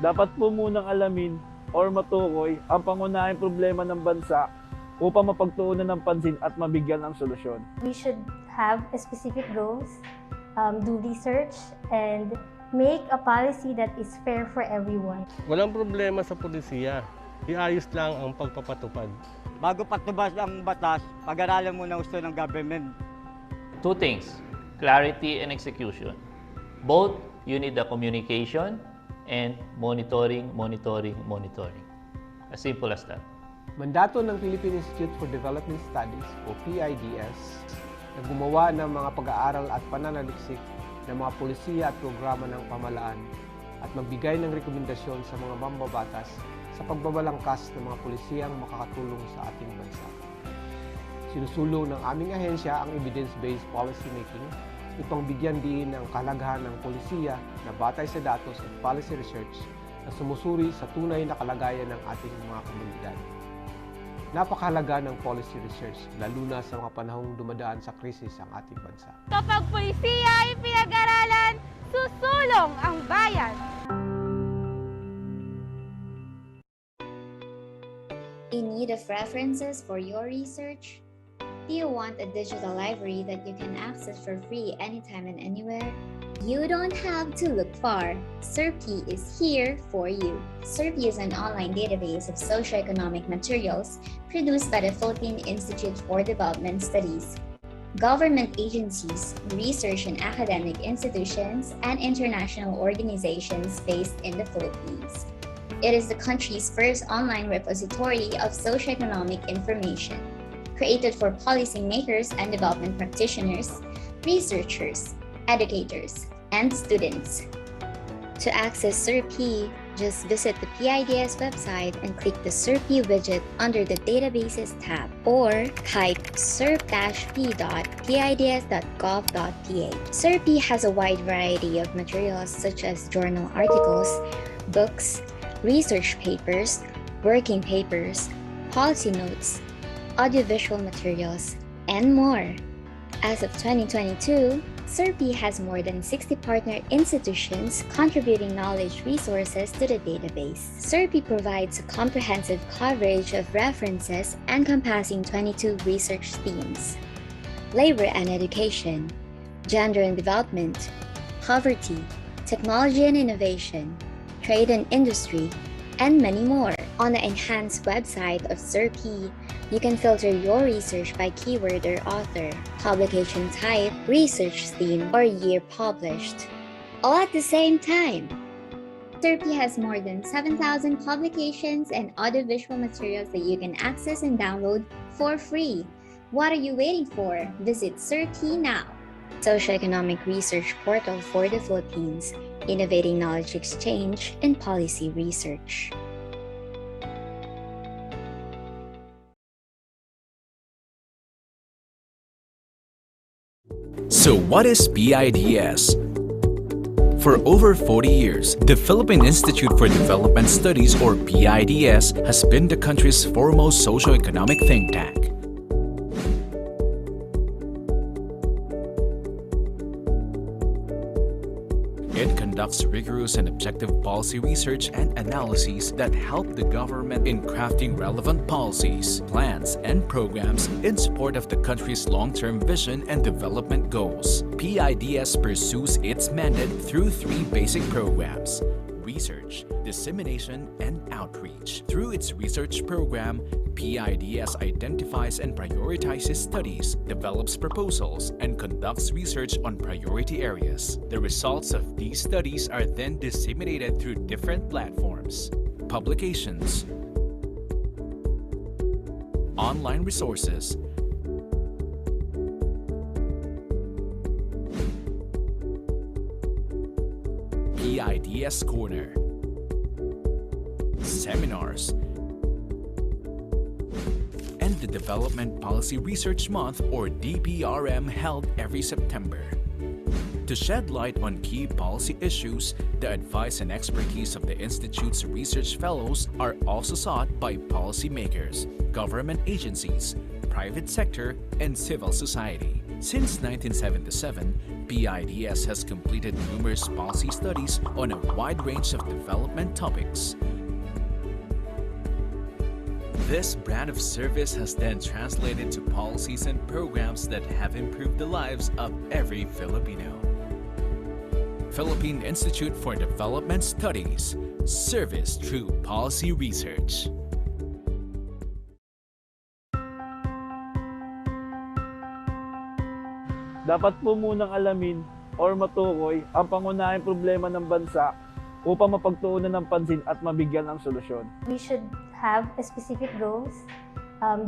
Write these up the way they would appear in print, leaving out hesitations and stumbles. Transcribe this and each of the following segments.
dapat po munang alamin or matukoy ang pangunahing problema ng bansa upang mapagtuunan ng pansin at mabigyan ng solusyon. We should have specific goals, do research, and make a policy that is fair for everyone. Walang problema sa pulisiya. Iayos lang ang pagpapatupad. Bago patubas ang batas, pag-aralan muna gusto ng government. Two things, clarity and execution. Both, you need the communication and monitoring. As simple as that. Mandato ng Philippine Institute for Development Studies o PIDS na gumawa ng mga pag-aaral at pananaliksik ng mga polisiya at programa ng pamahalaan at magbigay ng rekomendasyon sa mga mambabatas sa pagbabalangkas ng mga polisiyang makakatulong sa ating bansa. Sinusulong ng aming ahensya ang evidence-based policy making upang bigyan din ng kahalagahan ng polisiya na batay sa datos at policy research na sumusuri sa tunay na kalagayan ng ating mga komunidad. Napakahalaga ng policy research, lalo na sa mga panahong dumadaan sa krisis ang ating bansa. Kapag polisiya ay pinag-aralan, susulong ang bayan! In need of references for your research? Do you want a digital library that you can access for free anytime and anywhere? You don't have to look far. SERPI is here for you. SERPI is an online database of socioeconomic materials produced by the Philippine Institute for Development Studies, government agencies, research and academic institutions, and international organizations based in the Philippines. It is the country's first online repository of socioeconomic information, created for policymakers and development practitioners, researchers, educators, and students. To access SERPI, just visit the PIDS website and click the SERPI widget under the Databases tab, or type serp-p.pids.gov.ph. SERPI has a wide variety of materials such as journal articles, books, research papers, working papers, policy notes, audiovisual materials, and more. As of 2022, SERPI has more than 60 partner institutions contributing knowledge resources to the database. SERPI provides a comprehensive coverage of references encompassing 22 research themes: labor and education, gender and development, poverty, technology and innovation, trade and industry, and many more. On the enhanced website of SERPI, you can filter your research by keyword or author, publication type, research theme, or year published, all at the same time. SERPI has more than 7,000 publications and audiovisual materials that you can access and download for free. What are you waiting for? Visit SERPI now. Socioeconomic Research Portal for the Philippines, innovating knowledge exchange and policy research. So what is PIDS? For over 40 years, the Philippine Institute for Development Studies, or PIDS, has been the country's foremost socio-economic think tank. It conducts rigorous and objective policy research and analyses that help the government in crafting relevant policies, plans, and programs in support of the country's long-term vision and development goals. PIDS pursues its mandate through three basic programs: research, dissemination, and outreach. Through its research program, PIDS identifies and prioritizes studies, develops proposals, and conducts research on priority areas. The results of these studies are then disseminated through different platforms, publications, online resources, PIDS Corner, seminars, and the Development Policy Research Month, or DPRM, held every September. To shed light on key policy issues, the advice and expertise of the Institute's research fellows are also sought by policymakers, government agencies, private sector, and civil society. Since 1977, PIDS has completed numerous policy studies on a wide range of development topics. This brand of service has then translated to policies and programs that have improved the lives of every Filipino. Philippine Institute for Development Studies, service through policy research. Dapat po munang alamin or matukoy ang pangunahing problema ng bansa upang mapagtuunan ng pansin at mabigyan ng solusyon. We should have specific goals,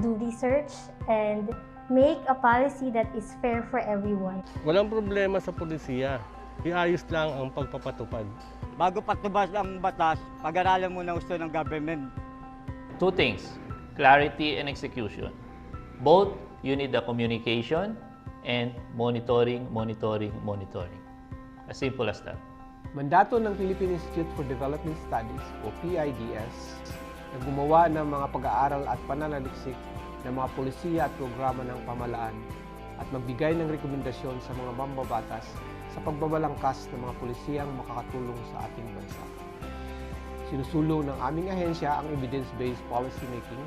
do research, and make a policy that is fair for everyone. Walang problema sa pulisiya. Iayos lang ang pagpapatupad. Bago patubas ang batas, pag-aralan muna gusto ng government. Two things, clarity and execution. Both, you need the communication and monitoring. As simple as that. Mandato ng Philippine Institute for Development Studies o PIDS na gumawa ng mga pag-aaral at pananaliksik ng mga polisiya at programa ng pamahalaan at magbigay ng rekomendasyon sa mga mambabatas sa pagbabalangkas ng mga polisiyang makakatulong sa ating bansa. Sinusulong ng aming ahensya ang evidence-based policy making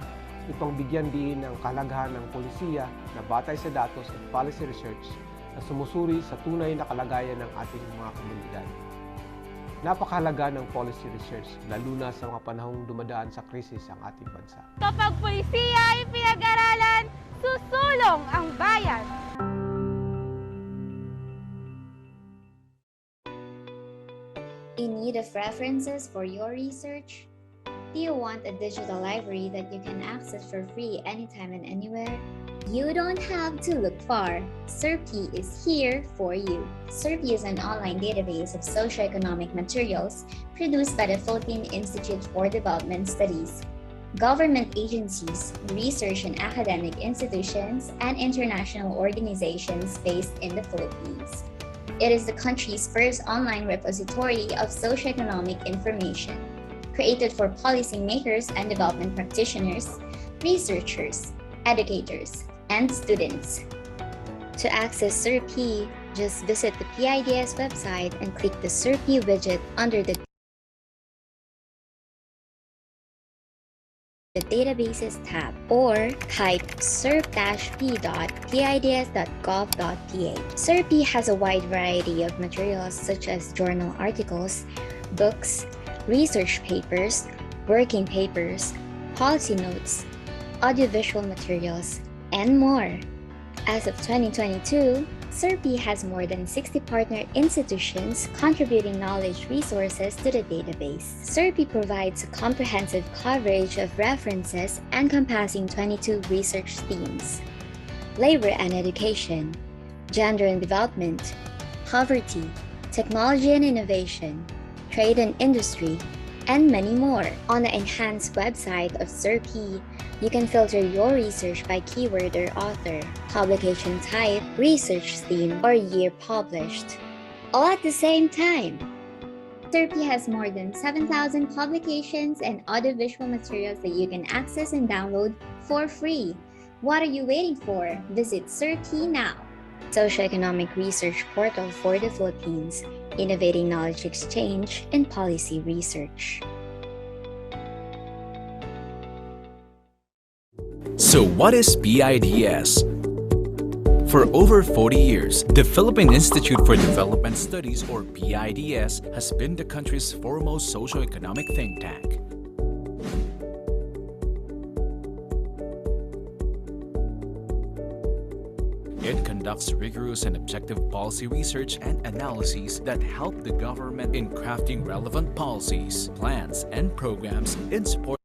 upang bigyan diin ang kahalagahan ng polisiya na batay sa datos at policy research na sumusuri sa tunay na kalagayan ng ating mga komunidad. Napakahalaga ng policy research, lalo na sa mga panahong dumadaan sa krisis ang ating bansa. Kapag pulisiya ay pinag-aralan, susulong ang bayan. In need of references for your research? Do you want a digital library that you can access for free anytime and anywhere? You don't have to look far. SERPI is here for you. SERPI is an online database of socioeconomic materials produced by the Philippine Institute for Development Studies, government agencies, research and academic institutions, and international organizations based in the Philippines. It is the country's first online repository of socioeconomic information, created for policymakers and development practitioners, researchers, educators, and students. To access SERPI, just visit the PIDS website and click the SERPI widget under the Databases tab, or type serp-p.pids.gov.ph. SERPI has a wide variety of materials such as journal articles, books, research papers, working papers, policy notes, audiovisual materials, and more. As of 2022, SERPI has more than 60 partner institutions contributing knowledge resources to the database. SERPI provides a comprehensive coverage of references encompassing 22 research themes: labor and education, gender and development, poverty, technology and innovation, trade and industry, and many more. On the enhanced website of SERPI, you can filter your research by keyword or author, publication type, research theme, or year published, all at the same time. SERPI has more than 7,000 publications and audiovisual materials that you can access and download for free. What are you waiting for? Visit SERPI now. Socioeconomic research portal for the Philippines, innovating knowledge exchange and policy research. So what is PIDS? For over 40 years, the Philippine Institute for Development Studies, or PIDS, has been the country's foremost socio-economic think tank. It conducts rigorous and objective policy research and analyses that help the government in crafting relevant policies, plans, and programs in support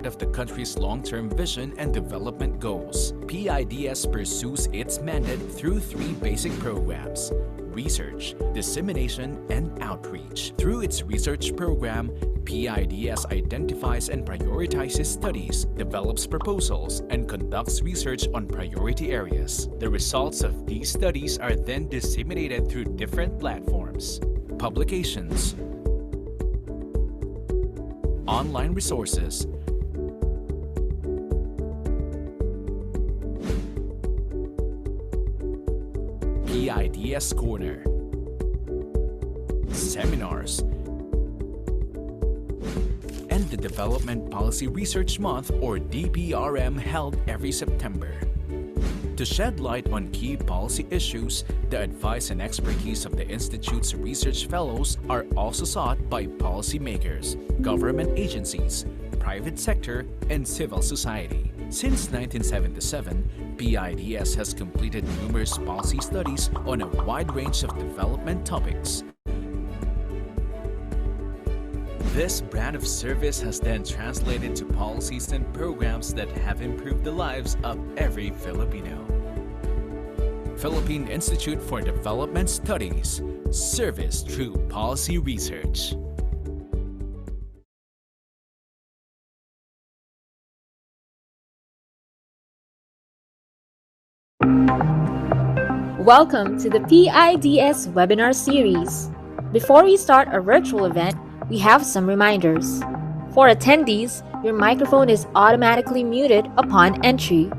of the country's long-term vision and development goals. PIDS pursues its mandate through three basic programs: research, dissemination, and outreach. Through its research program, PIDS identifies and prioritizes studies, develops proposals, and conducts research on priority areas. The results of these studies are then disseminated through different platforms, publications, online resources, PIDS Corner, seminars, and the Development Policy Research Month, or DPRM, held every September. To shed light on key policy issues, the advice and expertise of the Institute's research fellows are also sought by policymakers, government agencies, private sector, and civil society. Since 1977, PIDS has completed numerous policy studies on a wide range of development topics. This brand of service has then translated to policies and programs that have improved the lives of every Filipino. Philippine Institute for Development Studies, service through policy research. Welcome to the PIDS webinar series. Before we start our virtual event, we have some reminders. For attendees, your microphone is automatically muted upon entry.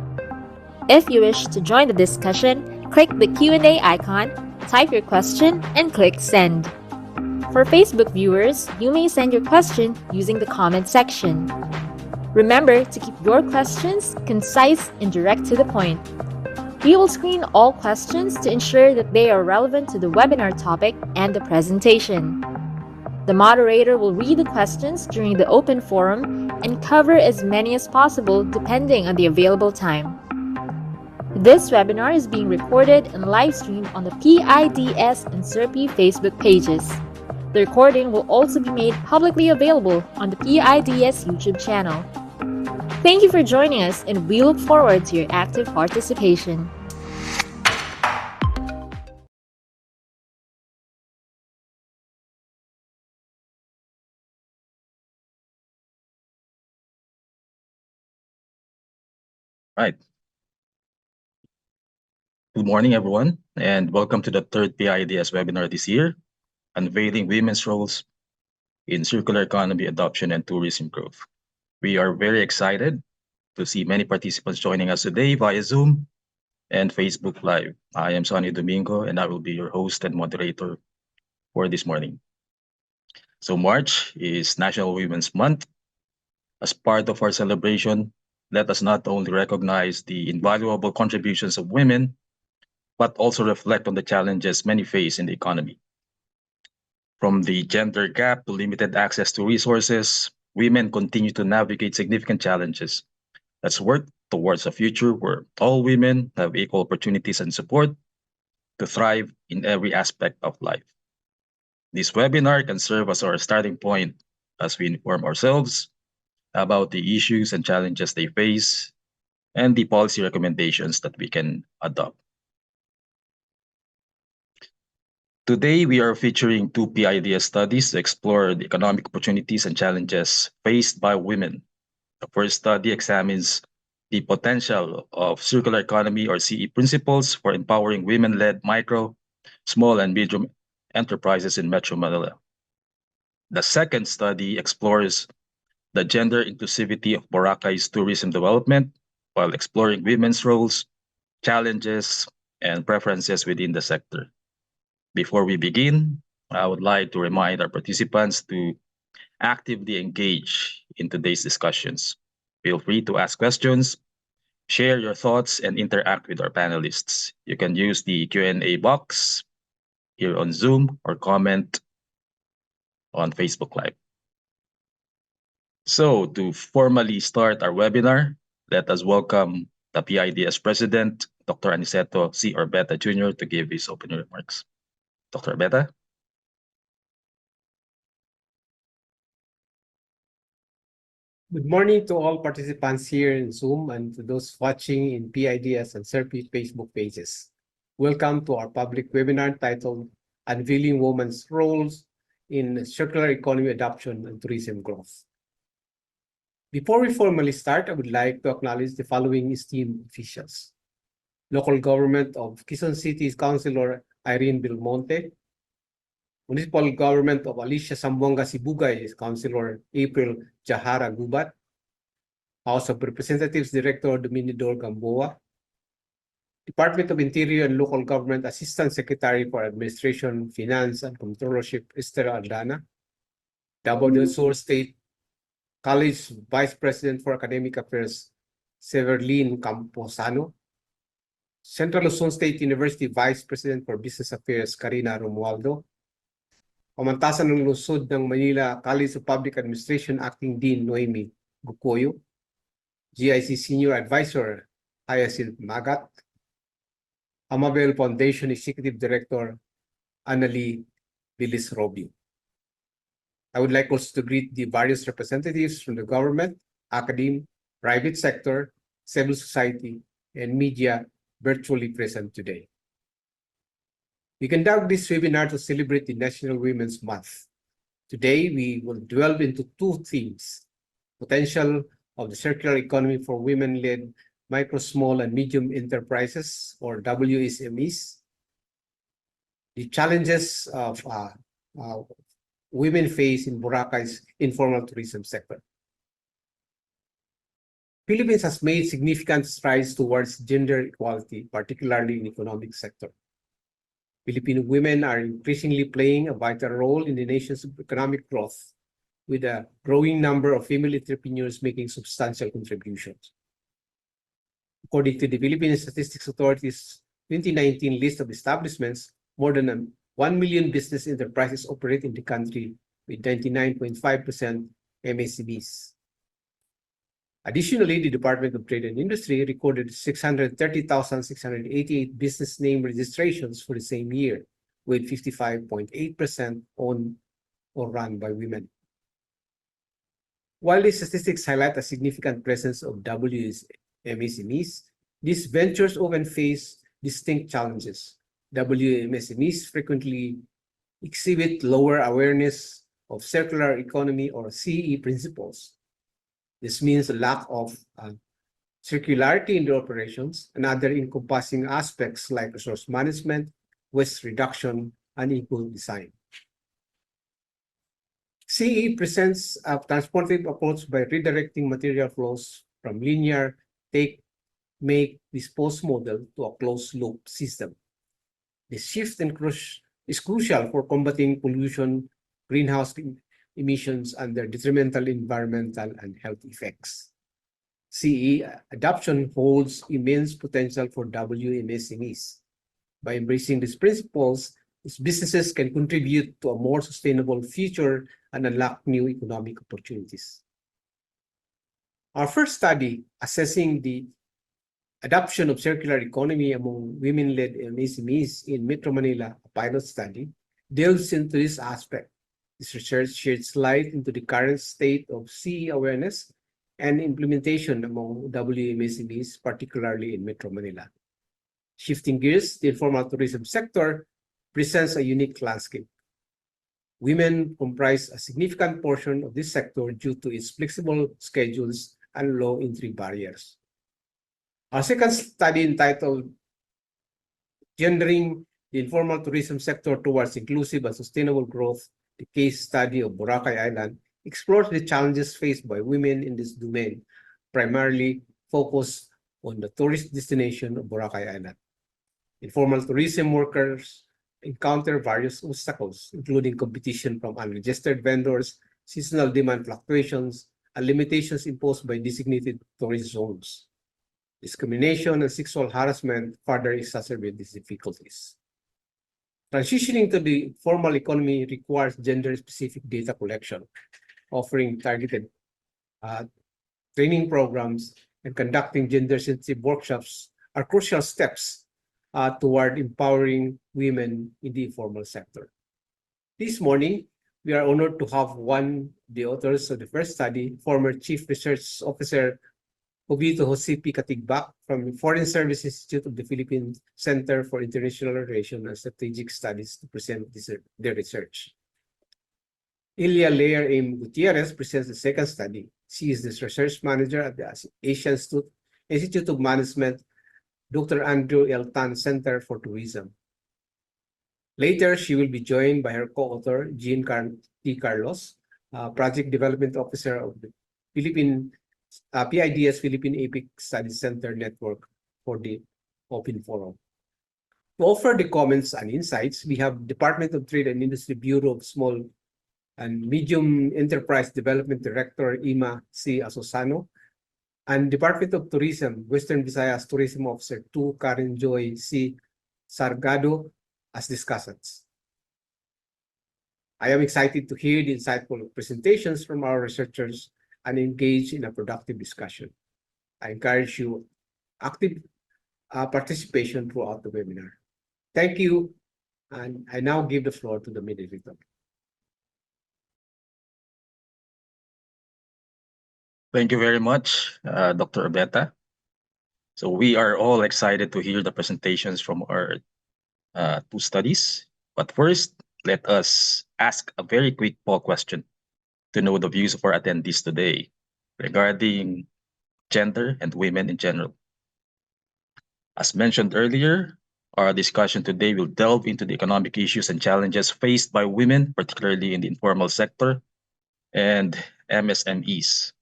If you wish to join the discussion, click the Q&A icon, type your question, and click Send. For Facebook viewers, you may send your question using the comment section. Remember to keep your questions concise and direct to the point. We will screen all questions to ensure that they are relevant to the webinar topic and the presentation. The moderator will read the questions during the open forum and cover as many as possible depending on the available time. This webinar is being recorded and live streamed on the PIDS and SERPI Facebook pages. The recording will also be made publicly available on the PIDS YouTube channel. Thank you for joining us, and we look forward to your active participation. Right. Good morning, everyone, and welcome to the third PIDS webinar this year, Unveiling Women's Roles in Circular Economy Adoption and Tourism Growth. We are very excited to see many participants joining us today via Zoom and Facebook Live. I am Sonny Domingo, and I will be your host and moderator for this morning. So March is National Women's Month. As part of our celebration, let us not only recognize the invaluable contributions of women, but also reflect on the challenges many face in the economy. From the gender gap to limited access to resources, women continue to navigate significant challenges. Let's work towards a future where all women have equal opportunities and support to thrive in every aspect of life. This webinar can serve as our starting point as we inform ourselves about the issues and challenges they face and the policy recommendations that we can adopt. Today, we are featuring two PIDS studies to explore the economic opportunities and challenges faced by women. The first study examines the potential of circular economy, or CE principles, for empowering women-led micro, small, and medium enterprises in Metro Manila. The second study explores the gender inclusivity of Boracay's tourism development while exploring women's roles, challenges, and preferences within the sector. Before we begin, I would like to remind our participants to actively engage in today's discussions. Feel free to ask questions, share your thoughts, and interact with our panelists. You can use the Q&A box here on Zoom or comment on Facebook Live. So to formally start our webinar, let us welcome the PIDS President, Dr. Aniceto C. Orbeta Jr. to give his opening remarks. Dr. Orbeta? Good morning to all participants here in Zoom and to those watching in PIDS and SERPI Facebook pages. Welcome to our public webinar titled Unveiling Women's Roles in Circular Economy Adoption and Tourism Growth. Before we formally start, I would like to acknowledge the following esteemed officials. Local Government of Quezon City's Councilor Irene Belmonte, Municipal Government of Alicia Zamboanga Sibugay is Councilor April Jahara Gubat, House of Representatives Director Domingo Gamboa, Department of Interior and Local Government Assistant Secretary for Administration, Finance, and Controllership, Esther Aldana. Luzon State College Vice President for Academic Affairs, Severline Camposano. Central Luzon State University Vice President for Business Affairs, Karina Romualdo. Pamantasan ng Lungsod ng Manila College of Public Administration Acting Dean Noemi Bukoyo. GIC Senior Advisor, Hyacinth Magat. Amabel Foundation Executive Director, Annalie Bilis Robio. I would like also to greet the various representatives from the government, academe, private sector, civil society, and media virtually present today. We conduct this webinar to celebrate the National Women's Month. Today, we will delve into two themes: potential of the circular economy for women-led micro, small, and medium enterprises, or WMSMEs, the challenges of women face in Boracay's informal tourism sector. Philippines has made significant strides towards gender equality, particularly in the economic sector. Filipino women are increasingly playing a vital role in the nation's economic growth, with a growing number of female entrepreneurs making substantial contributions. According to the Philippine Statistics Authority's 2019 list of establishments, more than 1 million business enterprises operate in the country, with 99.5% MSMEs. Additionally, the Department of Trade and Industry recorded 630,688 business name registrations for the same year, with 55.8% owned or run by women. While these statistics highlight a significant presence of WMSMEs, these ventures often face distinct challenges. WMSMEs frequently exhibit lower awareness of circular economy or CE principles. This means a lack of circularity in their operations and other encompassing aspects like resource management, waste reduction, and eco-design. CE presents a transformative approach by redirecting material flows from linear take, make, dispose model to a closed-loop system. This shift is crucial for combating pollution, greenhouse emissions, and their detrimental environmental and health effects. CE adoption holds immense potential for WMSMEs. By embracing these principles, these businesses can contribute to a more sustainable future and unlock new economic opportunities. Our first study assessing the adoption of circular economy among women-led MSMEs in Metro Manila, a pilot study, delves into this aspect. This research sheds light into the current state of CE awareness and implementation among WMSMEs, particularly in Metro Manila. Shifting gears, the informal tourism sector presents a unique landscape. Women comprise a significant portion of this sector due to its flexible schedules and low entry barriers. Our second study, entitled Gendering the Informal Tourism Sector Towards Inclusive and Sustainable Growth, the case study of Boracay Island, explores the challenges faced by women in this domain, primarily focused on the tourist destination of Boracay Island. Informal tourism workers encounter various obstacles, including competition from unregistered vendors, seasonal demand fluctuations, and limitations imposed by designated tourist zones. Discrimination and sexual harassment further exacerbate these difficulties. Transitioning to the formal economy requires gender-specific data collection, offering targeted training programs, and conducting gender-sensitive workshops are crucial steps toward empowering women in the informal sector. This morning, we are honored to have one of the authors of the first study, former Chief Research Officer JOVITO Jose P. KATIGBAK from Foreign Service Institute of the Philippines Center for International Relations and Strategic Studies to present their research. EYLLA LAIRE M. Gutierrez presents the second study. She is the research manager at the Asian Institute of Management, Dr. Andrew L. Tan Center for Tourism. Later, she will be joined by her co-author, Jean T. Carlos, Project Development Officer of the PIDS Philippine APIC Study Center Network for the open forum. To offer the comments and insights, we have Department of Trade and Industry Bureau of Small and Medium Enterprise Development Director Ima C. ASUSANO, and Department of Tourism, Western Visayas Tourism Officer 2, Karen Joy C. SARGADO, as discussants. I am excited to hear the insightful presentations from our researchers and engage in a productive discussion. I encourage you active participation throughout the webinar. Thank you, and I now give the floor to the moderator. Thank you very much, Dr. Orbeta. So we are all excited to hear the presentations from our two studies. But first, let us ask a very quick poll question to know the views of our attendees today regarding gender and women in general. As mentioned earlier, our discussion today will delve into the economic issues and challenges faced by women, particularly in the informal sector and MSMEs.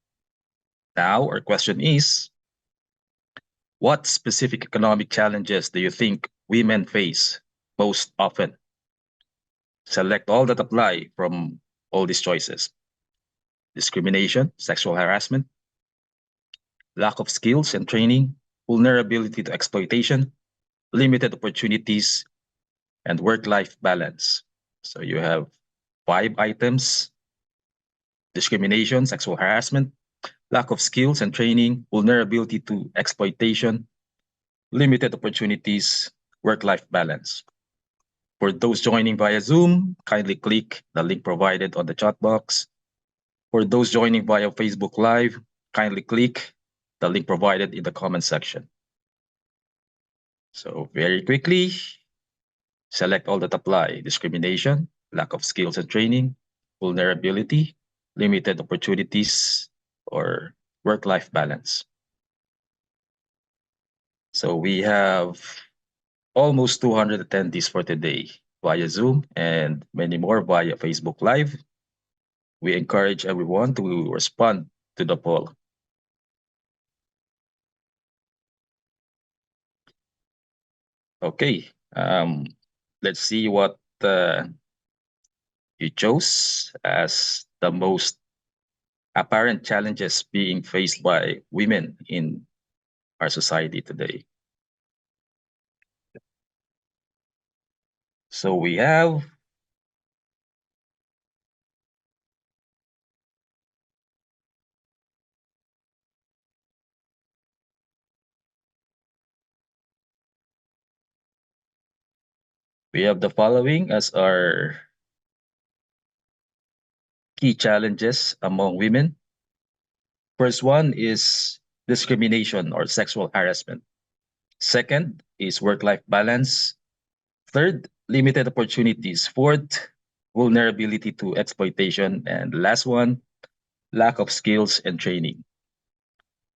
Now, our question is, what specific economic challenges do you think women face most often? Select all that apply from all these choices. Discrimination, sexual harassment, lack of skills and training, vulnerability to exploitation, limited opportunities, and work-life balance. So you have 5 items: discrimination, sexual harassment, lack of skills and training, vulnerability to exploitation, limited opportunities, work-life balance. For those joining via Zoom, kindly click the link provided on the chat box. For those joining via Facebook Live, kindly click the link provided in the comment section. So very quickly, select all that apply: discrimination, lack of skills and training, vulnerability, limited opportunities, or work-life balance. So we have almost 200 attendees for today via Zoom and many more via Facebook Live. We encourage everyone to respond to the poll. Okay, let's see what you chose as the most apparent challenges being faced by women in our society today. So we have the following as our key challenges among women. First one is discrimination or sexual harassment. Second is work-life balance. Third, limited opportunities. Fourth, vulnerability to exploitation. And last one, lack of skills and training.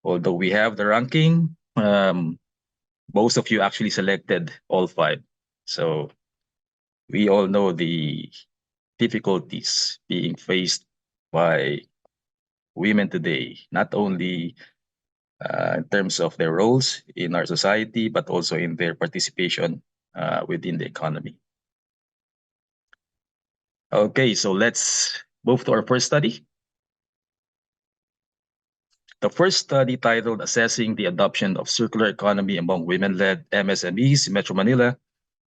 Although we have the ranking, most of you actually selected all 5. So we all know the difficulties being faced by women today, not only in terms of their roles in our society, but also in their participation within the economy. Okay, so let's move to our first study. The first study, titled Assessing the Adoption of Circular Economy Among Women-Led MSMEs in Metro Manila,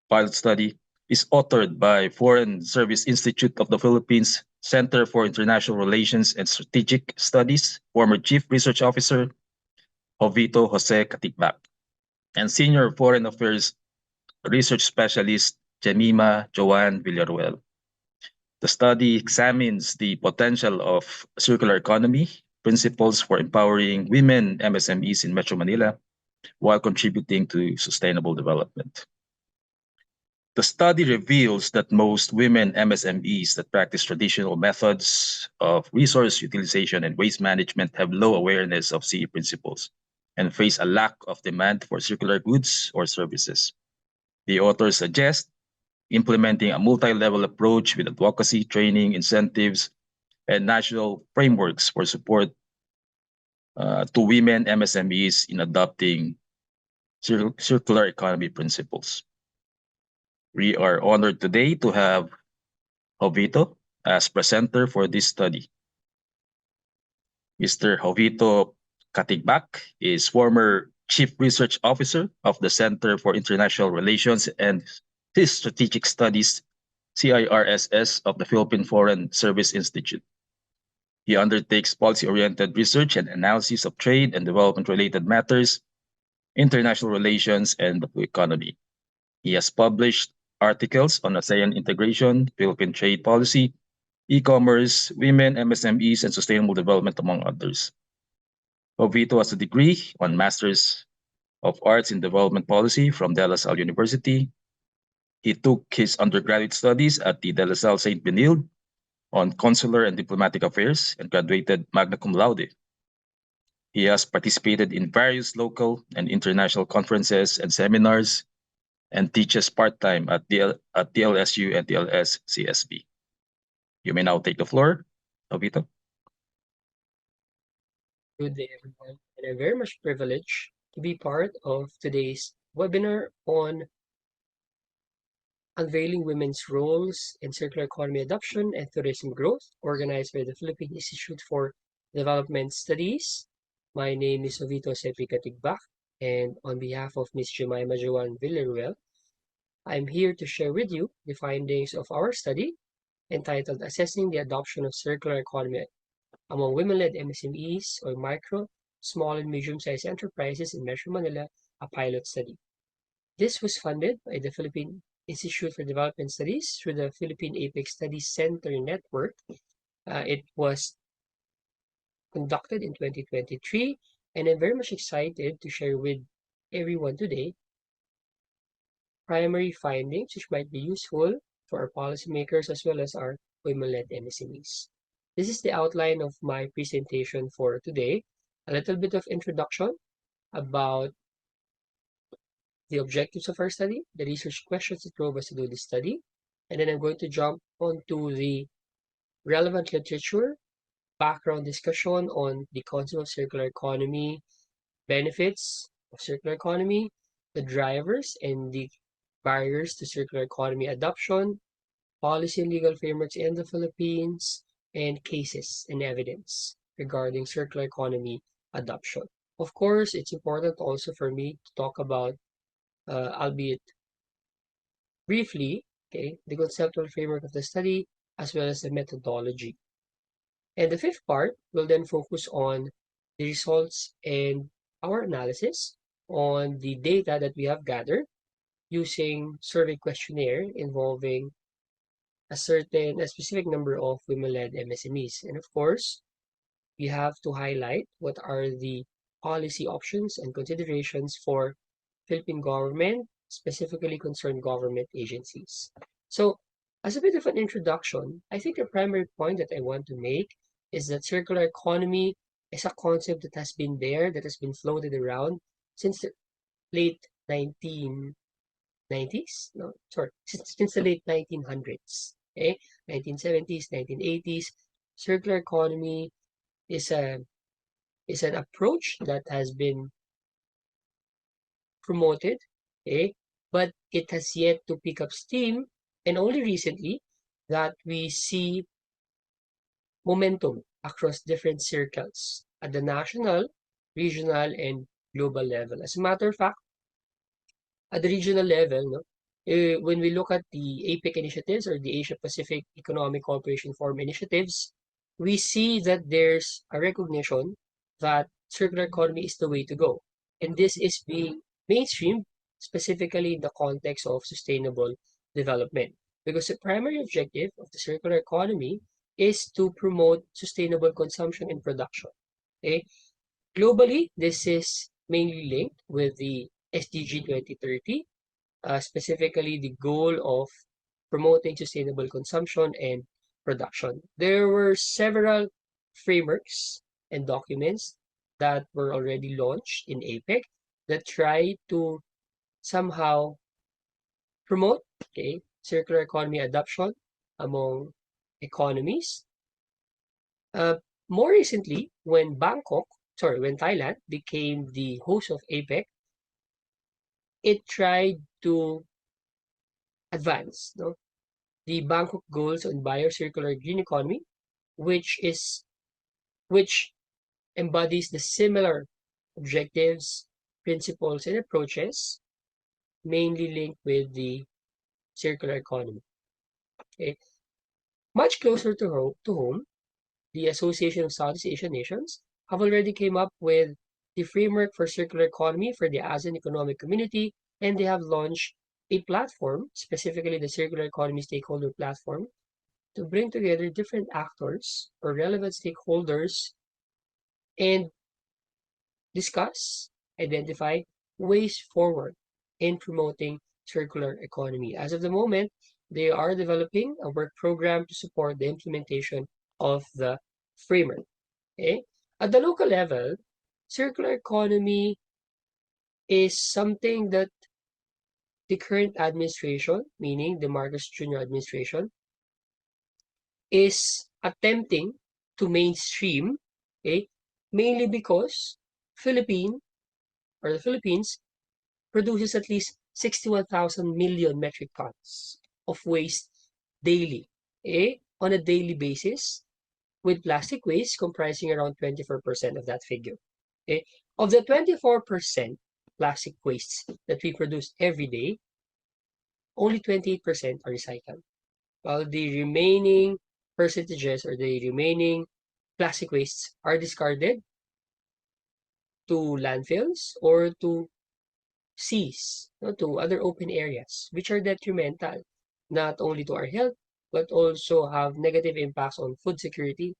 pilot study, is authored by Foreign Service Institute of the Philippines, Center for International Relations and Strategic Studies, former Chief Research Officer, JOVITO Jose KATIGBAK, and Senior Foreign Affairs Research Specialist, JEMIMAH JOANNE VILLARUEL. The study examines the potential of circular economy, principles for empowering women MSMEs in Metro Manila, while contributing to sustainable development. The study reveals that most women MSMEs that practice traditional methods of resource utilization and waste management have low awareness of CE principles and face a lack of demand for circular goods or services. The authors suggest implementing a multi-level approach with advocacy, training, incentives, and national frameworks for support to women MSMEs in adopting circular economy principles. We are honored today to have JOVITO as presenter for this study. Mr. JOVITO KATIGBAK is former Chief Research Officer of the Center for International Relations and Strategic Studies, CIRSS, of the Philippine Foreign Service Institute. He undertakes policy-oriented research and analysis of trade and development-related matters, international relations, and the economy. He has published articles on ASEAN integration, Philippine trade policy, e-commerce, women, MSMEs, and sustainable development, among others. JOVITO has a degree on Masters of Arts in Development Policy from De La Salle University. He took his undergraduate studies at the De La Salle St. Benilde on Consular and Diplomatic Affairs and graduated magna cum laude. He has participated in various local and international conferences and seminars and teaches part-time at DLSU and DLS-CSB. You may now take the floor, JOVITO. Good day, everyone, and I'm very much privileged to be part of today's webinar on Unveiling Women's Roles in Circular Economy Adoption and Tourism Growth, organized by the Philippine Institute for Development Studies. My name is JOVITO KATIGBAK, and on behalf of Ms. JEMIMAH JOANNE VILLARUEL, I'm here to share with you the findings of our study entitled Assessing the Adoption of Circular Economy among Women-Led MSMEs, or Micro, Small, and Medium-Sized Enterprises in Metro Manila, a pilot study. This was funded by the Philippine Institute for Development Studies through the Philippine APEC Studies Center Network. It was conducted in 2023, and I'm very much excited to share with everyone today primary findings which might be useful for our policymakers as well as our women-led MSMEs. This is the outline of my presentation for today. A little bit of introduction about the objectives of our study, the research questions that drove us to do this study, and then I'm going to jump onto the relevant literature, background discussion on the concept of circular economy, benefits of circular economy, the drivers and the barriers to circular economy adoption, policy and legal frameworks in the Philippines, and cases and evidence regarding circular economy adoption. Of course, it's important also for me to talk about, albeit briefly, the conceptual framework of the study as well as the methodology. And the fifth part will then focus on the results and our analysis on the data that we have gathered using survey questionnaire involving a specific number of women-led MSMEs. And of course, we have to highlight what are the policy options and considerations for Philippine government, specifically concerned government agencies. So, as a bit of an introduction, I think the primary point that I want to make is that circular economy is a concept that has been there, that has been floated around since the late 1990s? No, sorry, since the late 1900s. 1970s, 1980s. Circular economy is an approach that has been promoted, but it has yet to pick up steam, and only recently that we see momentum across different circles at the national, regional, and global level. As a matter of fact, at the regional level, when we look at the APEC initiatives or the Asia Pacific Economic Cooperation Forum initiatives, we see that there's a recognition that circular economy is the way to go. And this is being mainstreamed specifically in the context of sustainable development. Because the primary objective of the circular economy is to promote sustainable consumption and production. Globally, this is mainly linked with the SDG 2030, specifically the goal of promoting sustainable consumption and production. There were several frameworks and documents that were already launched in APEC that try to somehow promote circular economy adoption among economies. More recently, when Thailand became the host of APEC, it tried to advance the Bangkok goals on biocircular green economy, which embodies the similar objectives, principles, and approaches, mainly linked with the circular economy. Okay. Much closer to home, the Association of Southeast Asian Nations have already came up with the framework for circular economy for the ASEAN Economic Community, and they have launched a platform, specifically the Circular Economy Stakeholder Platform, to bring together different actors or relevant stakeholders and discuss, identify ways forward in promoting circular economy. As of the moment, they are developing a work program to support the implementation of the framework. Okay? At the local level, circular economy is something that the current administration, meaning the Marcos Jr. administration, is attempting to mainstream, okay, mainly because the Philippines produces at least 61,000 million metric tons of waste daily, on a daily basis, with plastic waste comprising around 24% of that figure. Okay? Of the 24% plastic wastes that we produce every day, only 28% are recycled, while the remaining percentages or the remaining plastic wastes are discarded to landfills or to seas, to other open areas, which are detrimental not only to our health, but also have negative impacts on food security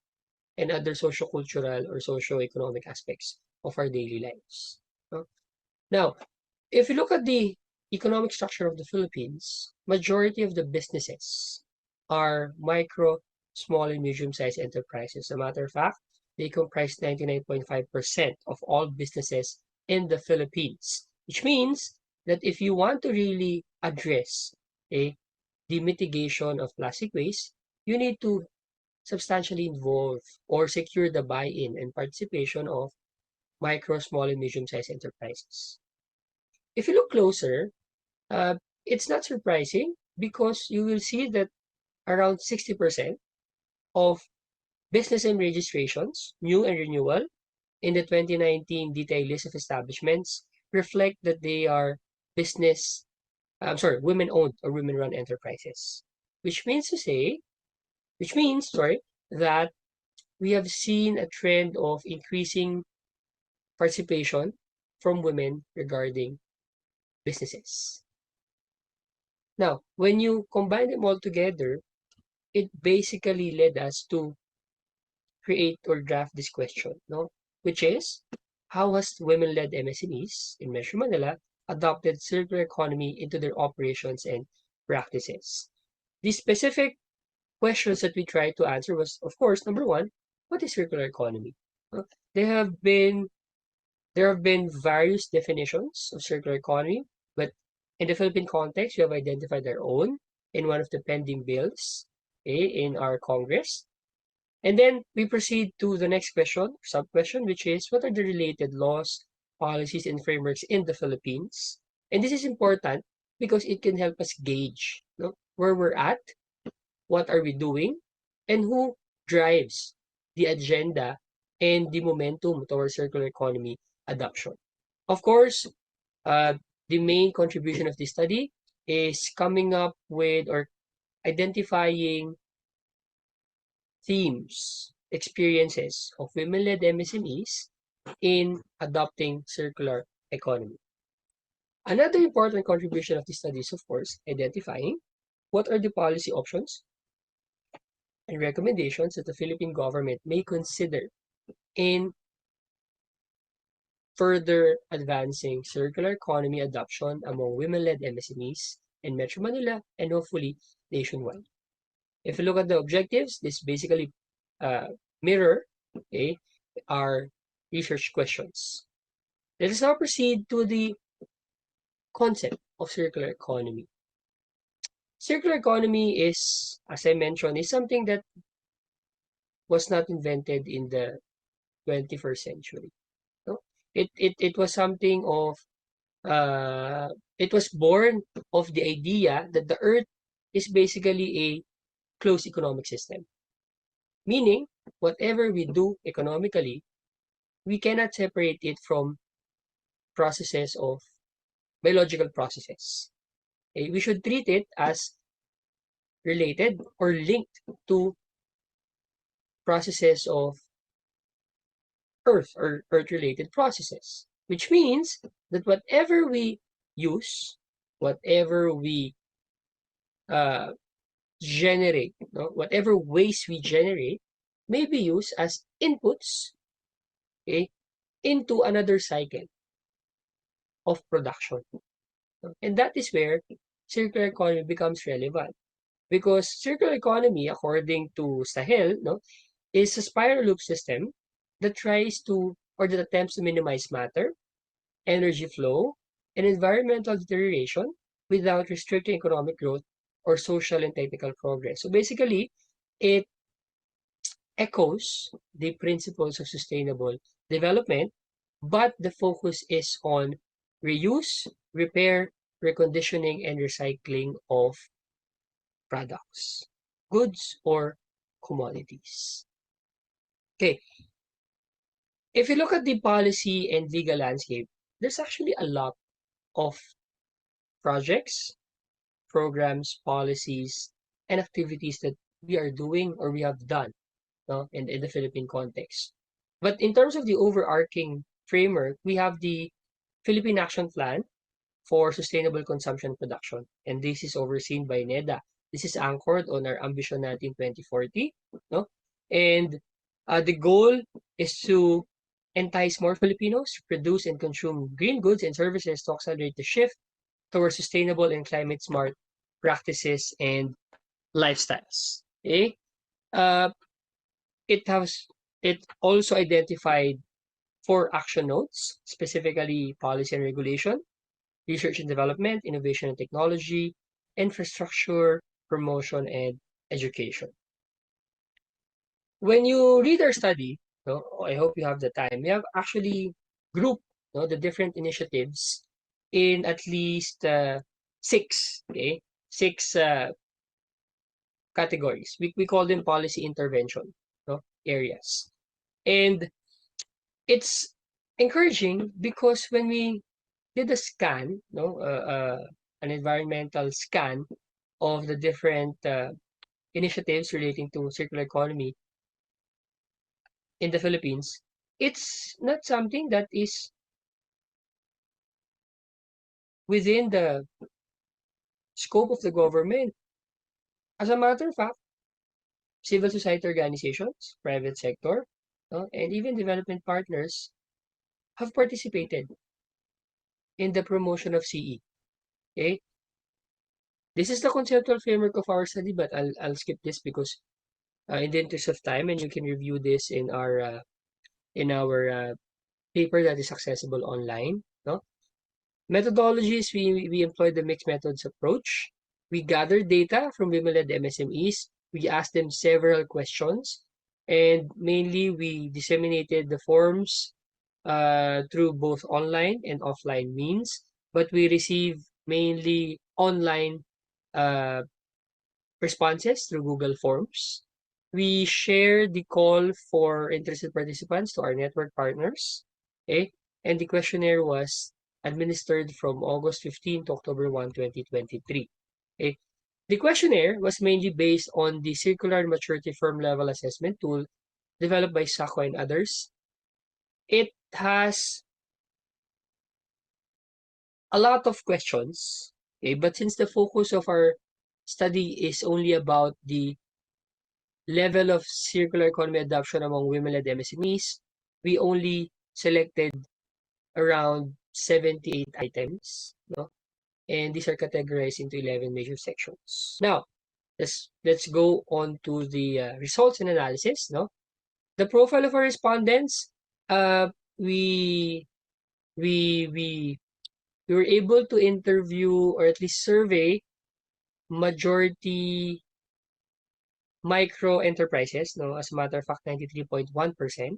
and other socio-cultural or socio-economic aspects of our daily lives. Now, if you look at the economic structure of the Philippines, majority of the businesses are micro, small, and medium-sized enterprises. As a matter of fact, they comprise 99.5% of all businesses in the Philippines, which means that if you want to really address the mitigation of plastic waste, you need to substantially involve or secure the buy-in and participation of micro, small, and medium-sized enterprises. If you look closer, it's not surprising because you will see that around 60% of business and registrations, new and renewal, in the 2019 detailed list of establishments reflect that they are women-owned or women-run enterprises, which means that we have seen a trend of increasing participation from women regarding businesses. Now, when you combine them all together, it basically led us to create or draft this question, which is, how has women-led MSMEs in Metro Manila adopted circular economy into their operations and practices? The specific questions that we tried to answer was, of course, number one, what is circular economy? There have been various definitions of circular economy, but in the Philippine context, we have identified our own in one of the pending bills in our Congress. And then we proceed to the next question, sub-question, which is, what are the related laws, policies, and frameworks in the Philippines? And this is important because it can help us gauge where we're at, what are we doing, and who drives the agenda and the momentum towards circular economy adoption. Of course, the main contribution of this study is coming up with or identifying themes, experiences of women-led MSMEs in adopting circular economy. Another important contribution of this study is, of course, identifying what are the policy options and recommendations that the Philippine government may consider in further advancing circular economy adoption among women-led MSMEs in Metro Manila and hopefully nationwide. If you look at the objectives, this basically mirror our research questions. Let us now proceed to the concept of circular economy. Circular economy is, as I mentioned, is something that was not invented in the 21st century. It was something of It was born of the idea that the Earth is basically a closed economic system. Meaning, whatever we do economically, we cannot separate it from processes of biological processes. Okay? We should treat it as related or linked to processes of Earth or Earth-related processes, which means that whatever we use, whatever we generate, no? Whatever waste we generate may be used as inputs, okay, into another cycle of production. And that is where circular economy becomes relevant. Because circular economy, according to Sahel, no, is a spiral loop system that tries to or that attempts to minimize matter, energy flow, and environmental deterioration without restricting economic growth or social and technical progress. So basically, it echoes the principles of sustainable development, but the focus is on reuse, repair, reconditioning, and recycling of products, goods, or commodities. Okay. If you look at the policy and legal landscape, there's actually a lot of projects, programs, policies, and activities that we are doing or we have done, no, in the Philippine context. But in terms of the overarching framework, we have the Philippine Action Plan for Sustainable Consumption Production, and this is overseen by NEDA. This is anchored on our Ambition Natin 2040, no? And the goal is to entice more Filipinos to produce and consume green goods and services to accelerate the shift towards sustainable and climate-smart practices and lifestyles. Okay? It also identified 4 action notes, specifically policy and regulation, research and development, innovation and technology, infrastructure, promotion, and education. When you read our study, no, I hope you have the time, we have actually grouped, no, the different initiatives in at least 6, okay? 6 categories. We call them policy intervention, no, areas. And it's encouraging because when we did a scan, no, an environmental scan of the different initiatives relating to circular economy in the Philippines, it's not something that is within the scope of the government. As a matter of fact, civil society organizations, private sector, no, and even development partners have participated in the promotion of CE. Okay? This is the conceptual framework of our study, but I'll skip this because in the interest of time, and you can review this in our paper that is accessible online. No? Methodologies, we employ the mixed methods approach. We gather data from women-led MSMEs. We asked them several questions, and mainly we disseminated the forms through both online and offline means, but we receive mainly online responses through Google Forms. We share the call for interested participants to our network partners, okay? And the questionnaire was administered from August 15 to October 1, 2023. Okay? The questionnaire was mainly based on the Circular Maturity Firm Level Assessment tool developed by SACO and others. It has a lot of questions, okay? But since the focus of our study is only about the level of circular economy adoption among women-led MSMEs, we only selected around 78 items, no? And these are categorized into 11 major sections. Now, let's go on to the results and analysis, no? The profile of our respondents, we were able to interview or at least survey majority micro enterprises, no? As a matter of fact, 93.1%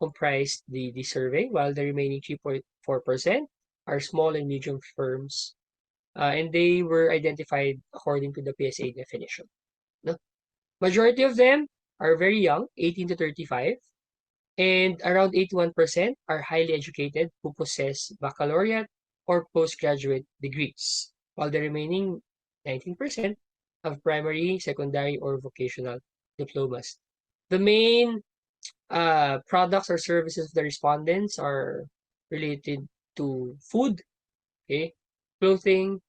comprised the survey, while the remaining 3.4% are small and medium firms, and they were identified according to the PSA definition. No? Majority of them are very young, 18 to 35, and around 81% are highly educated who possess baccalaureate or postgraduate degrees, while the remaining 19% have primary, secondary, or vocational diplomas. The main products or services of the respondents are related to food, okay, clothing,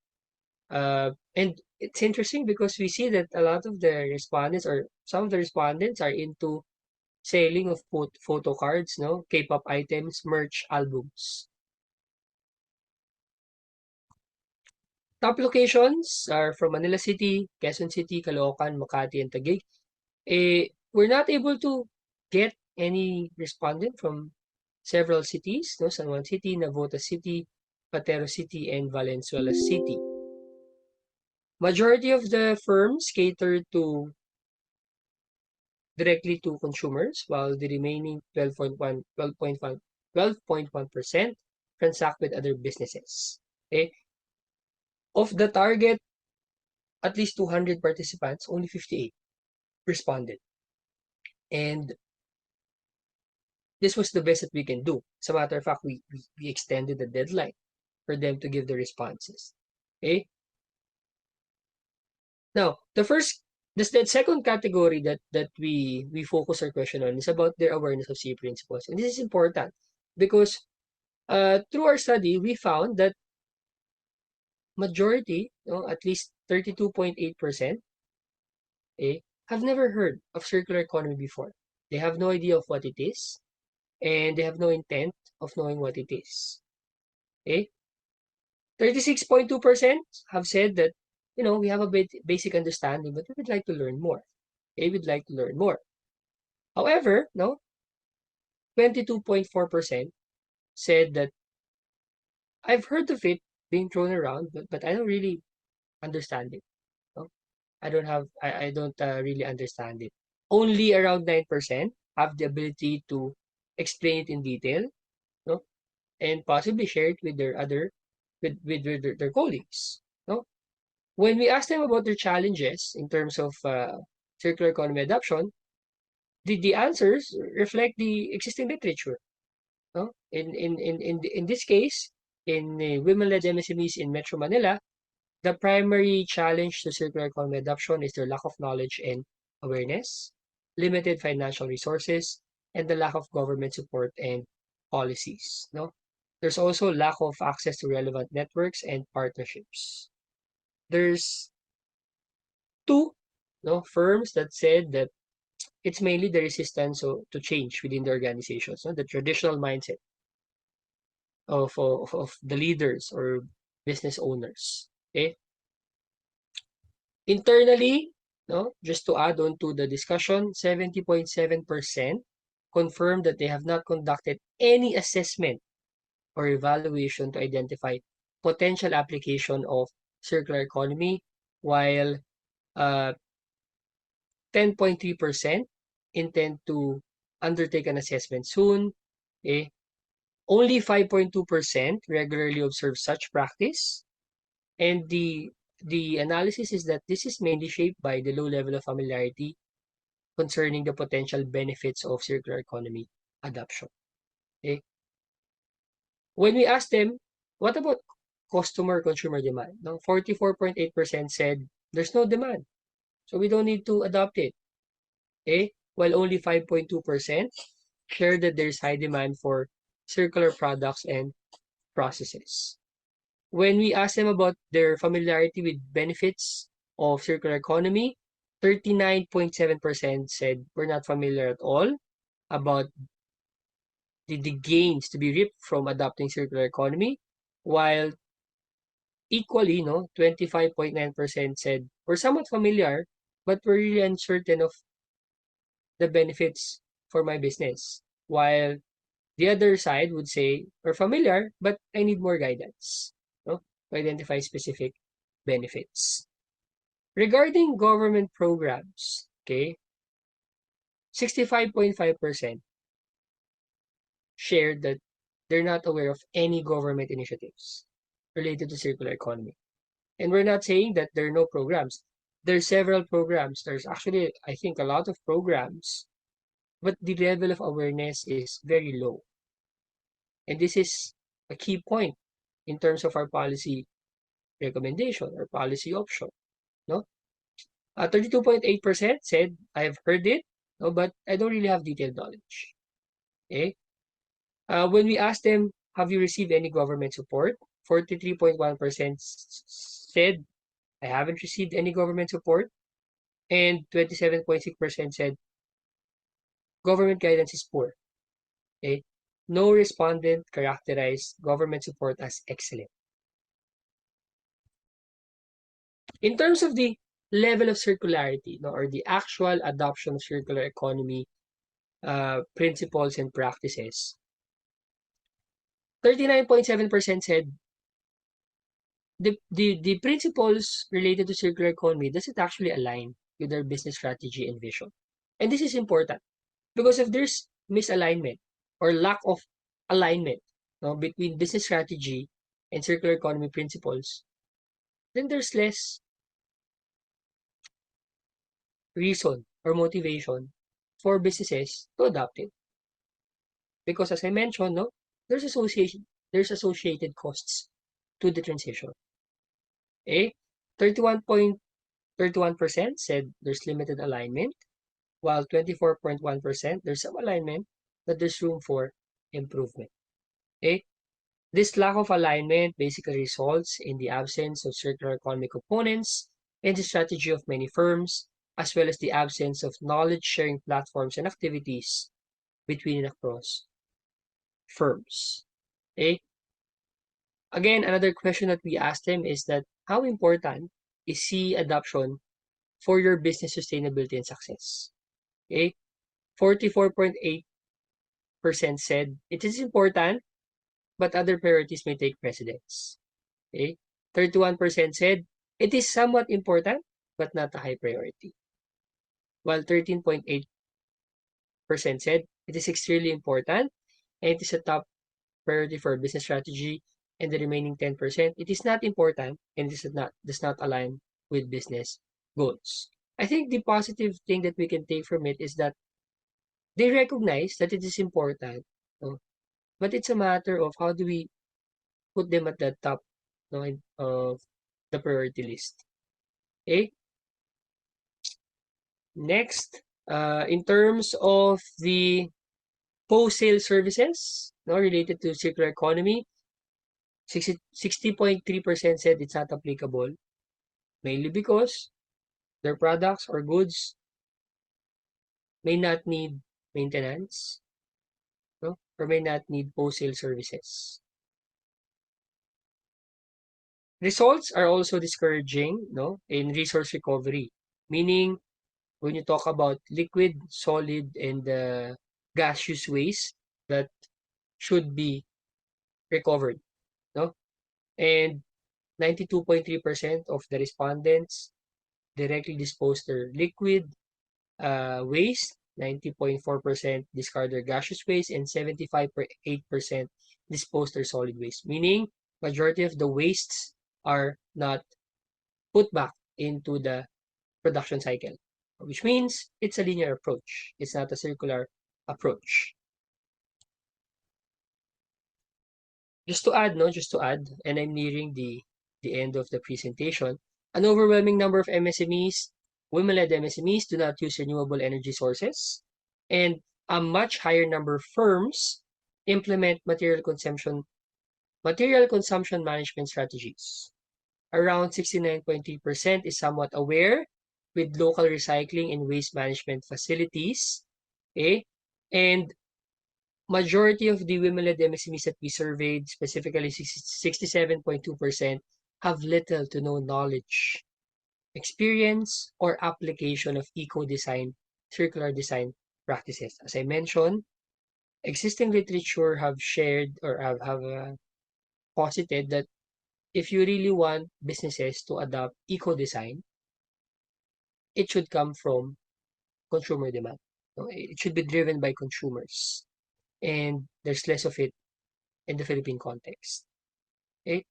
and it's interesting because we see that a lot of the respondents or some of the respondents are into selling of photo cards, no, K-pop items, merch, albums. Top locations are from Manila City, Quezon City, Caloocan, Makati, and Taguig. We're not able to get any respondent from several cities, no, San Juan City, Navotas City, Patero City, and Valenzuela City. Majority of the firms cater to directly to consumers, while the remaining 12.1% transact with other businesses. Okay? Of the target, at least 200 participants, only 58 responded. And this was the best that we can do. As a matter of fact, we extended the deadline for them to give the responses. Okay? Now, the second category that we focus our question on is about their awareness of C principles. And this is important because through our study, we found that majority, at least 32.8%, have never heard of circular economy before. They have no idea of what it is, and they have no intent of knowing what it is. 36.2% have said that, we have a basic understanding, but we would like to learn more. We'd like to learn more. However, 22.4% said that I've heard of it being thrown around, but I don't really understand it. I don't really understand it. Only around 9% have the ability to explain it in detail, and possibly share it with their their colleagues. When we ask them about their challenges in terms of circular economy adoption, the answers reflect the existing literature. In this case, in women-led MSMEs in Metro Manila, the primary challenge to circular economy adoption is their lack of knowledge and awareness, limited financial resources, and the lack of government support and policies. There's also lack of access to relevant networks and partnerships. There's two firms that said that it's mainly the resistance to change within the organizations, the traditional mindset of the leaders or business owners. Internally, just to add on to the discussion, 70.7% confirmed that they have not conducted any assessment or evaluation to identify potential application of circular economy, while 10.3% intend to undertake an assessment soon. Only 5.2% regularly observe such practice, and the analysis is that this is mainly shaped by the low level of familiarity concerning the potential benefits of circular economy adoption. When we asked them, what about consumer demand? 44.8% said there's no demand, so we don't need to adopt it. While only 5.2% share that there's high demand for circular products and processes. When we asked them about their familiarity with benefits of circular economy, 39.7% said we're not familiar at all about the gains to be reaped from adopting circular economy, while equally, 25.9% said we're somewhat familiar, but we're really uncertain of the benefits for my business, while the other side would say we're familiar, but I need more guidance to identify specific benefits. Regarding government programs, 65.5% shared that they're not aware of any government initiatives related to circular economy. And we're not saying that there are no programs. There's several programs. There's actually, I think, a lot of programs, but the level of awareness is very low. And this is a key point in terms of our policy recommendation or policy option. No? 32.8% said, I've heard it, no, but I don't really have detailed knowledge. Okay? When we asked them, have you received any government support? 43.1% said, I haven't received any government support. And 27.6% said, government guidance is poor. Okay? No respondent characterized government support as excellent. In terms of the level of circularity, no, or the actual adoption of circular economy principles and practices, 39.7% said the principles related to circular economy doesn't actually align with their business strategy and vision. And this is important because if there's misalignment or lack of alignment, no, between business strategy and circular economy principles, then there's less reason or motivation for businesses to adopt it. Because as I mentioned, no, there's associated costs to the transition. Okay? 31.31% said there's limited alignment, while 24.1% there's some alignment, but there's room for improvement. Okay? This lack of alignment basically results in the absence of circular economy components in the strategy of many firms, as well as the absence of knowledge-sharing platforms and activities between and across firms. Okay? Again, another question that we asked them is that how important is C adoption for your business sustainability and success? Okay? 44.8% said it is important, but other priorities may take precedence. Okay? 31% said it is somewhat important, but not a high priority. While 13.8% said it is extremely important and it is a top priority for business strategy, and the remaining 10%, it is not important and it does not align with business goals. I think the positive thing that we can take from it is that they recognize that it is important, no? But it's a matter of how do we put them at the top, no, of the priority list. Okay? Next, in terms of the post-sale services, no, related to circular economy, 60.3% said it's not applicable, mainly because their products or goods may not need maintenance, no, or may not need post-sale services. Results are also discouraging, no, in resource recovery, meaning when you talk about liquid, solid, and gaseous waste that should be recovered, no? And 92.3% of the respondents directly dispose their liquid waste, 90.4% discard their gaseous waste, and 75.8% dispose their solid waste, meaning majority of the wastes are not put back into the production cycle, which means it's a linear approach. It's not a circular approach. Just to add, and I'm nearing the end of the presentation, an overwhelming number of MSMEs, women-led MSMEs, do not use renewable energy sources, and a much higher number of firms implement material consumption management strategies. Around 69.3% is somewhat aware with local recycling and waste management facilities. Okay? And majority of the women-led MSMEs that we surveyed, specifically 67.2%, have little to no knowledge, experience, or application of eco-design, circular design practices. As I mentioned, existing literature have shared or have posited that if you really want businesses to adopt eco-design, it should come from consumer demand. It should be driven by consumers. And there's less of it in the Philippine context. Okay?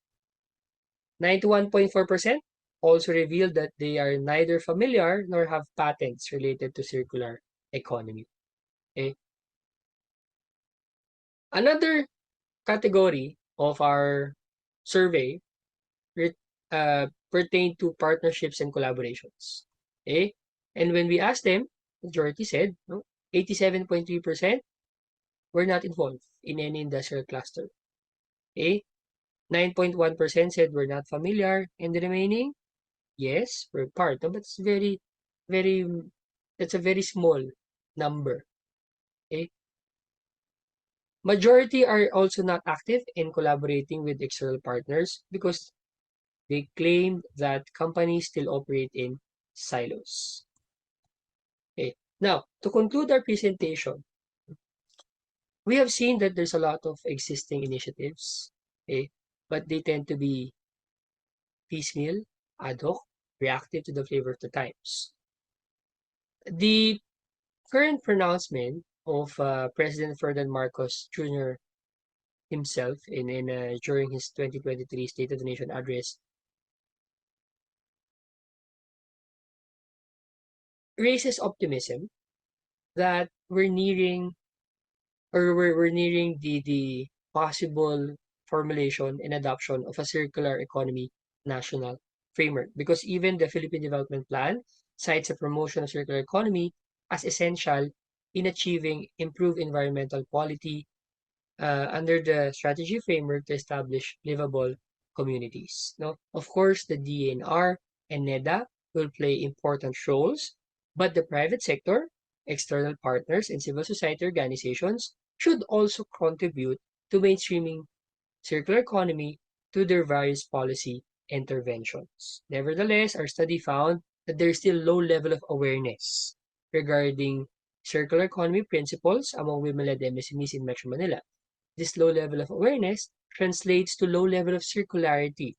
91.4% also revealed that they are neither familiar nor have patents related to circular economy. Okay? Another category of our survey pertain to partnerships and collaborations. Okay? And when we asked them, majority said, no, 87.3% were not involved in any industrial cluster. Okay? 9.1% said we're not familiar, and the remaining, yes, we're part. No? But it's that's a very small number. Okay? Majority are also not active in collaborating with external partners because they claim that companies still operate in silos. Okay. Now, to conclude our presentation, we have seen that there's a lot of existing initiatives, okay, but they tend to be piecemeal, ad hoc, reactive to the flavor of the times. The current pronouncement of President Ferdinand Marcos Jr. himself during his 2023 State of the Nation address raises optimism that we're nearing the possible formulation and adoption of a circular economy national framework, because even the Philippine Development Plan cites a promotion of circular economy as essential in achieving improved environmental quality under the strategy framework to establish livable communities. No, of course, the DNR and NEDA will play important roles, but the private sector, external partners, and civil society organizations should also contribute to mainstreaming circular economy to their various policy interventions. Nevertheless, our study found that there is still low level of awareness regarding circular economy principles among women-led MSMEs in Metro Manila. This low level of awareness translates to low level of circularity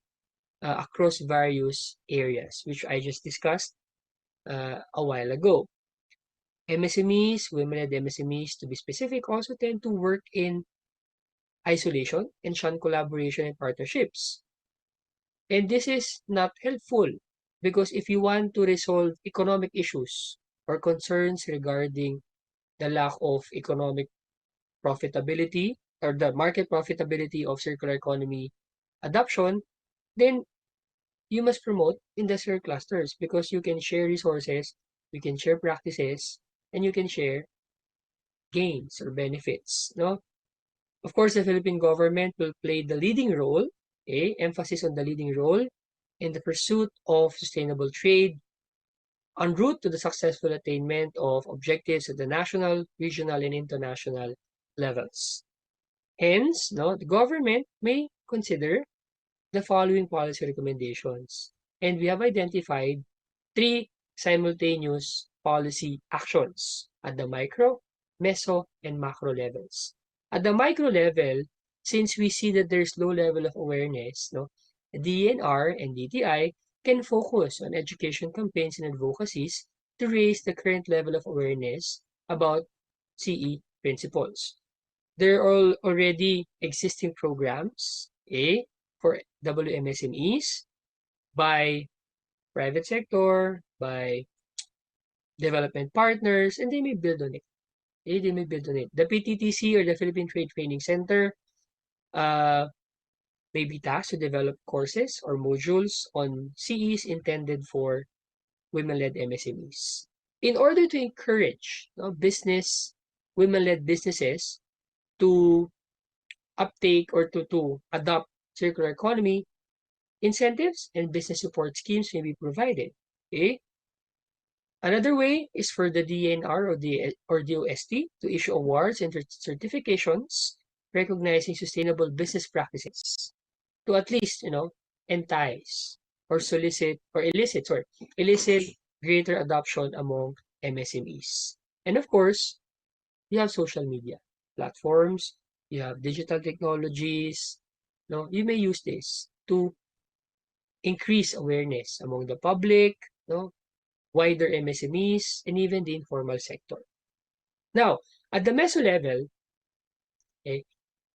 across various areas, which I just discussed a while ago. MSMEs, women-led MSMEs, to be specific, also tend to work in isolation and shun collaboration and partnerships. And this is not helpful because if you want to resolve economic issues or concerns regarding the lack of economic profitability or the market profitability of circular economy adoption, then you must promote industrial clusters because you can share resources, you can share practices, and you can share gains or benefits. No? Of course, the Philippine government will play the leading role, emphasis on the leading role in the pursuit of sustainable trade en route to the successful attainment of objectives at the national, regional, and international levels. Hence, the government may consider the following policy recommendations. And we have identified 3 simultaneous policy actions at the micro, meso, and macro levels. At the micro level, since we see that there's low level of awareness, DNR and DTI can focus on education campaigns and advocacies to raise the current level of awareness about CE principles. There are already existing programs for WMSMEs by private sector, by development partners, and they may build on it. They may build on it. The PTTC or the Philippine Trade Training Center may be tasked to develop courses or modules on CEs intended for women-led MSMEs. In order to encourage women-led businesses to uptake or to adopt circular economy, incentives and business support schemes may be provided. Another way is for the DNR or DOST to issue awards and certifications recognizing sustainable business practices to at least, entice or elicit greater adoption among MSMEs. And of course, you have social media platforms, you have digital technologies. You may use this to increase awareness among the public, wider MSMEs, and even the informal sector. Now, at the meso level,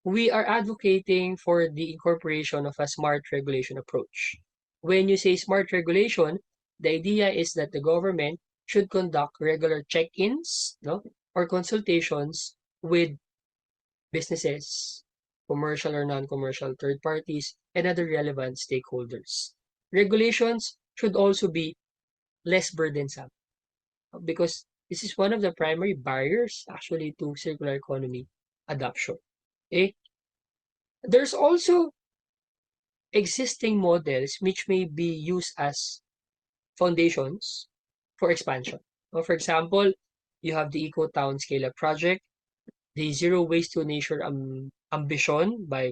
we are advocating for the incorporation of a smart regulation approach. When you say smart regulation, the idea is that the government should conduct regular check-ins, no, or consultations with businesses, commercial or non-commercial third parties, and other relevant stakeholders. Regulations should also be less burdensome because this is one of the primary barriers actually to circular economy adoption. Okay? There's also existing models which may be used as foundations for expansion. For example, you have the Eco Town Scale-Up Project, the Zero Waste to Nature ambition by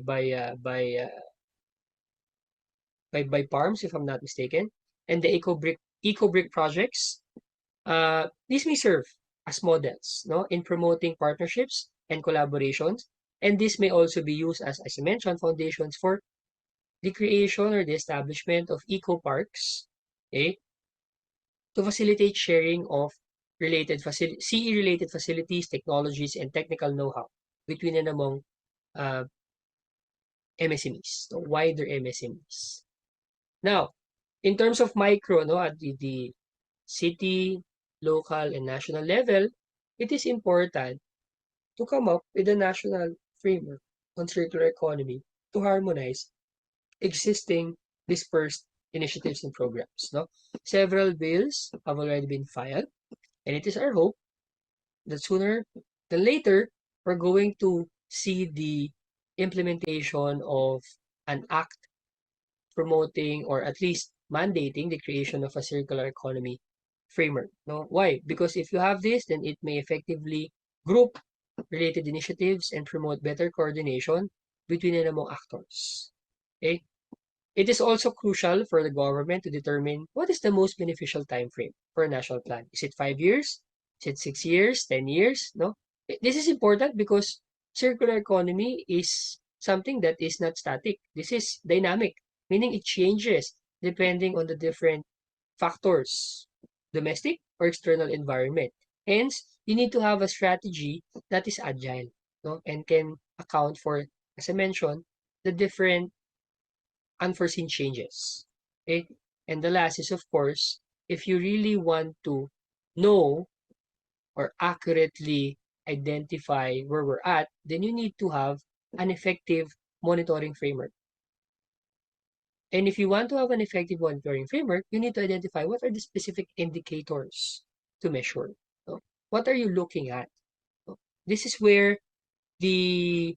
Palms, if I'm not mistaken, and the Eco Brick projects. These may serve as models, no, in promoting partnerships and collaborations, and this may also be used as I mentioned, foundations for the creation or the establishment of eco parks, okay, to facilitate sharing of CE-related facilities, technologies, and technical know-how between and among MSMEs, the wider MSMEs. Now, in terms of micro, no, at the city, local, and national level, it is important to come up with a national framework on circular economy to harmonize existing dispersed initiatives and programs. No? Several bills have already been filed, and it is our hope that sooner than later, we're going to see the implementation of an act promoting or at least mandating the creation of a circular economy framework. No? Why? Because if you have this, then it may effectively group related initiatives and promote better coordination between and among actors. Okay? It is also crucial for the government to determine what is the most beneficial time frame for a national plan. Is it 5 years? Is it 6 years? 10 years? No? This is important because circular economy is something that is not static. This is dynamic, meaning it changes depending on the different factors, domestic or external environment. Hence, you need to have a strategy that is agile, no, and can account for, as I mentioned, the different unforeseen changes. Okay? And the last is, of course, if you really want to know or accurately identify where we're at, then you need to have an effective monitoring framework. And if you want to have an effective monitoring framework, you need to identify what are the specific indicators to measure. No? What are you looking at? No? This is where the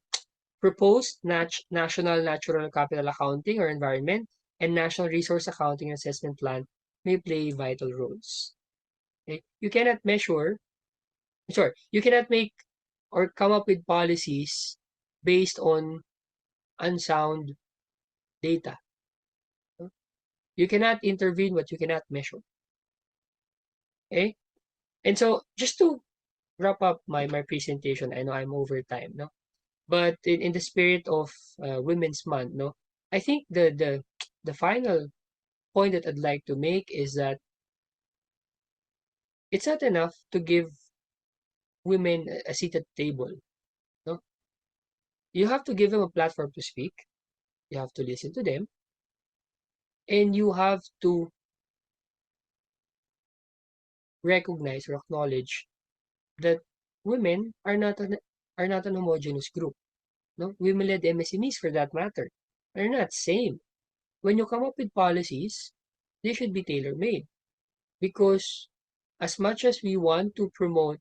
proposed National Natural Capital Accounting or Environment and National Resource Accounting and Assessment Plan may play vital roles. Okay? You cannot make or come up with policies based on unsound data. You cannot intervene what you cannot measure. Okay? And so just to wrap up my presentation, I know I'm over time, no? But in the spirit of Women's Month, no, I think the final point that I'd like to make is that it's not enough to give women a seat at the table. No? You have to give them a platform to speak. You have to listen to them. And you have to recognize or acknowledge that women are not an homogeneous group. No? Women-led MSMEs, for that matter, are not same. When you come up with policies, they should be tailor-made. Because as much as we want to promote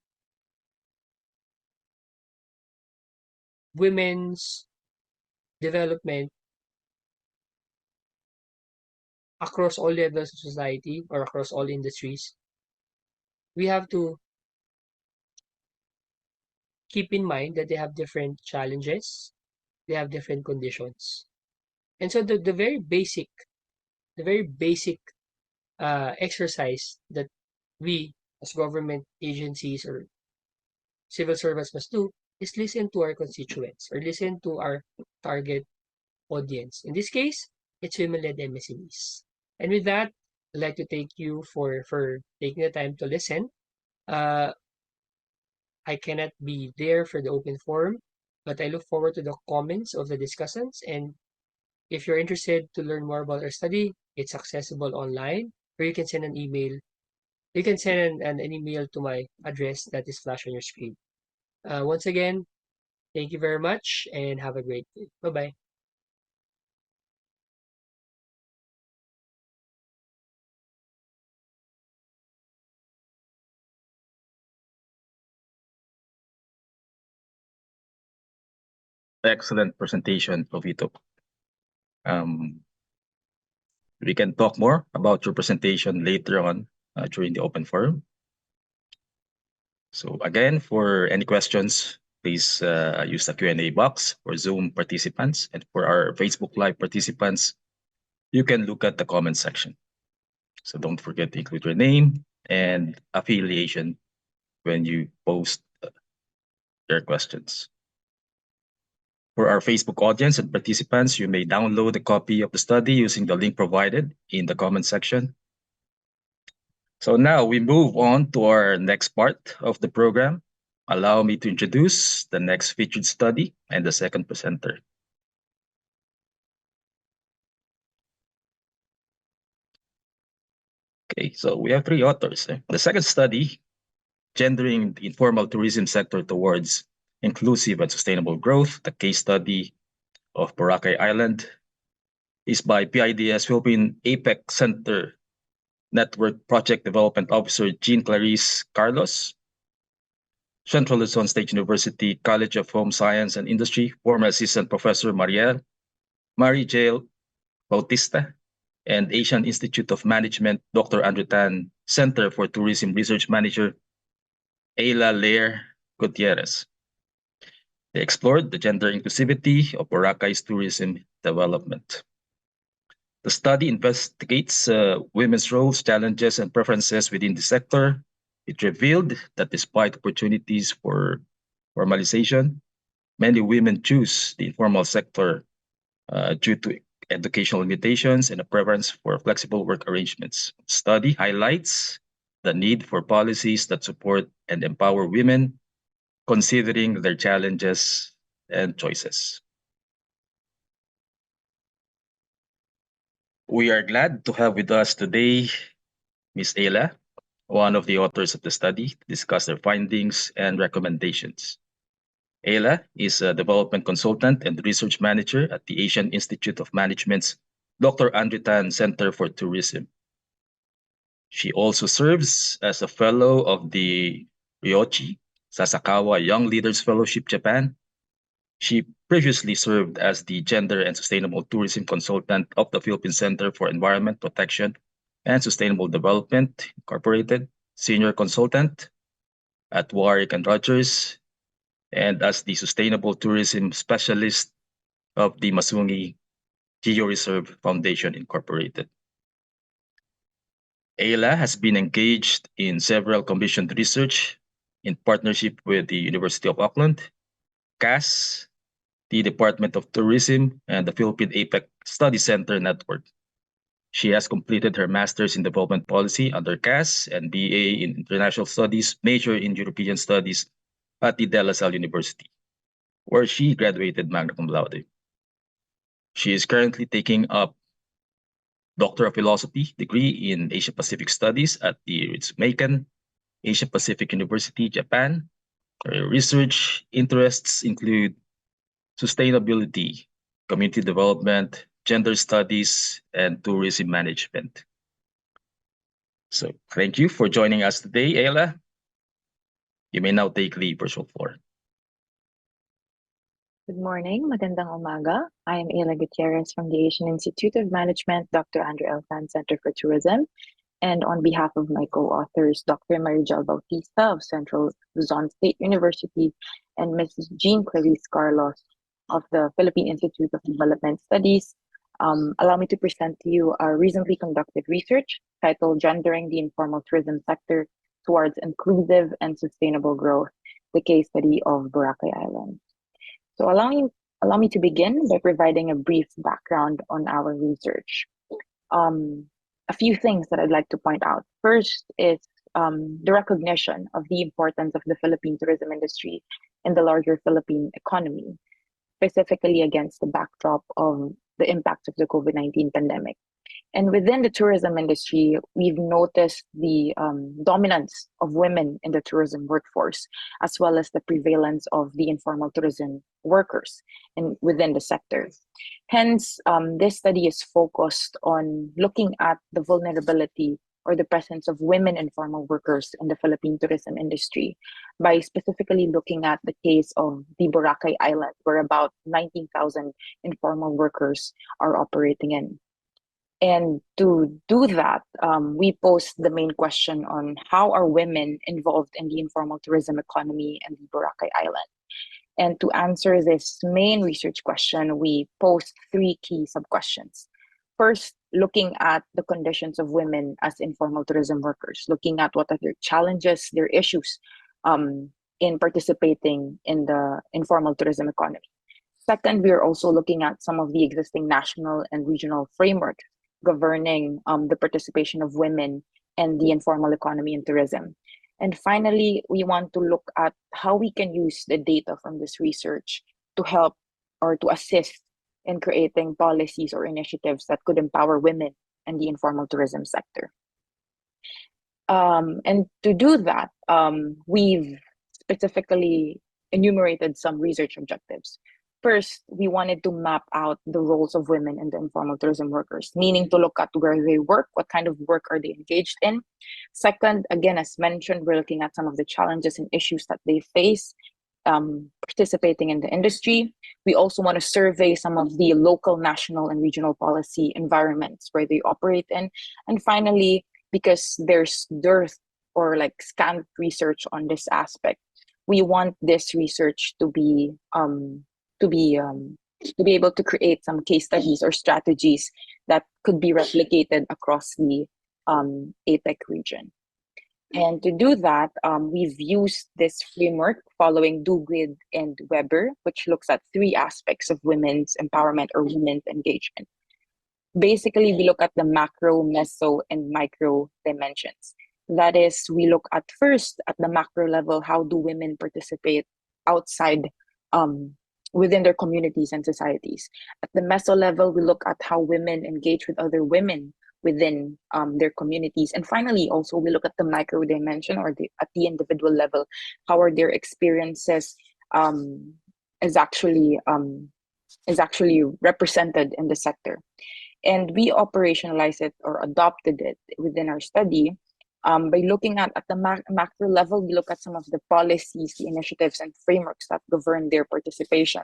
women's development across all levels of society or across all industries, we have to keep in mind that they have different challenges, they have different conditions. And so the very basic exercise that we as government agencies or civil servants must do is listen to our constituents or listen to our target audience. In this case, it's women-led MSMEs. And with that, I'd like to thank you for taking the time to listen. I cannot be there for the open forum, but I look forward to the comments of the discussants. And if you're interested to learn more about our study, it's accessible online, or you can send an email. You can send an email to my address that is flashed on your screen. Once again, thank you very much and have a great day. Bye-bye. Excellent presentation, JOVITO. We can talk more about your presentation later on during the open forum. So again, for any questions, please use the Q&A box for Zoom participants. And for our Facebook Live participants, you can look at the comment section. So don't forget to include your name and affiliation when you post your questions. For our Facebook audience and participants, you may download a copy of the study using the link provided in the comment section. So now we move on to our next part of the program. Allow me to introduce the next featured study and the second presenter. Okay, so we have three authors. The second study, Gendering the Informal Tourism Sector Towards Inclusive and Sustainable Growth, the case study of Boracay Island, is by PIDS Philippine APEC Center Network Project Development Officer Jean Clarice Carlos, Central Luzon State University College of Home Science and Industry, former Assistant Professor Mary Jael Bautista, and Asian Institute of Management, Dr. Andrew Tan Center for Tourism Research Manager, EYLLA LAIRE Gutierrez. They explored the gender inclusivity of Boracay's tourism development. The study investigates women's roles, challenges, and preferences within the sector. It revealed that despite opportunities for formalization, many women choose the informal sector due to educational limitations and a preference for flexible work arrangements. The study highlights the need for policies that support and empower women, considering their challenges and choices. We are glad to have with us today Ms. EYLLA, one of the authors of the study, to discuss their findings and recommendations. EYLLA is a development consultant and research manager at the Asian Institute of Management's Dr. Andrew Tan Center for Tourism. She also serves as a fellow of the Ryochi Sasakawa Young Leaders Fellowship Japan. She previously served as the Gender and Sustainable Tourism Consultant of the Philippine Center for Environment Protection and Sustainable Development, Incorporated, Senior Consultant at Warwick and Rogers, and as the Sustainable Tourism Specialist of the Masungi Geo-Reserve Foundation, Incorporated. EYLLA has been engaged in several commissioned research in partnership with the University of Auckland, CAS, the Department of Tourism, and the Philippine APEC Study Center Network. She has completed her Master's in Development Policy under CAS and BA in International Studies, major in European Studies at the De La Salle University, where she graduated magna cum laude. She is currently taking up Doctor of Philosophy degree in Asia Pacific Studies at the Ritz-Macon Asia Pacific University, Japan. Her research interests include sustainability, community development, gender studies, and tourism management. So thank you for joining us today, EYLLA. You may now take the virtual floor. Good morning, magandang umaga. I am EYLLA Gutierrez from the Asian Institute of Management, Dr. Andrew L. Tan Center for Tourism, and on behalf of my co-authors, Dr. Mary Jael Bautista of Central Luzon State University and Mrs. Jean Clarice Carlos of the Philippine Institute of Development Studies, allow me to present to you our recently conducted research titled Gendering the Informal Tourism Sector Towards Inclusive and Sustainable Growth, the case study of Boracay Island. So allow me to begin by providing a brief background on our research. A few things that I'd like to point out. First is the recognition of the importance of the Philippine tourism industry in the larger Philippine economy, specifically against the backdrop of the impact of the COVID-19 pandemic. And within the tourism industry, we've noticed the dominance of women in the tourism workforce, as well as the prevalence of the informal tourism workers within the sector. Hence, this study is focused on looking at the vulnerability or the presence of women informal workers in the Philippine tourism industry by specifically looking at the case of the Boracay Island, where about 19,000 informal workers are operating in. And to do that, we posed the main question on how are women involved in the informal tourism economy in the Boracay Island. And to answer this main research question, we posed three key sub-questions. First, looking at the conditions of women as informal tourism workers, looking at what are their challenges, their issues in participating in the informal tourism economy. Second, we are also looking at some of the existing national and regional frameworks governing the participation of women and the informal economy in tourism. And finally, we want to look at how we can use the data from this research to help or to assist in creating policies or initiatives that could empower women in the informal tourism sector. And to do that, we've specifically enumerated some research objectives. First, we wanted to map out the roles of women in the informal tourism workers, meaning to look at where they work, what kind of work are they engaged in. Second, again, as mentioned, we're looking at some of the challenges and issues that they face participating in the industry. We also want to survey some of the local, national, and regional policy environments where they operate in. And finally, because there's dearth or like scant research on this aspect, we want this research to be able to create some case studies or strategies that could be replicated across the APEC region. And to do that, we've used this framework following Duguid and Weber, which looks at three aspects of women's empowerment or women's engagement. Basically, we look at the macro, meso, and micro dimensions. That is, we look at first at the macro level, how do women participate outside within their communities and societies. At the meso level, we look at how women engage with other women within their communities. And finally, also, we look at the micro dimension or at the individual level, how are their experiences is actually represented in the sector. And we operationalize it or adopted it within our study by looking at the macro level. We look at some of the policies, the initiatives, and frameworks that govern their participation.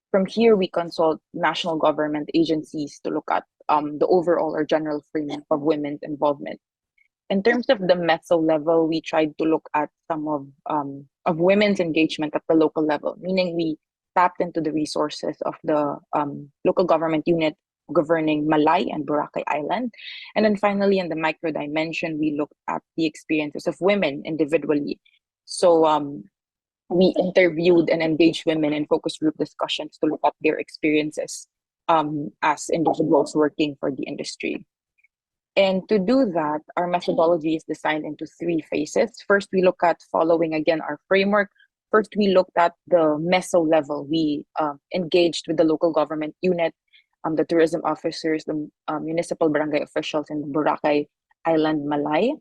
From here, we consult national government agencies to look at the overall or general framework of women's involvement. In terms of the meso level, we tried to look at some of women's engagement at the local level, meaning we tapped into the resources of the local government unit governing Malay and Boracay Island. And then finally, in the micro dimension, we looked at the experiences of women individually. So we interviewed and engaged women in focus group discussions to look at their experiences as individuals working for the industry. And to do that, our methodology is designed into three phases. First, we look at following again our framework. First, we looked at the meso level. We engaged with the local government unit, the tourism officers, the municipal barangay officials in the Boracay Island, Malay.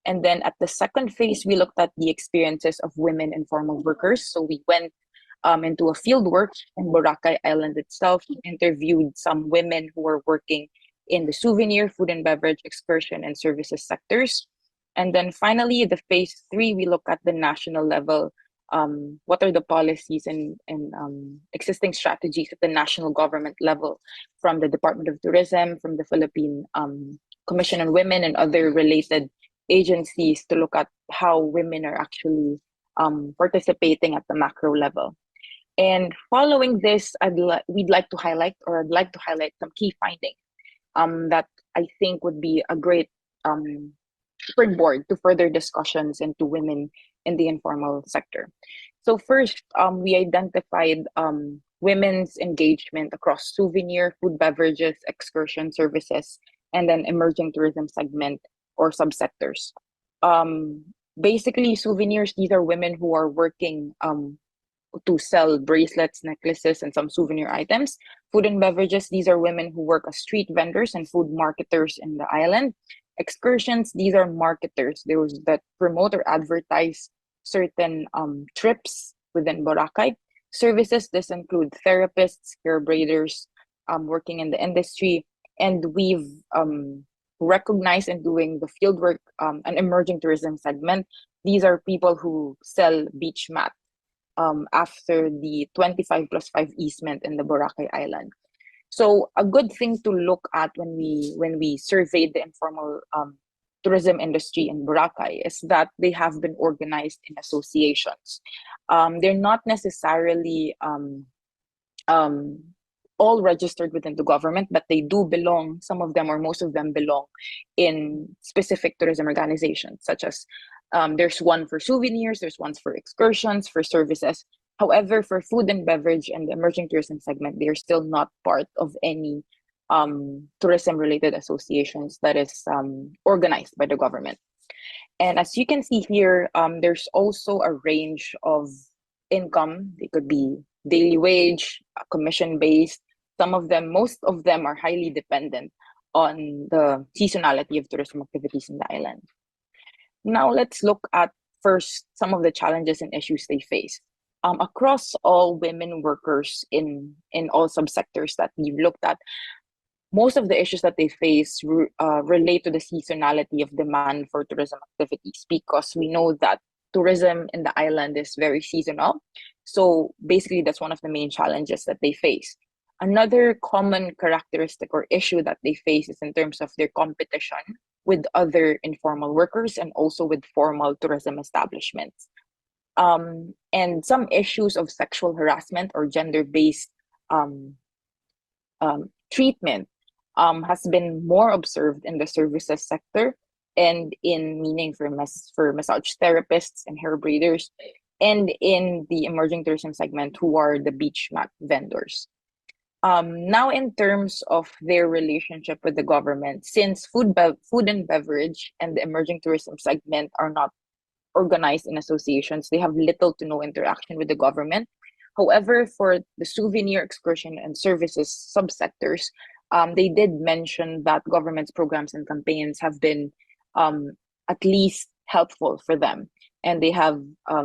And then at the second phase, we looked at the experiences of women informal workers. So we went into a field work in Boracay Island itself, interviewed some women who were working in the souvenir, food and beverage, excursion, and services sectors. And then finally, the phase 3, we look at the national level. What are the policies and existing strategies at the national government level from the Department of Tourism, from the Philippine Commission on Women, and other related agencies to look at how women are actually participating at the macro level. And following this, I'd like to highlight some key findings that I think would be a great springboard to further discussions into women in the informal sector. So first, we identified women's engagement across souvenir, food, beverages, excursion services, and then emerging tourism segment or subsectors. Basically, souvenirs, these are women who are working to sell bracelets, necklaces, and some souvenir items. Food and beverages, these are women who work as street vendors and food marketers in the island. Excursions, these are marketers, those that promote or advertise certain trips within Boracay. Services, this include therapists, hair braiders, working in the industry, and we've recognized in doing the fieldwork an emerging tourism segment. These are people who sell beach mat after the 25+5 easement in the Boracay Island. So a good thing to look at when we surveyed the informal tourism industry in Boracay is that they have been organized in associations. They're not necessarily all registered within the government, but they do belong, some of them or most of them belong in specific tourism organizations, such as there's one for souvenirs, there's ones for excursions, for services. However, for food and beverage and the emerging tourism segment, they are still not part of any tourism-related associations that is organized by the government. And as you can see here, there's also a range of income. They could be daily wage, commission-based. Most of them are highly dependent on the seasonality of tourism activities in the island. Now let's look at first some of the challenges and issues they face. Across all women workers in all subsectors that we've looked at, most of the issues that they face relate to the seasonality of demand for tourism activities, because we know that tourism in the island is very seasonal. So basically, that's one of the main challenges that they face. Another common characteristic or issue that they face is in terms of their competition with other informal workers and also with formal tourism establishments. And some issues of sexual harassment or gender-based treatment has been more observed in the services sector and meaning for massage therapists and hair braiders, and in the emerging tourism segment, who are the beach mat vendors. Now, in terms of their relationship with the government, since food and beverage and the emerging tourism segment are not organized in associations, they have little to no interaction with the government. However, for the souvenir, excursion, and services subsectors, they did mention that government's programs and campaigns have been at least helpful for them, and they have a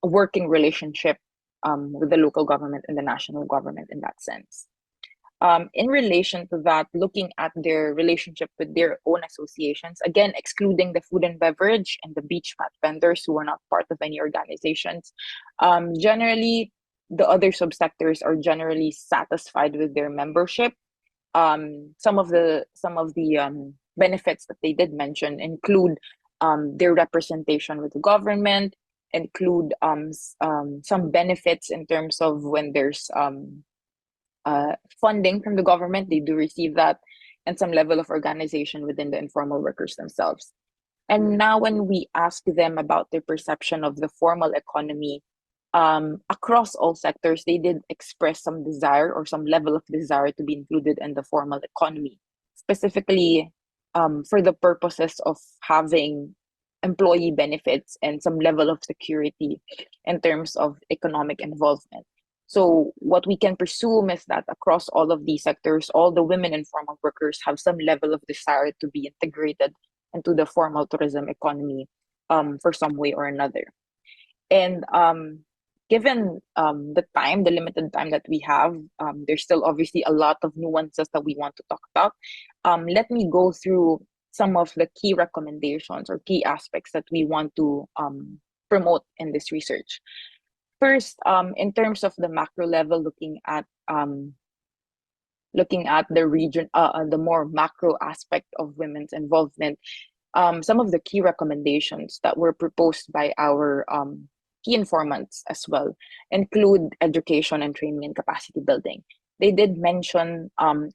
working relationship with the local government and the national government in that sense. In relation to that, looking at their relationship with their own associations, again, excluding the food and beverage and the beach mat vendors who are not part of any organizations, generally, the other subsectors are generally satisfied with their membership. Some of the benefits that they did mention include their representation with the government, include some benefits in terms of when there's funding from the government, they do receive that, and some level of organization within the informal workers themselves. And now when we ask them about their perception of the formal economy, across all sectors, they did express some desire or some level of desire to be included in the formal economy, specifically for the purposes of having employee benefits and some level of security in terms of economic involvement. So what we can presume is that across all of these sectors, all the women informal workers have some level of desire to be integrated into the formal tourism economy for some way or another. And given the limited time that we have, there's still obviously a lot of nuances that we want to talk about. Let me go through some of the key recommendations or key aspects that we want to promote in this research. First, in terms of the macro level, looking at the region, the more macro aspect of women's involvement, some of the key recommendations that were proposed by our key informants as well include education and training and capacity building. They did mention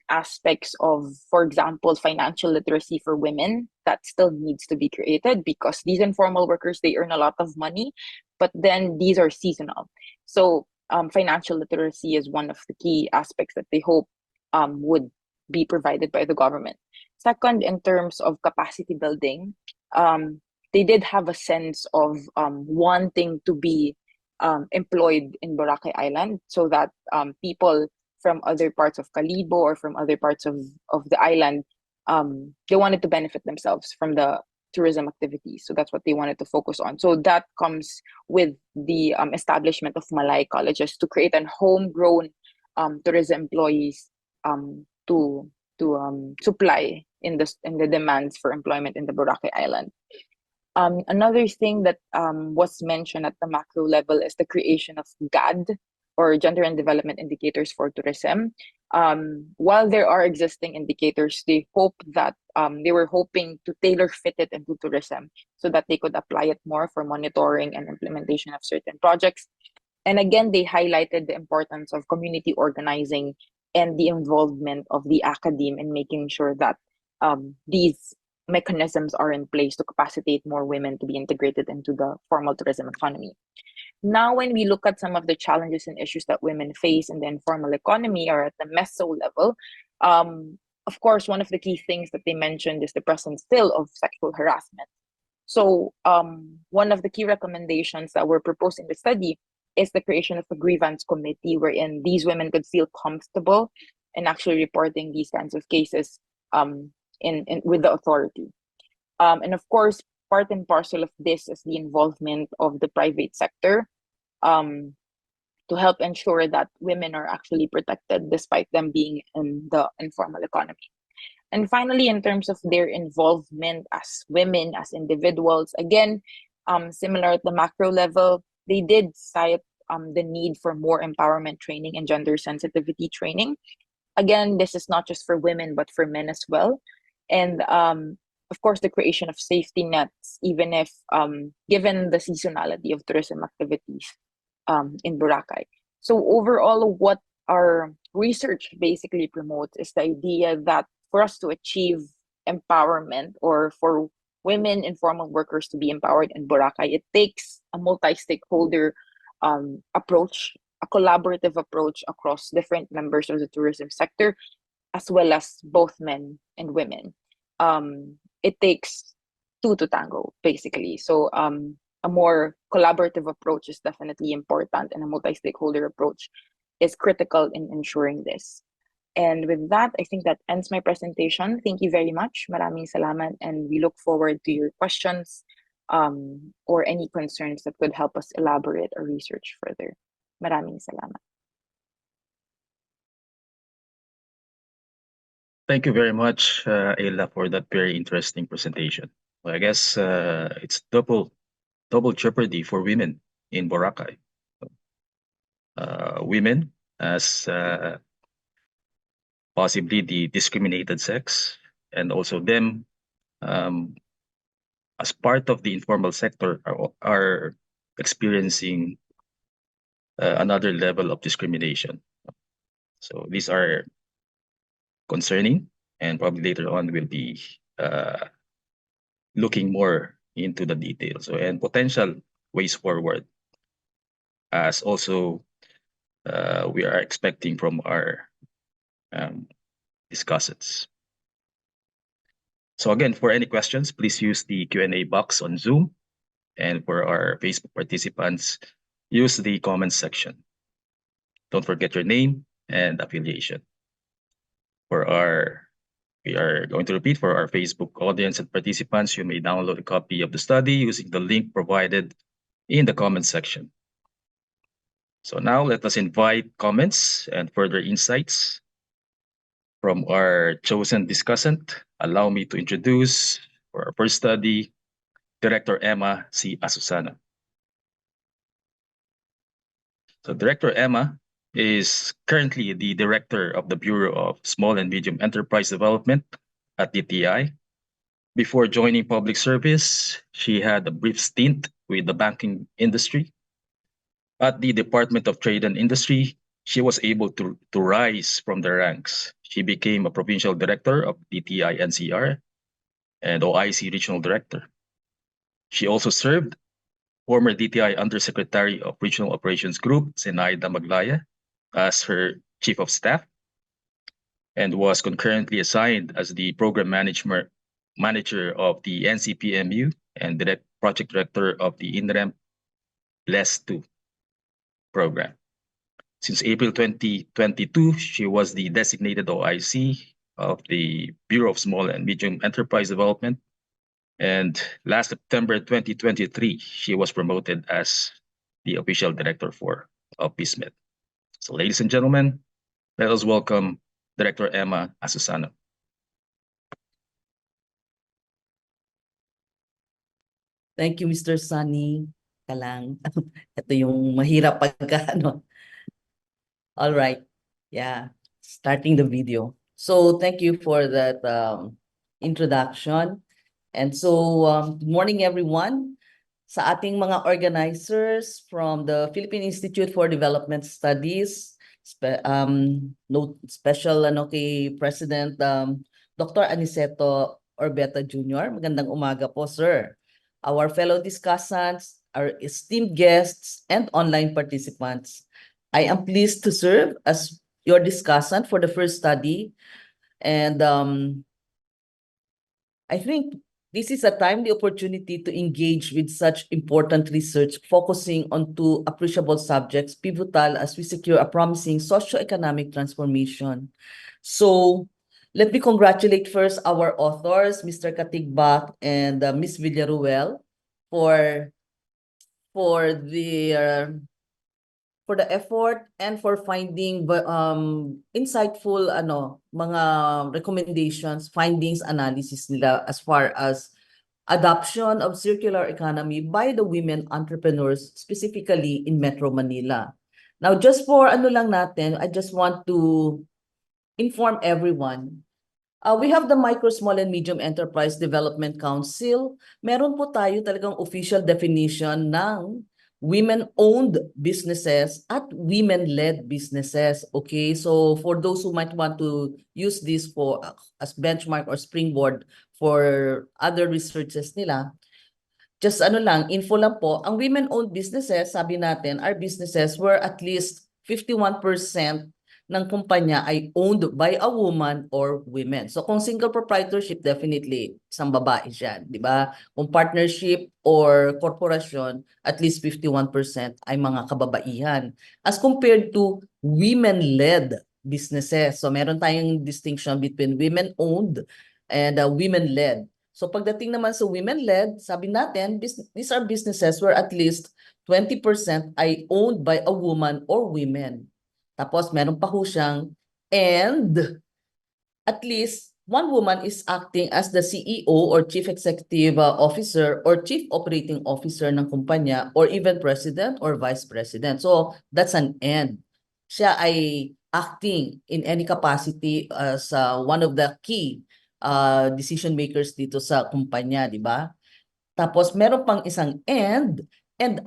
aspects of, for example, financial literacy for women that still needs to be created, because these informal workers, they earn a lot of money, but then these are seasonal. So financial literacy is one of the key aspects that they hope would be provided by the government. Second, in terms of capacity building, they did have a sense of wanting to be employed in Boracay Island, so that people from other parts of Calibo or from other parts of the island, they wanted to benefit themselves from the tourism activities. So that's what they wanted to focus on. So that comes with the establishment of Malay colleges to create an homegrown tourism employees to supply in the demands for employment in the Boracay Island. Another thing that was mentioned at the macro level is the creation of GAD, or Gender and Development Indicators for Tourism. While there are existing indicators, they were hoping to tailor fit it into tourism so that they could apply it more for monitoring and implementation of certain projects. And again, they highlighted the importance of community organizing and the involvement of the academe in making sure that these mechanisms are in place to capacitate more women to be integrated into the formal tourism economy. Now, when we look at some of the challenges and issues that women face in the informal economy or at the meso level, of course, one of the key things that they mentioned is the presence still of sexual harassment. So one of the key recommendations that were proposed in the study is the creation of a grievance committee wherein these women could feel comfortable in actually reporting these kinds of cases with the authority. And of course, part and parcel of this is the involvement of the private sector to help ensure that women are actually protected despite them being in the informal economy. And finally, in terms of their involvement as women, as individuals, again, similar at the macro level, they did cite the need for more empowerment training and gender sensitivity training. Again, this is not just for women, but for men as well. And of course, the creation of safety nets, even if given the seasonality of tourism activities in Boracay. So overall, what our research basically promotes is the idea that for us to achieve empowerment, or for women informal workers to be empowered in Boracay, it takes a multi-stakeholder approach, a collaborative approach across different members of the tourism sector, as well as both men and women. It takes two to tango, basically. So a more collaborative approach is definitely important, and a multi-stakeholder approach is critical in ensuring this. And with that, I think that ends my presentation. Thank you very much. Maraming salamat, and we look forward to your questions or any concerns that could help us elaborate or research further. Maraming salamat. Thank you very much, EYLLA, for that very interesting presentation. Well, I guess it's double jeopardy for women in Boracay. Women as possibly the discriminated sex, and also them as part of the informal sector are experiencing another level of discrimination. So these are concerning, and probably later on we'll be looking more into the details and potential ways forward, as also we are expecting from our discussants. So again, for any questions, please use the Q&A box on Zoom, and for our Facebook participants, use the comments section. Don't forget your name and affiliation. We are going to repeat for our Facebook audience and participants, you may download a copy of the study using the link provided in the comments section. So now let us invite comments and further insights from our chosen discussant. Allow me to introduce, for our first study, Director Emma C. ASUSANO. So Director Emma is currently the Director of the Bureau of Small and Medium Enterprise Development at DTI. Before joining public service, she had a brief stint with the banking industry. At the Department of Trade and Industry, she was able to rise from the ranks. She became a Provincial Director of DTI NCR and OIC Regional Director. She also served former DTI Undersecretary of Regional Operations Group, Zenaida Maglaya, as her Chief of Staff, and was concurrently assigned as the Program Manager of the NCPMU and Project Director of the INREM LES 2. program. Since April 2022, she was the designated OIC of the Bureau of Small and Medium Enterprise Development. And last September 2023, she was promoted as the official director for BISMED. So ladies and gentlemen, let us welcome Director Emma ASUSANO. Thank you, Mr. Sonny. Kalang. Ito yung mahirap pagka ano. All right. Yeah. Starting the video. So thank you for that introduction. And so good morning, everyone. Sa ating mga organizers from the Philippine Institute for Development Studies, special kay President Dr. Aniceto Orbeta Jr. Magandang umaga po, sir. Our fellow discussants, our esteemed guests, and online participants. I am pleased to serve as your discussant for the first study. And I think this is a timely opportunity to engage with such important research focusing on two appreciable subjects, pivotal as we secure a promising socio-economic transformation. So let me congratulate first our authors, Mr. KATIGBAK and Ms. Villaruel, for the effort and for finding insightful mga recommendations, findings, analysis nila as far as adoption of circular economy by the women entrepreneurs, specifically in Metro Manila. Now, just for lang natin, I just want to inform everyone. We have the Micro, Small, and Medium Enterprise Development Council. Meron po tayo talagang official definition ng women-owned businesses at women-led businesses. Okay, so for those who might want to use this for as benchmark or springboard for other researches nila, just info lang po, ang women-owned businesses, sabi natin, are businesses where at least 51% ng kumpanya ay owned by a woman or women. So kung single proprietorship, definitely isang babae siya, di ba? Kung partnership or corporation, at least 51% ay mga kababaihan. As compared to women-led businesses. So meron tayong distinction between women-owned and women-led. So pagdating naman sa women-led, sabi natin, these are businesses where at least 20% ay owned by a woman or women. Tapos meron pa ho siyang, and at least one woman is acting as the CEO or Chief Executive Officer or Chief Operating Officer ng kumpanya or even President or Vice President. So that's an and. Siya ay acting in any capacity as one of the key decision makers dito sa kumpanya, di ba? Tapos meron pang isang and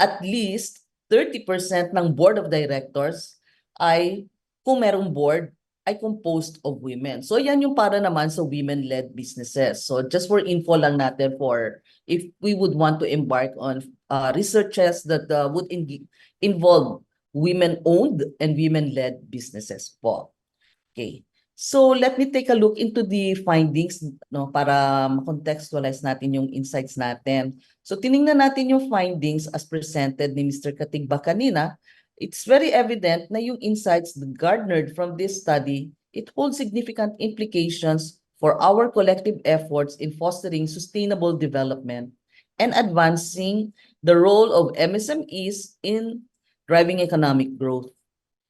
at least 30% ng board of directors ay, kung merong board, ay composed of women. So yan yung para naman sa women-led businesses. So just for info lang natin for if we would want to embark on researches that would involve women-owned and women-led businesses po. Okay. So let me take a look into the findings para ma-contextualize natin yung insights natin. So tiningnan natin yung findings as presented ni Mr. KATIGBAK kanina. It's very evident na yung insights garnered from this study, it holds significant implications for our collective efforts in fostering sustainable development and advancing the role of MSMEs in driving economic growth.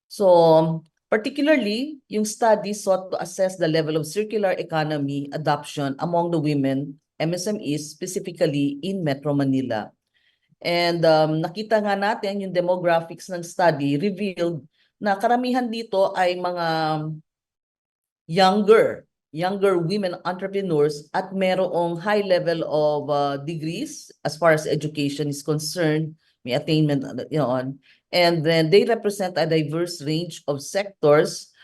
So, particularly, yung study sought to assess the level of circular economy adoption among the women MSMEs, specifically in Metro Manila. And nakita nga natin yung demographics ng study revealed na karamihan dito ay mga younger women entrepreneurs at merong high level of degrees as far as education is concerned, may attainment yun. And then they represent a diverse range of sectors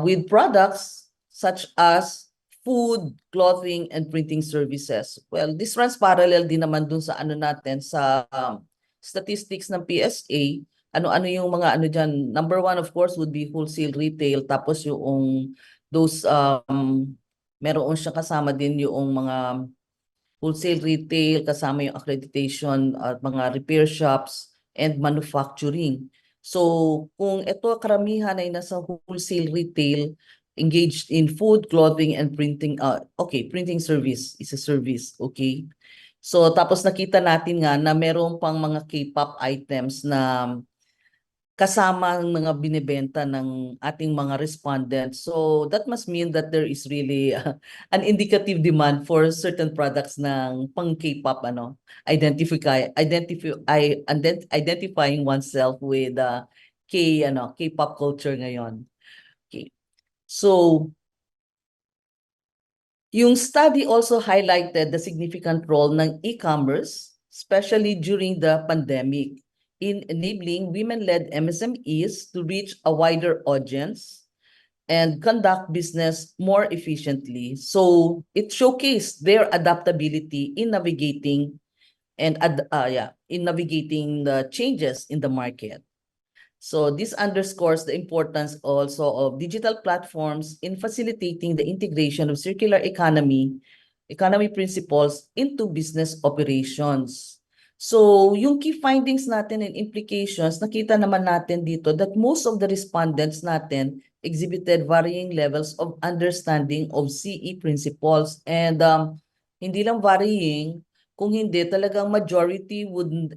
with products such as food, clothing, and printing services. Well, this runs parallel din naman dun sa natin sa statistics ng PSA. Ano-ano yung mga dyan. Number one, of course, would be wholesale retail. Tapos yung those, meron siya kasama din yung mga wholesale retail, kasama yung accreditation at mga repair shops, and manufacturing. So kung ito karamihan ay nasa wholesale retail, engaged in food, clothing, and printing, printing service is a service, okay? So tapos nakita natin nga na meron pang mga K-pop items na kasama ang mga binebenta ng ating mga respondents. So that must mean that there is really an indicative demand for certain products ng pang K-pop identifying oneself with K-pop culture ngayon. Okay. So yung study also highlighted the significant role ng e-commerce, especially during the pandemic, in enabling women-led MSMEs to reach a wider audience and conduct business more efficiently. So it showcased their adaptability in navigating the changes in the market. So this underscores the importance also of digital platforms in facilitating the integration of circular economy principles into business operations. So yung key findings natin and implications, nakita naman natin dito that most of the respondents natin exhibited varying levels of understanding of CE principles, and hindi lang varying, kung hindi talagang majority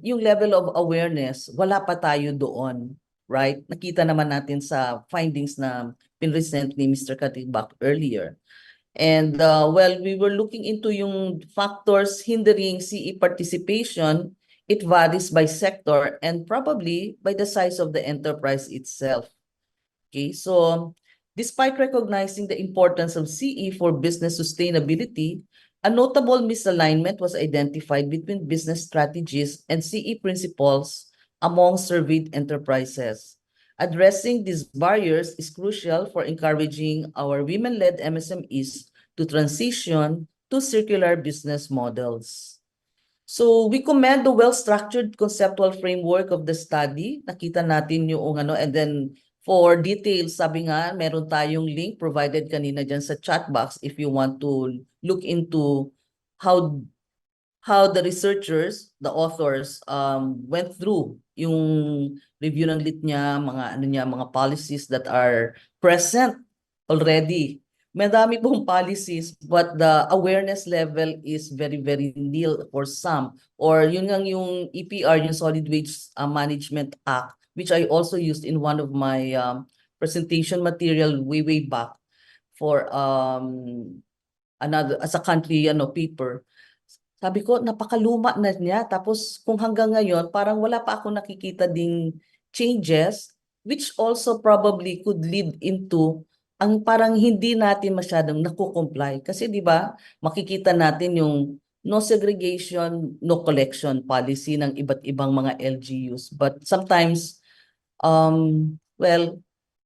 yung level of awareness, wala pa tayo doon. Right? Nakita naman natin sa findings na pinresent ni Mr. KATIGBAK earlier. And we were looking into yung factors hindering CE participation. It varies by sector and probably by the size of the enterprise itself. Okay, so despite recognizing the importance of CE for business sustainability, a notable misalignment was identified between business strategies and CE principles among surveyed enterprises. Addressing these barriers is crucial for encouraging our women-led MSMEs to transition to circular business models. So we commend the well-structured conceptual framework of the study. Nakita natin yung and then for details, sabi nga, meron tayong link provided kanina dyan sa chat box if you want to look into how the researchers, the authors, went through yung review ng lit niya, mga policies that are present already. Madami pong policies, but the awareness level is very, very nil for some. Or yun nga yung EPR, yung Solid Waste Management Act, which I also used in one of my presentation material way back for as a country paper. Sabi ko, napakaluma na niya. Tapos kung hanggang ngayon, parang wala pa ako nakikita ding changes, which also probably could lead into ang parang hindi natin masyadong nakukomply. Kasi di ba, makikita natin yung no segregation, no collection policy ng iba't ibang mga LGUs. But sometimes,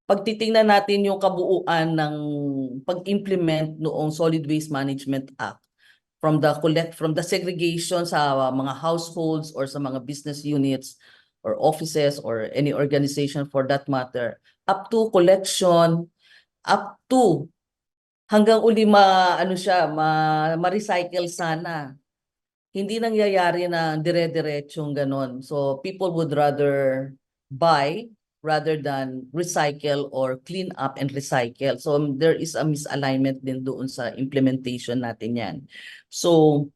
pag titingnan natin yung kabuuan ng pag-implement noong Solid Waste Management Act, from the segregation sa mga households or sa mga business units or offices or any organization for that matter, up to collection, up to hanggang uli ma-recycle sana. Hindi nangyayari na dire-diretsong ganon. So people would rather buy rather than recycle or clean up and recycle. So there is a misalignment din doon sa implementation natin yan. So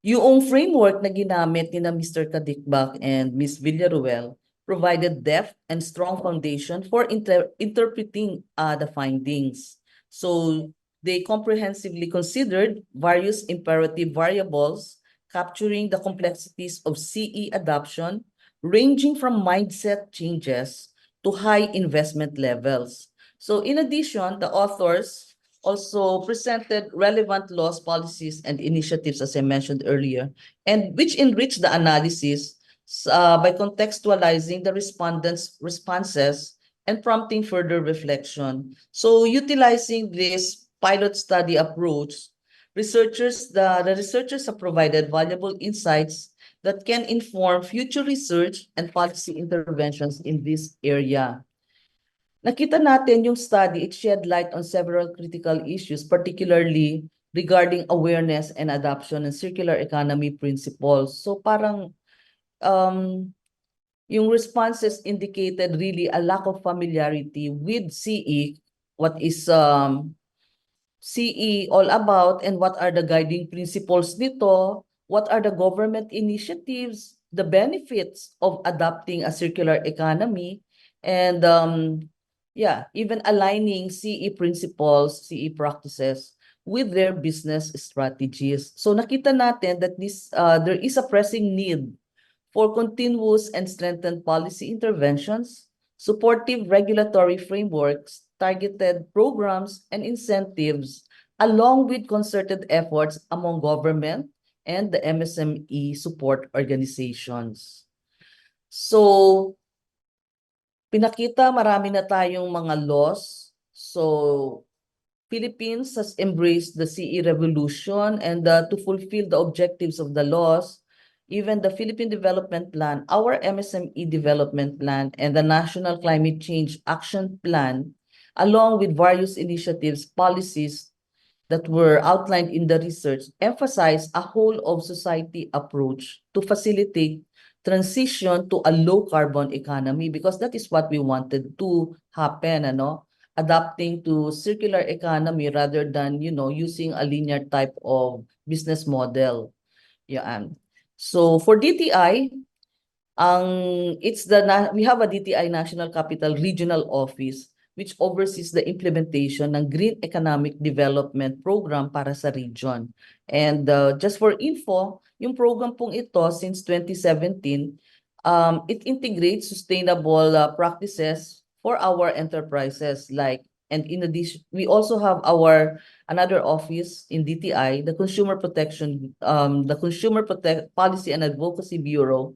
yung framework na ginamit ni na Mr. KATIGBAK and Ms. Villaruel provided depth and strong foundation for interpreting the findings. So they comprehensively considered various imperative variables capturing the complexities of CE adoption, ranging from mindset changes to high investment levels. So in addition, the authors also presented relevant laws, policies, and initiatives, as I mentioned earlier, and which enriched the analysis by contextualizing the respondents' responses and prompting further reflection. So utilizing this pilot study approach, the researchers have provided valuable insights that can inform future research and policy interventions in this area. Nakita natin yung study, it shed light on several critical issues, particularly regarding awareness and adoption ng circular economy principles. So parang yung responses indicated really a lack of familiarity with CE, what is CE all about and what are the guiding principles nito, what are the government initiatives, the benefits of adopting a circular economy, and yeah, even aligning CE principles, CE practices with their business strategies. So nakita natin that there is a pressing need for continuous and strengthened policy interventions, supportive regulatory frameworks, targeted programs, and incentives, along with concerted efforts among government and the MSME support organizations. So, pinakita marami na tayong mga laws. So, Philippines has embraced the CE revolution and to fulfill the objectives of the laws, even the Philippine Development Plan, our MSME Development Plan, and the National Climate Change Action Plan, along with various initiatives, policies that were outlined in the research, emphasize a whole of society approach to facilitate transition to a low carbon economy, because that is what we wanted to happen, adapting to circular economy rather than, using a linear type of business model. Yeah. So for DTI, we have a DTI National Capital Regional Office which oversees the implementation ng Green Economic Development Program para sa region. And just for info, yung program pong ito since 2017, it integrates sustainable practices for our enterprises, and in addition, we also have another office in DTI, the Consumer Policy and Advocacy Bureau.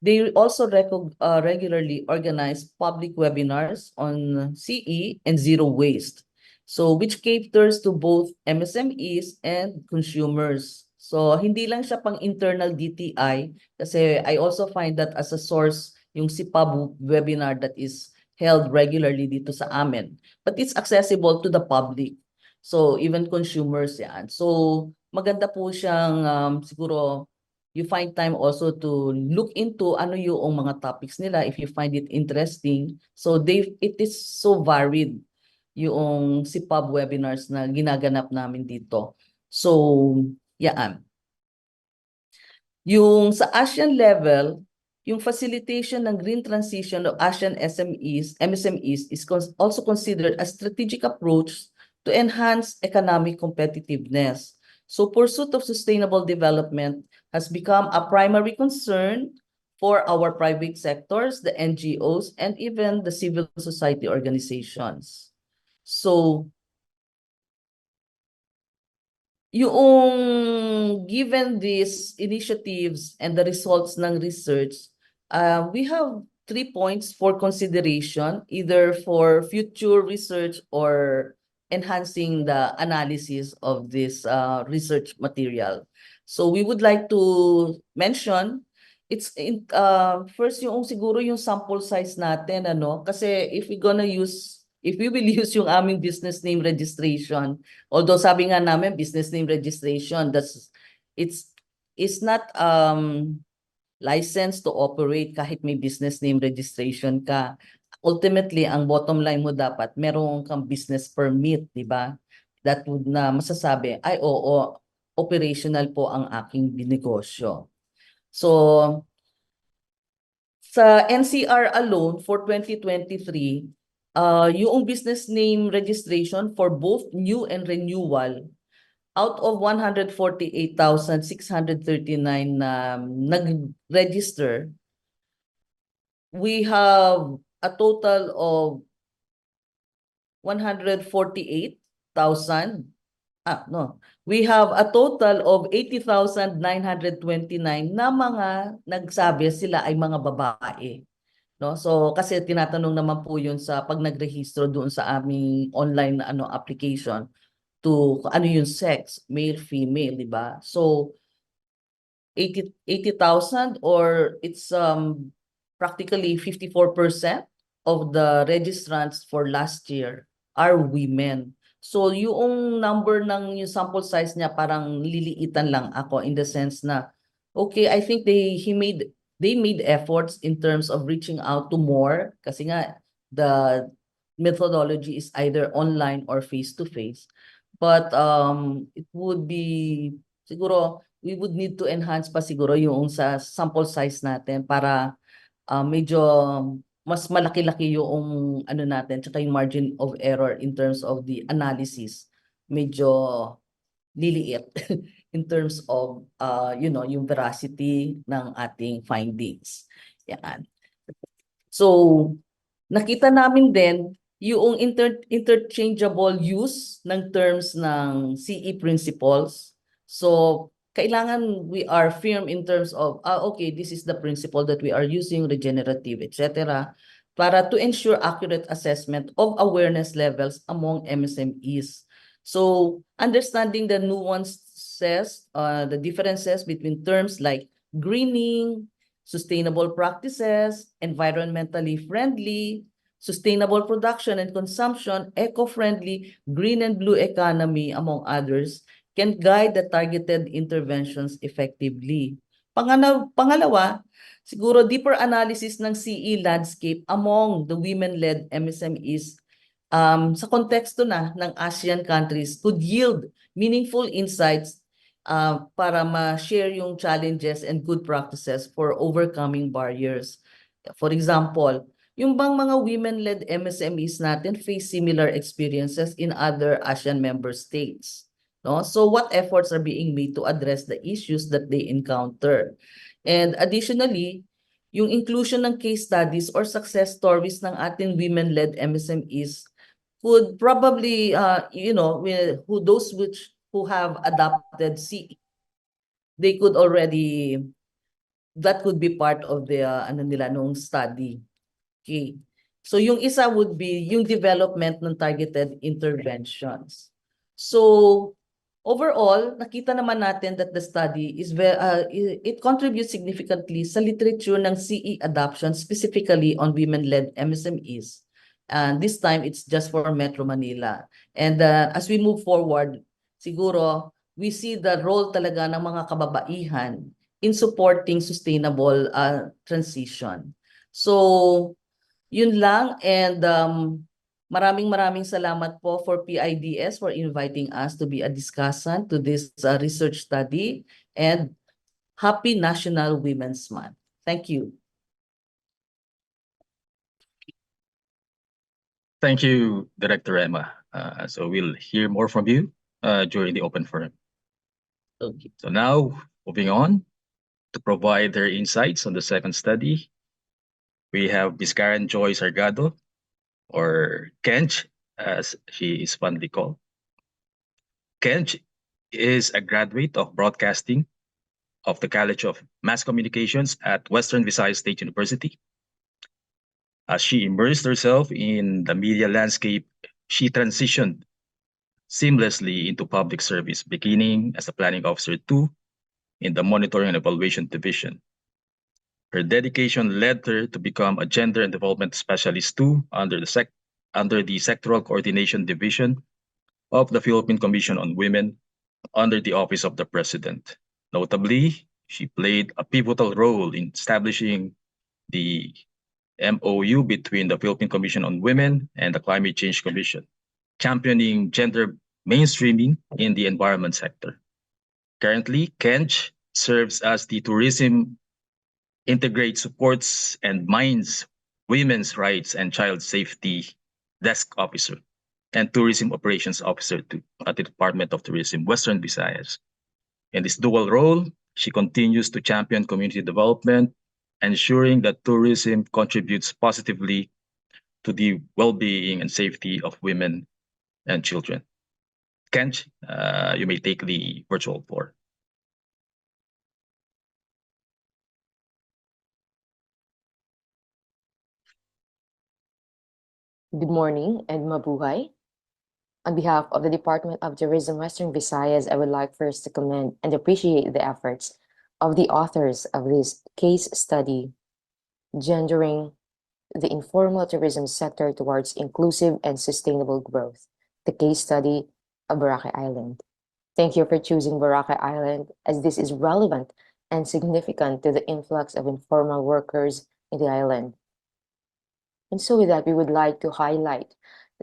They also regularly organize public webinars on CE and zero waste, so which caters to both MSMEs and consumers. So hindi lang siya pang internal DTI, kasi I also find that as a source yung SIPAB webinar that is held regularly dito sa amin. But it's accessible to the public. So even consumers yan. So maganda po siyang siguro you find time also to look into ano yung mga topics nila if you find it interesting. So it is so varied yung SIPAB webinars na ginaganap namin dito. So yan. Yung sa ASEAN level, yung facilitation ng green transition of ASEAN MSMEs is also considered a strategic approach to enhance economic competitiveness. So pursuit of sustainable development has become a primary concern for our private sectors, the NGOs, and even the civil society organizations. So, given these initiatives and the results ng research, we have 3 points for consideration, either for future research or enhancing the analysis of this research material. So we would like to mention, first yung siguro yung sample size natin, kasi if we will use yung aming business name registration, although sabi nga namin business name registration, it's not licensed to operate kahit may business name registration ka. Ultimately, ang bottom line mo dapat meron kang business permit, di ba? That would na masasabi, ay oo, operational po ang aking negosyo. So, sa NCR alone for 2023, yung business name registration for both new and renewal, out of 148,639 na nag-register, we have a total of 148,000. We have a total of 80,929 na mga nagsabi sila ay mga babae. So kasi tinatanong naman po yun sa pag nagrehistro doon sa aming online application to ano yung sex, male, female, di ba? So 80,000 or it's practically 54% of the registrants for last year are women. So yung number ng yung sample size niya parang liliitan lang ako in the sense na okay, I think they made efforts in terms of reaching out to more kasi nga the methodology is either online or face to face. But it would be siguro we would need to enhance pa siguro yung sa sample size natin para medyo mas malaki-laki yung ano natin tsaka yung margin of error in terms of the analysis medyo liliit in terms of yung veracity ng ating findings. Yan. So nakita namin din yung interchangeable use ng terms ng CE principles. So kailangan we are firm in terms of, okay, this is the principle that we are using, regenerative, etc., para to ensure accurate assessment of awareness levels among MSMEs. So understanding the nuances, the differences between terms like greening, sustainable practices, environmentally friendly, sustainable production and consumption, eco-friendly, green and blue economy, among others, can guide the targeted interventions effectively. Pangalawa, siguro deeper analysis ng CE landscape among the women-led MSMEs sa konteksto na ng ASEAN countries could yield meaningful insights para ma-share yung challenges and good practices for overcoming barriers. For example, yung bang mga women-led MSMEs natin face similar experiences in other ASEAN member states? No? So what efforts are being made to address the issues that they encounter? And additionally, yung inclusion ng case studies or success stories ng ating women-led MSMEs could probably, who have adopted CE, they could already, that could be part of the nung study. Okay. So yung isa would be yung development ng targeted interventions. So overall, nakita naman natin that the study it contributes significantly sa literature ng CE adoption, specifically on women-led MSMEs. And this time, it's just for Metro Manila. And as we move forward, siguro, we see the role talaga ng mga kababaihan in supporting sustainable transition. So, yun lang. And maraming salamat po for PIDS for inviting us to be a discussant to this research study, and happy National Women's Month. Thank you. Thank you, Director Emma. So we'll hear more from you during the open forum. Okay. So now, moving on to provide their insights on the second study, we have Ms. Karen Joy Sargado, or Kench, as she is fondly called. Kench is a graduate of broadcasting of the College of Mass Communications at Western Visayas State University. As she immersed herself in the media landscape, she transitioned seamlessly into public service, beginning as a planning officer 2 in the Monitoring and Evaluation Division. Her dedication led her to become a Gender and Development Specialist 2 under the Sectoral Coordination Division of the Philippine Commission on Women under the Office of the President. Notably, she played a pivotal role in establishing the MOU between the Philippine Commission on Women and the Climate Change Commission, championing gender mainstreaming in the environment sector. Currently, Kench serves as the Tourism Integrate Supports and Minds Women's Rights and Child Safety Desk Officer and Tourism Operations Officer at the Department of Tourism, Western Visayas. In this dual role, she continues to champion community development, ensuring that tourism contributes positively to the well-being and safety of women and children. Kench, you may take the virtual floor. Good morning and mabuhay. On behalf of the Department of Tourism Western Visayas, I would like first to commend and appreciate the efforts of the authors of this case study, Gendering the Informal Tourism Sector Towards Inclusive and Sustainable Growth, the case study of Boracay Island. Thank you for choosing Boracay Island, as this is relevant and significant to the influx of informal workers in the island. And so with that, we would like to highlight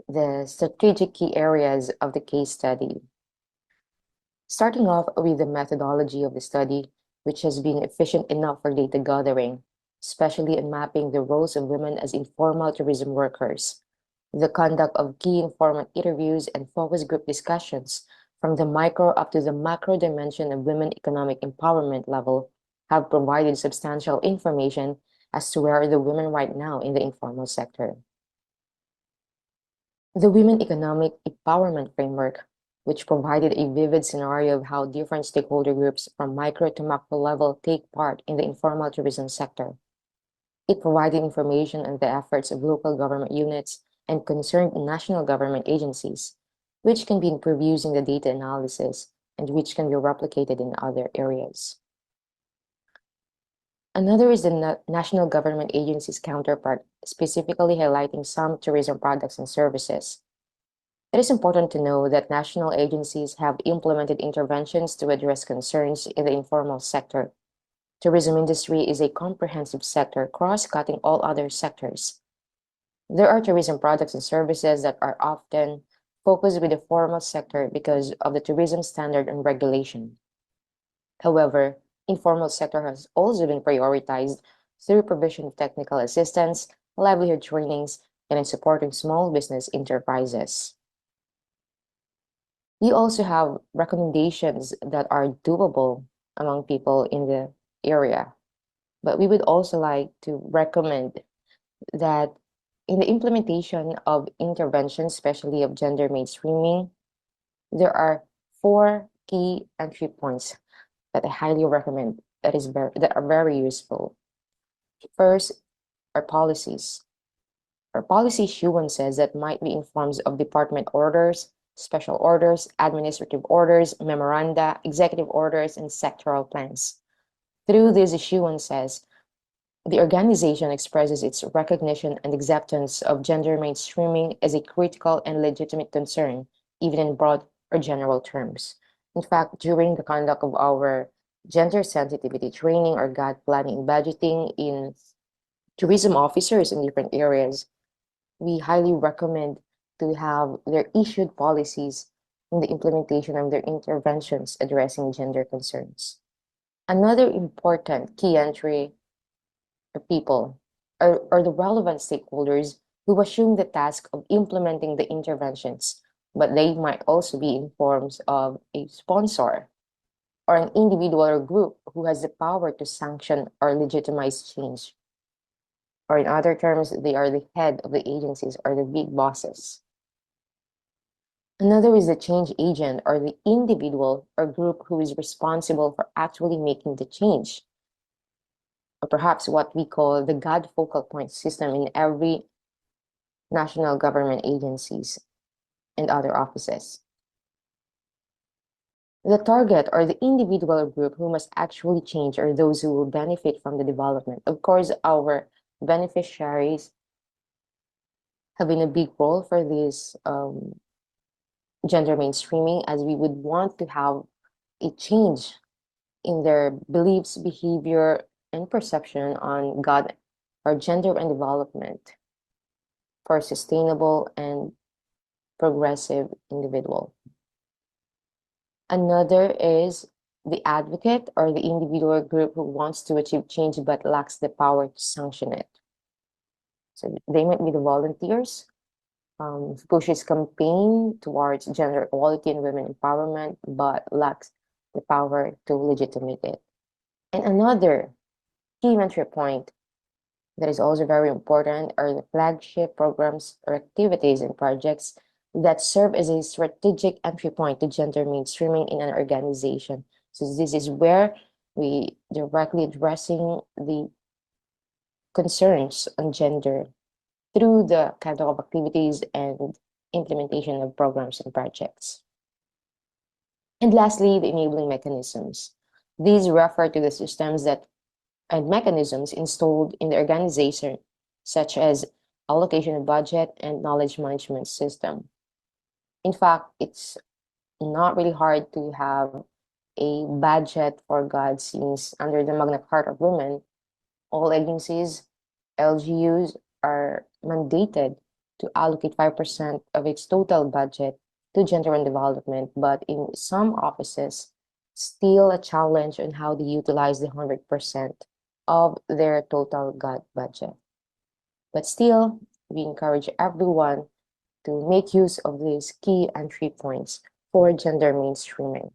the strategic key areas of the case study. Starting off with the methodology of the study, which has been efficient enough for data gathering, especially in mapping the roles of women as informal tourism workers. The conduct of key informant interviews and focus group discussions from the micro up to the macro dimension of women economic empowerment level have provided substantial information as to where are the women right now in the informal sector. The Women Economic Empowerment Framework, which provided a vivid scenario of how different stakeholder groups from micro to macro level take part in the informal tourism sector. It provided information on the efforts of local government units and concerned national government agencies, which can be improved using the data analysis and which can be replicated in other areas. Another is the national government agencies counterpart, specifically highlighting some tourism products and services. It is important to know that national agencies have implemented interventions to address concerns in the informal sector. Tourism industry is a comprehensive sector, cross-cutting all other sectors. There are tourism products and services that are often focused with the formal sector because of the tourism standard and regulation. However, informal sector has also been prioritized through provision of technical assistance, livelihood trainings, and in supporting small business enterprises. You also have recommendations that are doable among people in the area. But we would also like to recommend that in the implementation of interventions, especially of gender mainstreaming, there are 4 key entry points that I highly recommend that are very useful. First, our policies. Our policy issuances that might be in forms of department orders, special orders, administrative orders, memoranda, executive orders, and sectoral plans. Through these issuances, the organization expresses its recognition and acceptance of gender mainstreaming as a critical and legitimate concern, even in broad or general terms. In fact, during the conduct of our gender sensitivity training or GAD planning and budgeting in tourism officers in different areas, we highly recommend to have their issued policies in the implementation of their interventions addressing gender concerns. Another important key entry are people, or the relevant stakeholders who assume the task of implementing the interventions, but they might also be in forms of a sponsor or an individual or group who has the power to sanction or legitimize change. Or in other terms, they are the head of the agencies or the big bosses. Another is the change agent or the individual or group who is responsible for actually making the change. Or perhaps what we call the GAD focal point system in every national government agencies and other offices. The target or the individual or group who must actually change are those who will benefit from the development. Of course, our beneficiaries have been a big role for this gender mainstreaming, as we would want to have a change in their beliefs, behavior, and perception on God or gender and development for a sustainable and progressive individual. Another is the advocate or the individual group who wants to achieve change but lacks the power to sanction it. So they might be the volunteers, who pushes campaign towards gender equality and women empowerment but lacks the power to legitimate it. And another key entry point that is also very important are the flagship programs or activities and projects that serve as a strategic entry point to gender mainstreaming in an organization. So this is where we directly addressing the concerns on gender through the catalog of activities and implementation of programs and projects. And lastly, the enabling mechanisms. These refer to the systems that and mechanisms installed in the organization, such as allocation of budget and knowledge management system. In fact, it's not really hard to have a budget for God since under the Magna Carta of Women, all agencies, LGUs are mandated to allocate 5% of its total budget to gender and development, but in some offices, still a challenge on how they utilize the 100% of their total GOT budget. But still, we encourage everyone to make use of these key entry points for gender mainstreaming.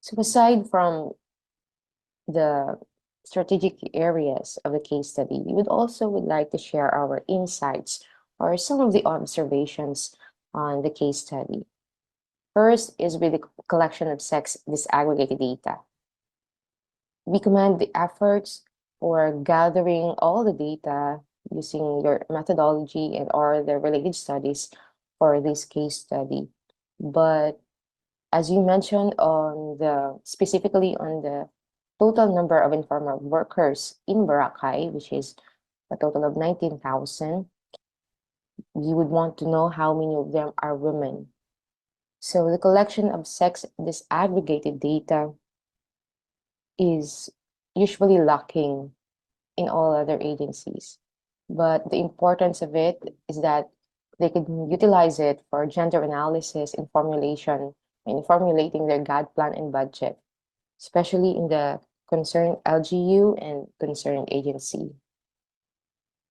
So aside from the strategic areas of the case study, we would like to share our insights or some of the observations on the case study. First is with the collection of sex disaggregated data. We commend the efforts for gathering all the data using your methodology and or the related studies for this case study. But as you mentioned specifically on the total number of informal workers in Boracay, which is a total of 19,000, you would want to know how many of them are women. So the collection of sex disaggregated data is usually lacking in all other agencies. But the importance of it is that they could utilize it for gender analysis in formulation and formulating their GAD plan and budget, especially in the concerned LGU and concerned agency.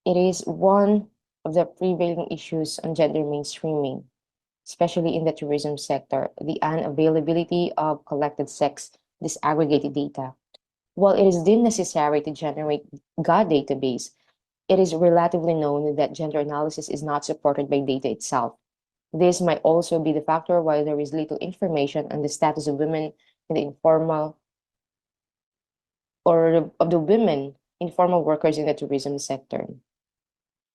It is one of the prevailing issues on gender mainstreaming, especially in the tourism sector, the unavailability of collected sex disaggregated data. While it is deemed necessary to generate GOD database, it is relatively known that gender analysis is not supported by data itself. This might also be the factor why there is little information on the status of women in the informal or of the women informal workers in the tourism sector.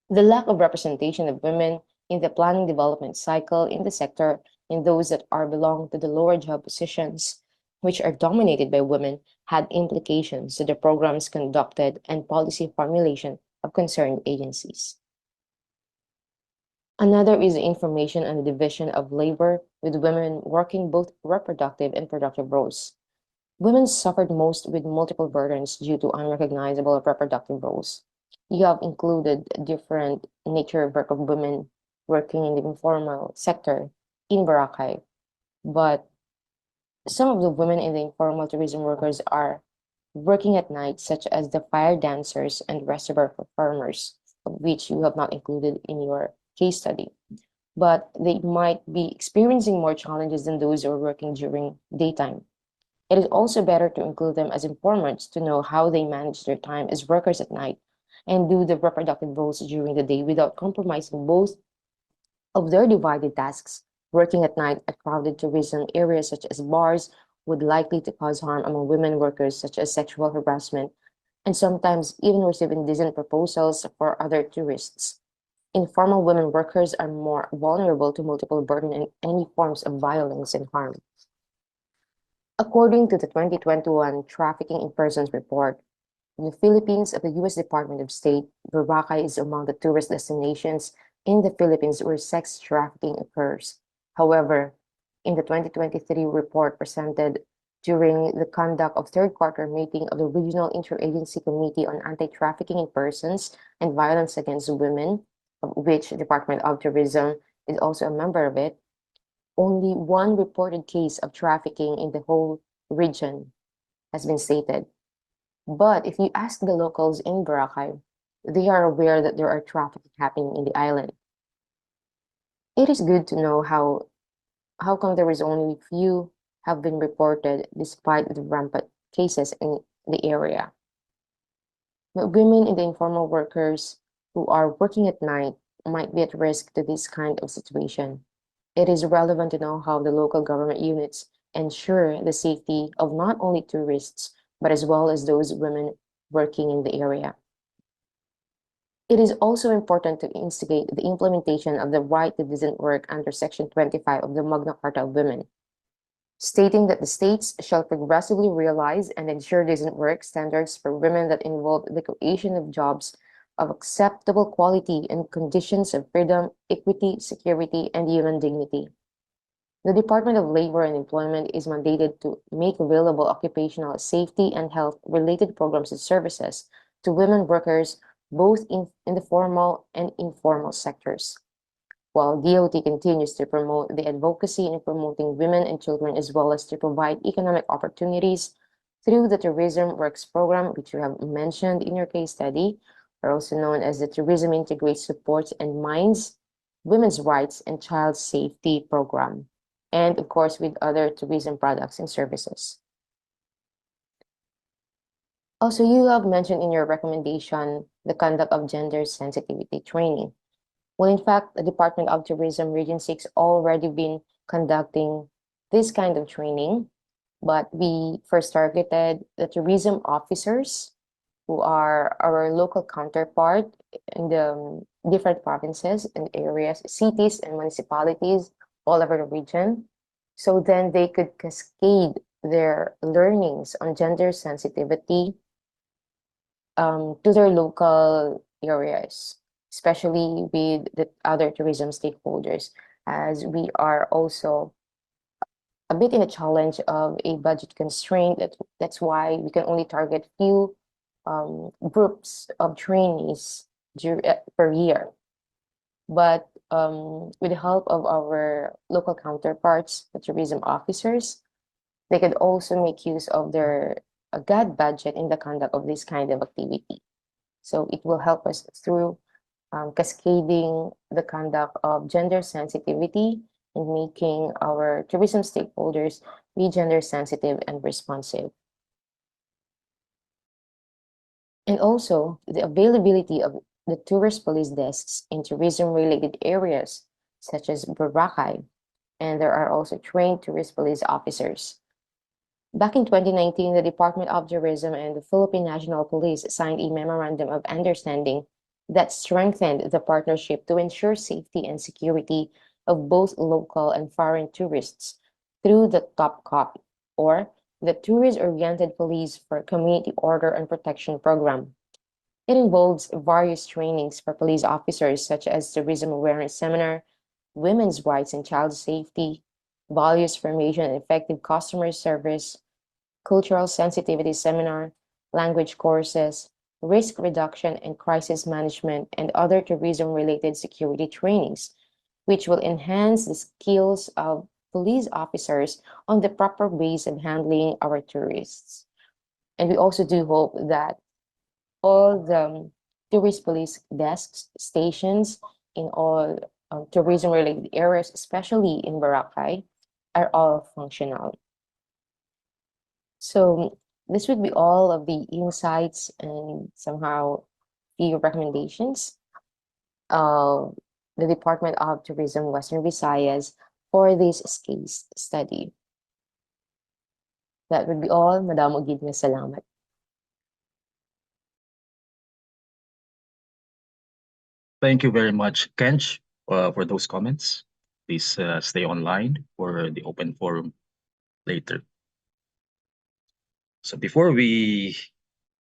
The lack of representation of women in the planning development cycle in the sector and those that are belong to the lower job positions, which are dominated by women, had implications to the programs conducted and policy formulation of concerned agencies. Another is the information on the division of labor with women working both reproductive and productive roles. Women suffered most with multiple burdens due to unrecognizable reproductive roles. You have included different nature of work of women working in the informal sector in Boracay, but some of the women in the informal tourism workers are working at night, such as the fire dancers and reservoir performers, of which you have not included in your case study. But they might be experiencing more challenges than those who are working during daytime. It is also better to include them as informants to know how they manage their time as workers at night and do the reproductive roles during the day without compromising both of their divided tasks. Working at night at crowded tourism areas such as bars would likely to cause harm among women workers, such as sexual harassment, and sometimes even receive indecent proposals for other tourists. Informal women workers are more vulnerable to multiple burden and any forms of violence and harm. According to the 2021 Trafficking in Persons report, in the Philippines of the U.S. Department of State, Boracay is among the tourist destinations in the Philippines where sex trafficking occurs. However, in the 2023 report presented during the conduct of third quarter meeting of the Regional Interagency Committee on Anti-Trafficking in Persons and Violence Against Women, of which the Department of Tourism is also a member of it, only one reported case of trafficking in the whole region has been stated. But if you ask the locals in Boracay, they are aware that there are trafficking happening in the island. It is good to know how come there is only few have been reported despite the rampant cases in the area. But women and the informal workers who are working at night might be at risk to this kind of situation. It is relevant to know how the local government units ensure the safety of not only tourists, but as well as those women working in the area. It is also important to instigate the implementation of the right to decent work under Section 25 of the Magna Carta of Women, stating that the states shall progressively realize and ensure decent work standards for women that involve the creation of jobs of acceptable quality and conditions of freedom, equity, security, and human dignity. The Department of Labor and Employment is mandated to make available occupational safety and health-related programs and services to women workers both in the formal and informal sectors, while DOT continues to promote the advocacy in promoting women and children as well as to provide economic opportunities through the Tourism Works Program, which you have mentioned in your case study, or also known as the Tourism Integrates Supports and Minds, Women's Rights and Child Safety Program, and of course with other tourism products and services. Also, you have mentioned in your recommendation the conduct of gender sensitivity training. Well, in fact, the Department of Tourism Region 6 already been conducting this kind of training, but we first targeted the tourism officers who are our local counterpart in the different provinces and areas, cities and municipalities all over the region. So then they could cascade their learnings on gender sensitivity to their local areas, especially with the other tourism stakeholders, as we are also a bit in a challenge of a budget constraint. That's why we can only target few groups of trainees per year. But with the help of our local counterparts, the tourism officers, they could also make use of their GAD budget in the conduct of this kind of activity. So it will help us through cascading the conduct of gender sensitivity and making our tourism stakeholders be gender sensitive and responsive. And also the availability of the tourist police desks in tourism-related areas, such as Boracay, and there are also trained tourist police officers. Back in 2019, the Department of Tourism and the Philippine National Police signed a memorandum of understanding that strengthened the partnership to ensure safety and security of both local and foreign tourists through the TOPCOP, or the Tourist-Oriented Police for Community Order and Protection Program. It involves various trainings for police officers, such as tourism awareness seminar, women's rights and child safety, values formation and effective customer service, cultural sensitivity seminar, language courses, risk reduction and crisis management, and other tourism-related security trainings, which will enhance the skills of police officers on the proper ways of handling our tourists. And we also do hope that all the tourist police desks, stations in all tourism-related areas, especially in Boracay, are all functional. So this would be all of the insights and somehow the recommendations of the Department of Tourism Western Visayas for this case study. That would be all. Madam Ugid na salamat. Thank you very much, Kench, for those comments. Please stay online for the open forum later. So before we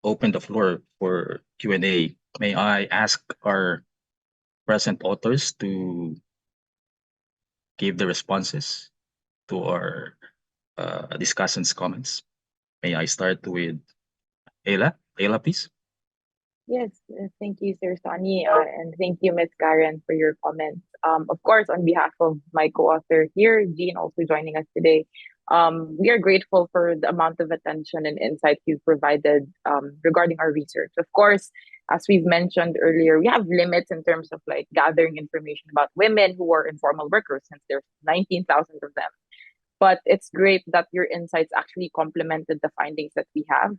open the floor for Q&A, may I ask our present authors to give the responses to our discussants' comments. May I start with EYLLA? EYLLA, please. Yes, thank you, Sir Sonny, and thank you, Ms. Karen, for your comments. Of course, on behalf of my co-author here, Jean, also joining us today, we are grateful for the amount of attention and insight you've provided regarding our research. Of course, as we've mentioned earlier, we have limits in terms of like gathering information about women who are informal workers, since there's 19,000 of them. But it's great that your insights actually complemented the findings that we have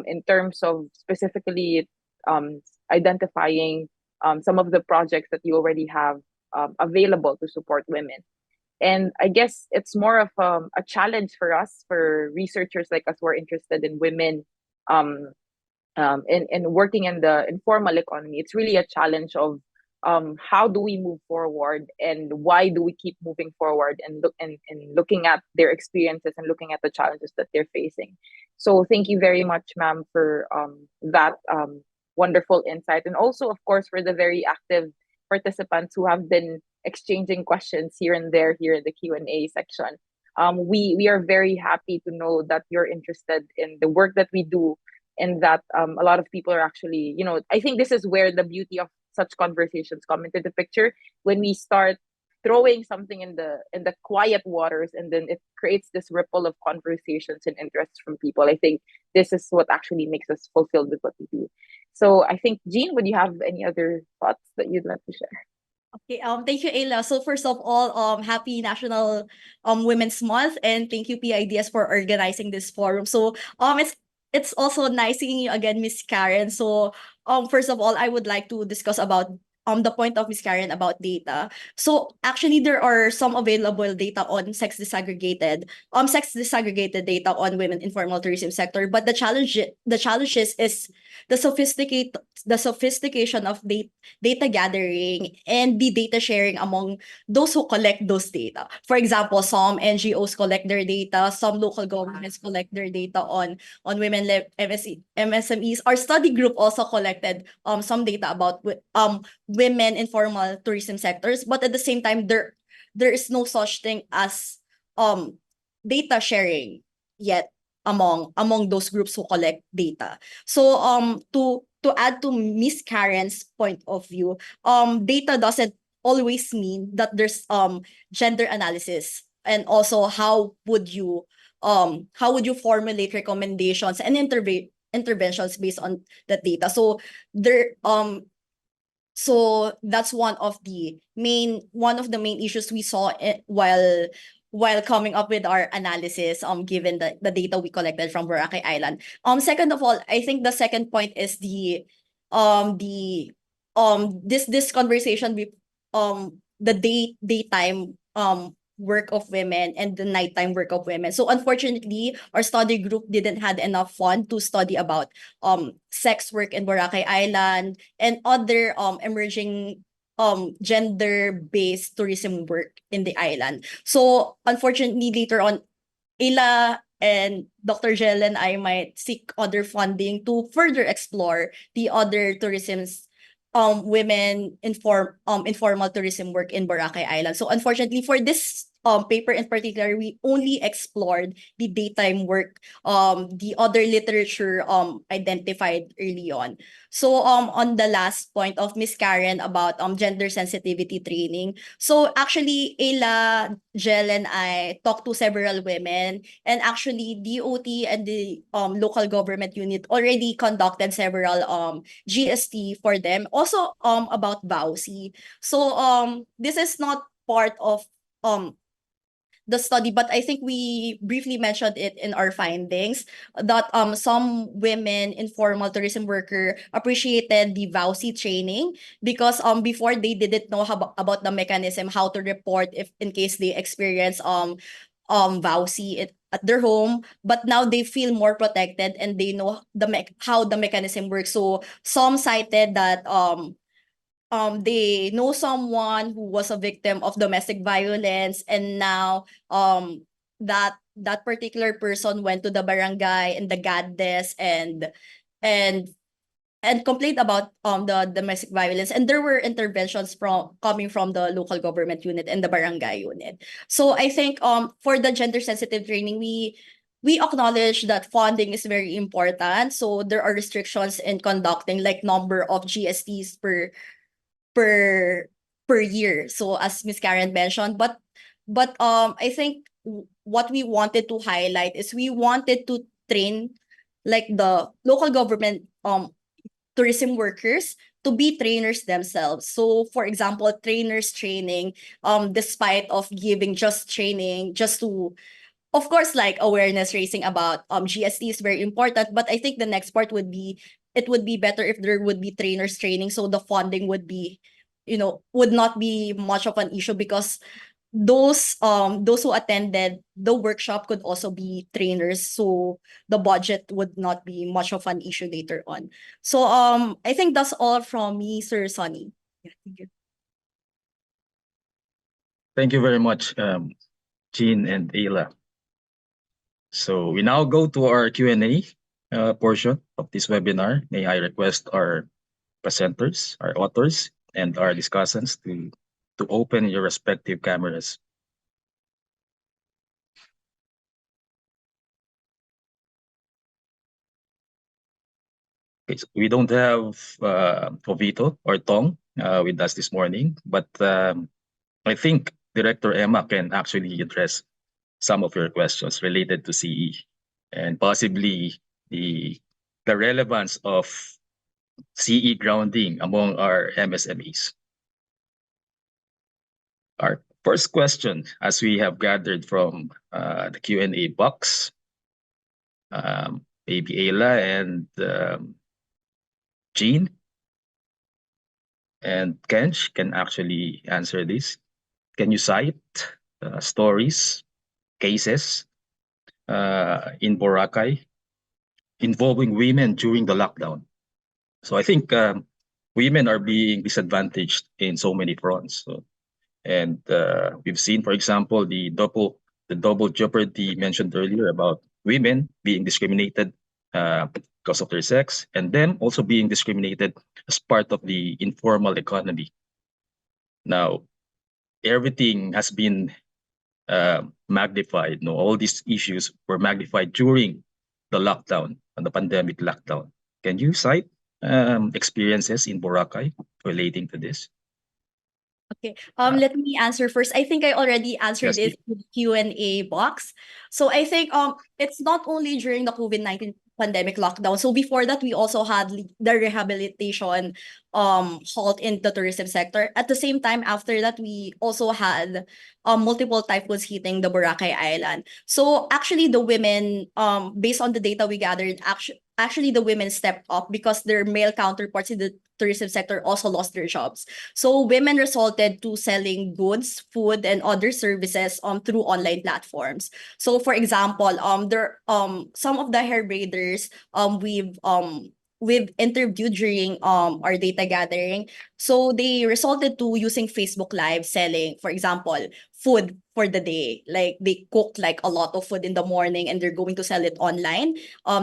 in terms of specifically identifying some of the projects that you already have available to support women. And I guess it's more of a challenge for us, for researchers like us who are interested in women in working in the informal economy. It's really a challenge of how do we move forward, and why do we keep moving forward, and looking at their experiences and looking at the challenges that they're facing. So thank you very much, ma'am, for that wonderful insight. And also, of course, for the very active participants who have been exchanging questions here and there here in the Q&A section. We are very happy to know that you're interested in the work that we do, and that a lot of people are actually, I think this is where the beauty of such conversations come into the picture, when we start throwing something in the quiet waters, and then it creates this ripple of conversations and interests from people. I think this is what actually makes us fulfilled with what we do. So I think, Jean, would you have any other thoughts that you'd like to share? Okay, thank you, Ayla. So first of all, happy National Women's Month, and thank you, PIDS, for organizing this forum. So it's also nice seeing you again, Miss Karen. So first of all, I would like to discuss about the point of Miss Karen about data. So actually, there are some available data on sex disaggregated data on women informal tourism sector. But the challenges is the sophistication of data gathering and the data sharing among those who collect those data. For example, some NGOs collect their data, some local governments collect their data on women-led MSMEs. Our study group also collected some data about women informal tourism sectors, but at the same time, there is no such thing as data sharing yet among those groups who collect data. So to add to Miss Karen's point of view, data doesn't always mean that there's gender analysis, and also how would you formulate recommendations and interventions based on that data. So so that's one of the main issues we saw while coming up with our analysis, given the data we collected from Boracay Island. Second of all, I think the second point is this conversation with the daytime work of women and the nighttime work of women. So unfortunately, our study group didn't had enough fund to study about sex work in Boracay Island and other emerging gender-based tourism work in the island. So unfortunately, later on, Ayla and Dr. Jel and I might seek other funding to further explore the other tourism's women informal tourism work in Boracay Island. So unfortunately, for this paper in particular, we only explored the daytime work, the other literature identified early on. So on the last point of Miss Karen about gender sensitivity training. So actually, Ayla, Jel, and I talked to several women, and actually DOT and the local government unit already conducted several GST for them. Also about VAUSI. So this is not part of the study, but I think we briefly mentioned it in our findings that some women informal tourism worker appreciated the VAUSI training because before they didn't know about the mechanism, how to report if in case they experience VAUSI at their home, but now they feel more protected and they know how the mechanism works. So some cited that they know someone who was a victim of domestic violence, and now that particular person went to the barangay and the GAD desk and complained about the domestic violence, and there were interventions coming from the local government unit and the barangay unit. So I think for the gender sensitive training, we acknowledge that funding is very important. So there are restrictions in conducting, like number of GSTs per year. So as Ms. Karen mentioned, but I think what we wanted to highlight is we wanted to train like the local government tourism workers to be trainers themselves. So for example, trainers training, despite of giving just training just to, of course, like awareness raising about GST is very important, but I think the next part would be, it would be better if there would be trainers training, so the funding would be, would not be much of an issue, because those who attended the workshop could also be trainers, so the budget would not be much of an issue later on. So I think that's all from me, Sir Sonny. Yeah, thank you. Thank you very much, Jean and Ayla. So we now go to our Q&A. portion of this webinar, may I request our presenters, our authors, and our discussants to open your respective cameras. Okay, so we don't have JOVITO or Tong with us this morning, but I think Director Emma can actually address some of your questions related to CE and possibly the relevance of CE grounding among our MSMEs. Our first question, as we have gathered from the Q&A box, maybe Ayla and Jean and Kench can actually answer this. Can you cite stories, cases in Boracay involving women during the lockdown? So I think women are being disadvantaged in so many fronts. So, and we've seen, for example, the double jeopardy mentioned earlier about women being discriminated because of their sex, and them also being discriminated as part of the informal economy. Now, everything has been magnified. No, all these issues were magnified during the lockdown, the pandemic lockdown. Can you cite experiences in Boracay relating to this? Okay. Let me answer first. I think I already answered Yes, this in the Q&A box. So I think it's not only during the COVID-19 pandemic lockdown. So before that, we also had the rehabilitation halt in the tourism sector. At the same time, after that, we also had multiple typhoons hitting the Boracay Island. So actually, the women, based on the data we gathered, actually the women stepped up because their male counterparts in the tourism sector also lost their jobs. So women resorted to selling goods, food, and other services through online platforms. So for example, there some of the hair braiders we've interviewed during our data gathering. So they resorted to using Facebook Live selling, for example, food for the day. Like they cook like a lot of food in the morning and they're going to sell it online.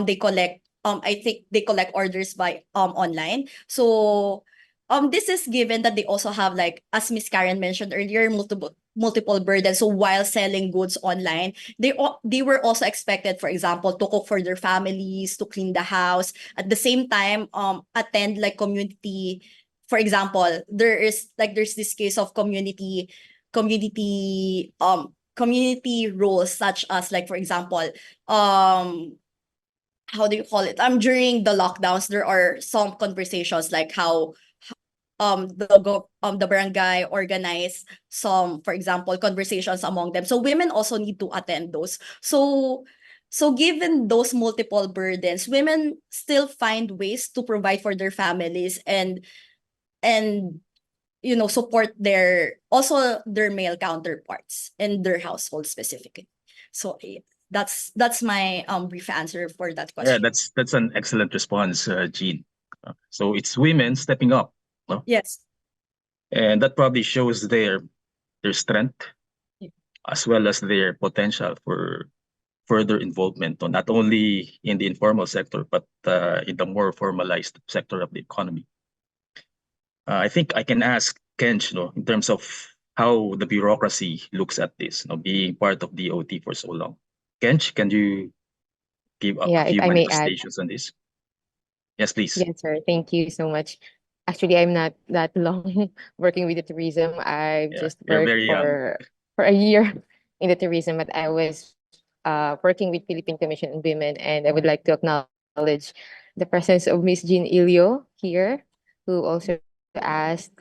They collect I think they collect orders by online. So this is given that they also have, like as Miss Karen mentioned earlier, multiple burdens. So while selling goods online, they were also expected, for example, to cook for their families, to clean the house, at the same time attend like community. For example, there's this case of community roles, such as, like, for example, how do you call it? During the lockdowns, there are some conversations like how the barangay organize some, for example, conversations among them. So women also need to attend those. So given those multiple burdens, women still find ways to provide for their families and support their male counterparts in their household specifically. So that's my brief answer for that Yeah, question. that's an excellent response, Jean. So it's women stepping up, no? Yes. And that probably shows their strength as well as their potential for further involvement, not only in the informal sector, but in the more formalized sector of the economy. I think I can ask Kench, in terms of how the bureaucracy looks at this, being part of DOT for so long. Kench, can you give a Yeah, if few I may add. manifestations on this? Yes, please. Yes, sir. Thank you so much. Actually, I'm not that long working with the tourism. I've Yeah, just you're worked very young. for a year in the tourism, but I was working with Philippine Commission on Women, and I would like to acknowledge the presence of Miss Jean Ilio here, who also asked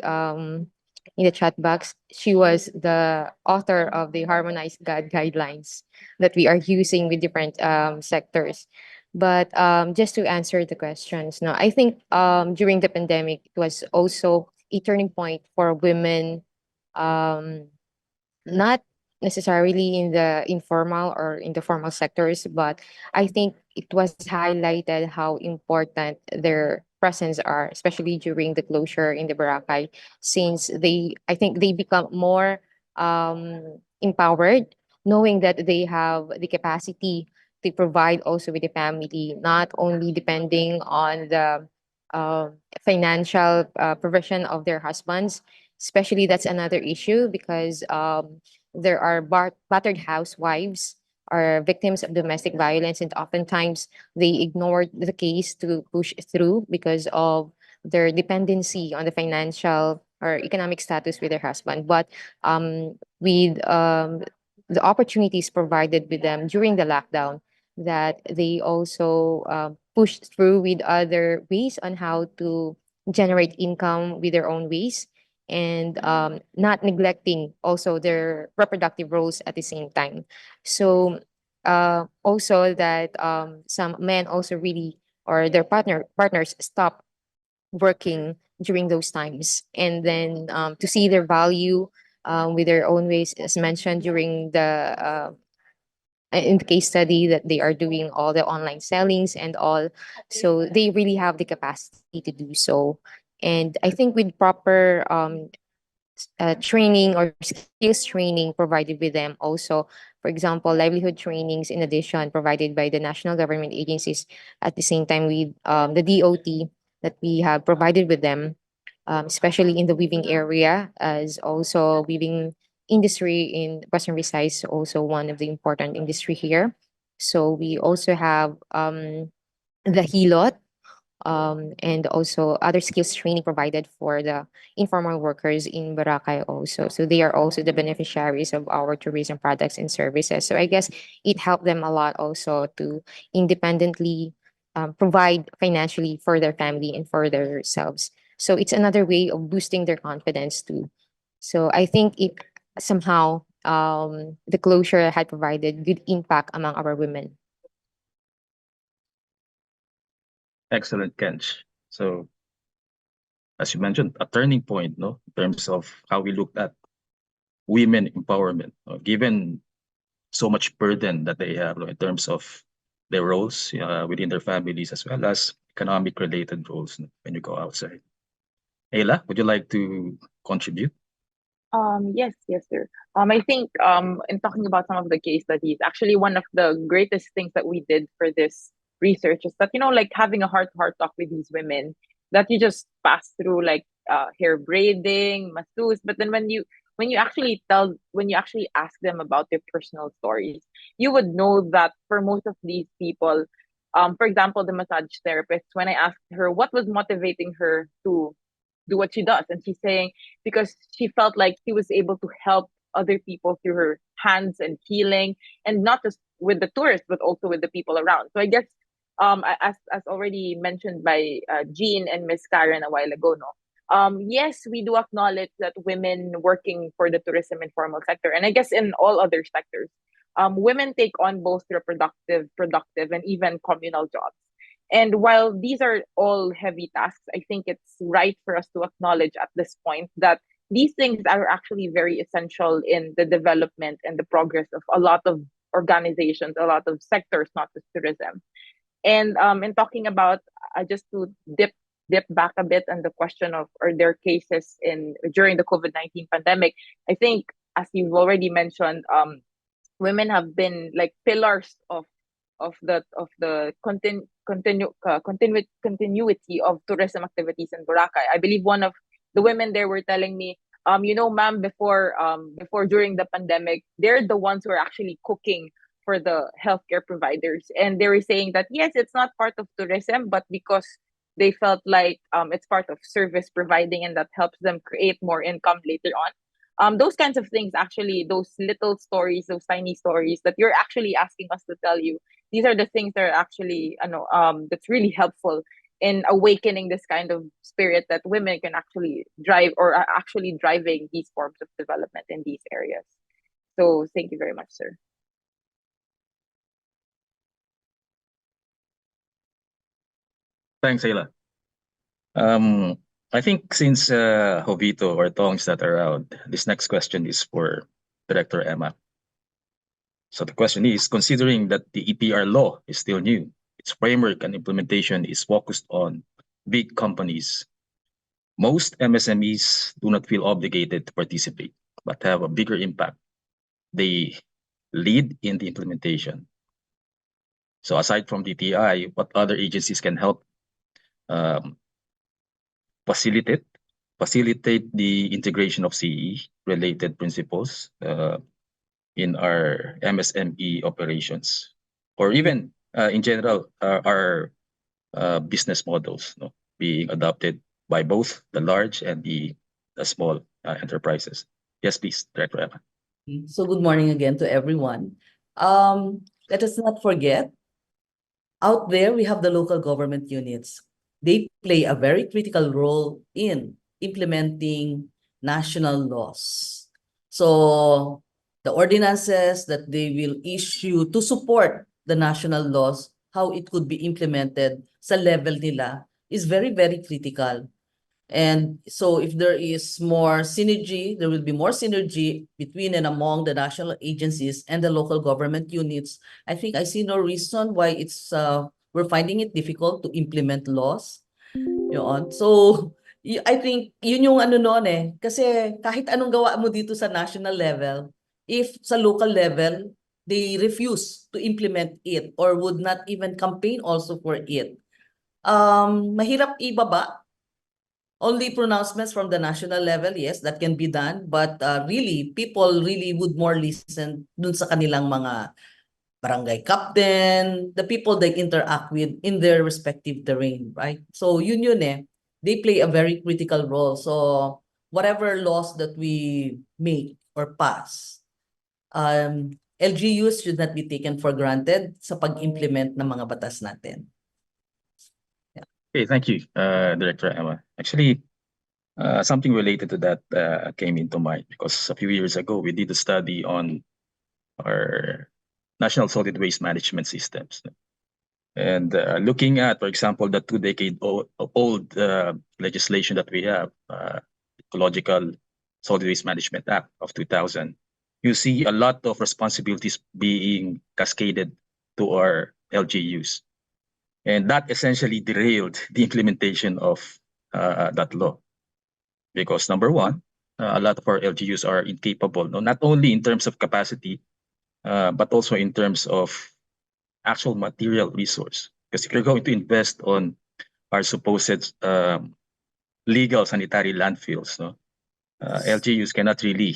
in the chat box. She was the author of the harmonized guidelines that we are using with different sectors. But just to answer the questions, no, I think during the pandemic, it was also a turning point for women, not necessarily in the informal or in the formal sectors, but I think it was highlighted how important their presence are, especially during the closure in the Boracay, since I think they become more empowered, knowing that they have the capacity to provide also with the family, not only depending on the financial provision of their husbands. Especially that's another issue because there are battered housewives are victims of domestic violence, and oftentimes they ignore the case to push through because of their dependency on the financial or economic status with their husband. But with the opportunities provided with them during the lockdown, that they also pushed through with other ways on how to generate income with their own ways, and not neglecting also their reproductive roles at the same time. So also that some men also really or their partners stop working during those times, and then to see their value with their own ways, as mentioned during the in the case study, that they are doing all the online sellings and all, so they really have the capacity to do so. And I think with proper training or skills training provided with them also, for example, livelihood trainings in addition provided by the national government agencies, at the same time with the DOT that we have provided with them, especially in the weaving area, as also weaving industry in Western Visayas, also one of the important industry here. So we also have the hilot, and also other skills training provided for the informal workers in Boracay also. So they are also the beneficiaries of our tourism products and services. So I guess it helped them a lot also to independently provide financially for their family and for themselves. So it's another way of boosting their confidence too. So I think it somehow the closure had provided good impact among our women. Excellent, Kench. So, as you mentioned, a turning point, no, in terms of how we looked at women empowerment, given so much burden that they have, in terms of their roles within their families, as well as economic related roles when you go outside. Ayla, would you like to contribute? Yes, sir. I think in talking about some of the case studies, actually one of the greatest things that we did for this research is that, like having a heart-to-heart talk with these women, that you just pass through like hair braiding, masseuse, but then when you actually ask them about their personal stories, you would know that for most of these people, for example, the massage therapist, when I asked her what was motivating her to do what she does, and she's saying because she felt like she was able to help other people through her hands and healing, and not just with the tourists but also with the people around. So I guess as already mentioned by Jean and Miss Karen a while ago, no, yes, we do acknowledge that women working for the tourism informal sector, and I guess in all other sectors, women take on both reproductive, productive, and even communal jobs. And while these are all heavy tasks, I think it's right for us to acknowledge at this point that these things are actually very essential in the development and the progress of a lot of organizations, a lot of sectors, not just tourism. And in talking about just to dip back a bit on the question of or their cases in during the COVID-19 pandemic, I think as you've already mentioned, women have been like pillars of the continuity of tourism activities in Boracay. I believe one of the women there were telling me, ma'am, before during the pandemic, they're the ones who are actually cooking for the healthcare providers, and they were saying that yes, it's not part of tourism, but because they felt like it's part of service providing, and that helps them create more income later on. Those kinds of things, actually, those little stories, those tiny stories that you're actually asking us to tell you, these are the things that are actually, that's really helpful in awakening this kind of spirit that women can actually drive or are actually driving these forms of development in these areas. So thank you very much, sir. Thanks, Ayla. I think since Jovito or Tong is not around, this next question is for Director Emma. So the question is, considering that the EPR law is still new, its framework and implementation is focused on big companies, most MSMEs do not feel obligated to participate, but have a bigger impact. They lead in the implementation. So aside from DTI, what other agencies can help um, facilitate the integration of CE related principles in our MSME operations, or even in general our business models, no, being adopted by both the large and the small enterprises. Yes, please, Director Emma. So good morning again to everyone. Let us not forget, out there we have the local government units. They play a very critical role in implementing national laws. So the ordinances that they will issue to support the national laws, how it could be implemented sa level nila is very, very critical. And so if there is more synergy, there will be more synergy between and among the national agencies and the local government units. I think I see no reason why we're finding it difficult to implement laws. Yun. So I think yun yung ano noon eh. Kasi kahit anong gawa mo dito sa national level, if sa local level, they refuse to implement it or would not even campaign also for it. Mahirap ibaba. Only pronouncements from the national level, yes, that can be done. But really, people really would more listen dun sa kanilang mga barangay captain, the people they interact with in their respective terrain, right? So yun eh. They play a very critical role. So whatever laws that we make or pass, LGUs should not be taken for granted sa pag-implement ng mga batas natin. Okay, thank you, Director Emma. Actually, something related to that came into mind because a few years ago we did a study on our national solid waste management systems. And looking at, for example, the 2-decade-old legislation that we have, Ecological Solid Waste Management Act of 2000, you see a lot of responsibilities being cascaded to our LGUs. And that essentially derailed the implementation of that law. Because number one, a lot of our LGUs are incapable, no, not only in terms of capacity, but also in terms of actual material resource. Because if you're going to invest on our supposed legal sanitary landfills, no, LGUs cannot really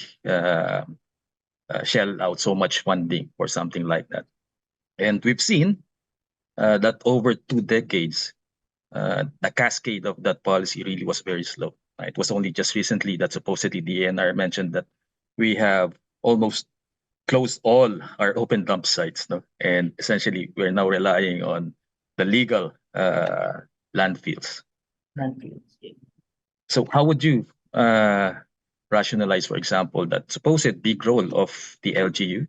shell out so much funding for something like that. And we've seen that over 2 decades, the cascade of that policy really was very slow. It was only just recently that supposedly the ANR mentioned that we have almost closed all our open dump sites, no? And essentially we're now relying on the legal landfills. So how would you rationalize, for example, that supposed big role of the LGU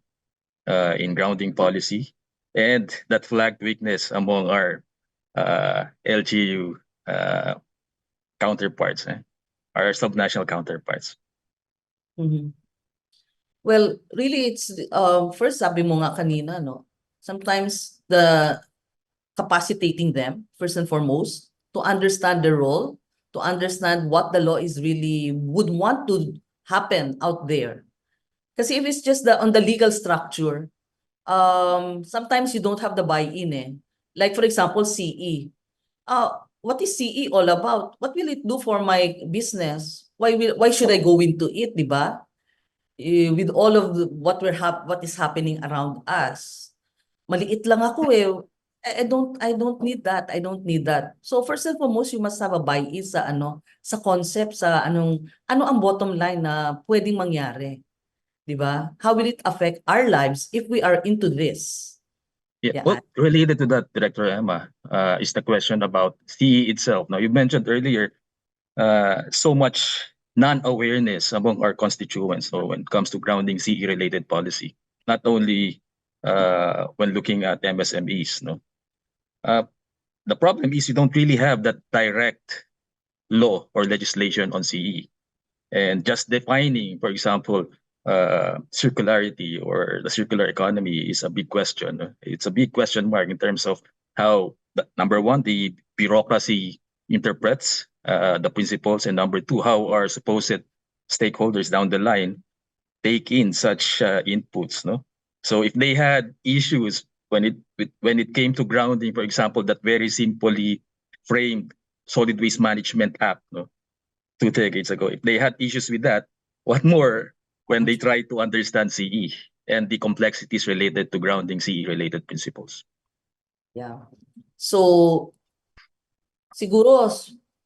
in grounding policy and that flagged weakness among our LGU counterparts, our subnational counterparts? Well, really, it's first sabi mo nga kanina, no? Sometimes the capacitating them, first and foremost, to understand the role, to understand what the law is really would want to happen out there. Kasi if it's just on the legal structure, sometimes you don't have the buy-in eh. Like for example, CE. What is CE all about? What will it do for my business? Why should I go into it, di ba? With all of what is happening around us. Maliit lang ako eh. I don't need that. I don't need that. So first and foremost, you must have a buy-in sa sa concept, sa ano ang bottom line na pwedeng mangyari. 'Di ba? How will it affect our lives if we are into this? Yeah. Well, related to that, Director Emma, is the question about CE itself. Now, you mentioned earlier so much non-awareness among our constituents. So when it comes to grounding CE-related policy, not only when looking at MSMEs, no. The problem is you don't really have that direct law or legislation on CE, and just defining, for example, circularity or the circular economy is a big question. It's a big question mark in terms of how, number one, the bureaucracy interprets the principles, and number two, how our supposed stakeholders down the line take in such inputs. No, so if they had issues when it came to grounding, for example, that very simply framed Solid Waste Management Act, no, 2 decades ago. If they had issues with that, what more when they try to understand CE and the complexities related to grounding CE-related principles? Yeah. So, siguro,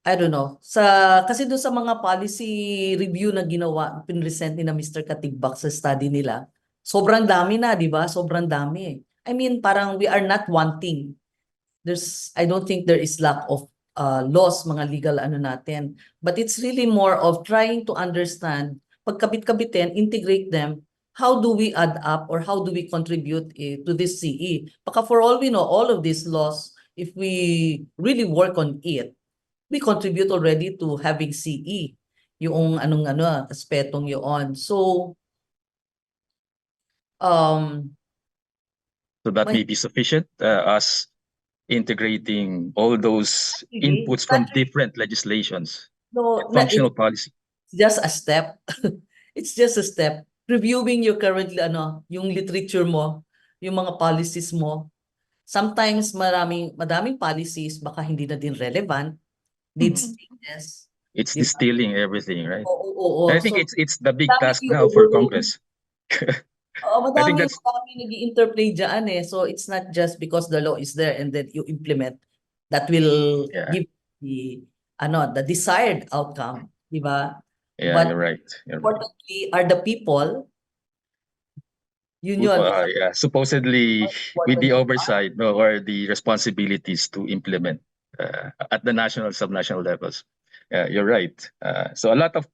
I don't know, kasi doon sa mga policy review na ginawa, pinresent ni na Mr. KATIGBAK sa study nila, sobrang dami na, di ba? Sobrang dami. I mean, parang we are not wanting. I don't think there is lack of laws, mga legal ano natin. But it's really more of trying to understand, pagkabit-kabitin, integrate them, how do we add up or how do we contribute to this CE? Baka for all we know, all of these laws, if we really work on it, we contribute already to having CE, yung aspetong yun. So, so that may be sufficient, us integrating all those inputs from different legislations, functional policy. It's just a step. It's just a step. Reviewing your currently yung literature mo, yung mga policies mo. Sometimes madaming policies baka hindi na din relevant, needs changes. It's distilling everything, right? Oo. I think So, it's the big task now for Congress. madami nag-interplay dyan eh. So it's not just because the law is there and then you implement that will give the desired outcome, di ba? Yeah, but you're right. importantly are the people. Yun. Yeah, supposedly with the oversight, no, or the responsibilities to implement at the national, subnational levels. You're right. So a lot of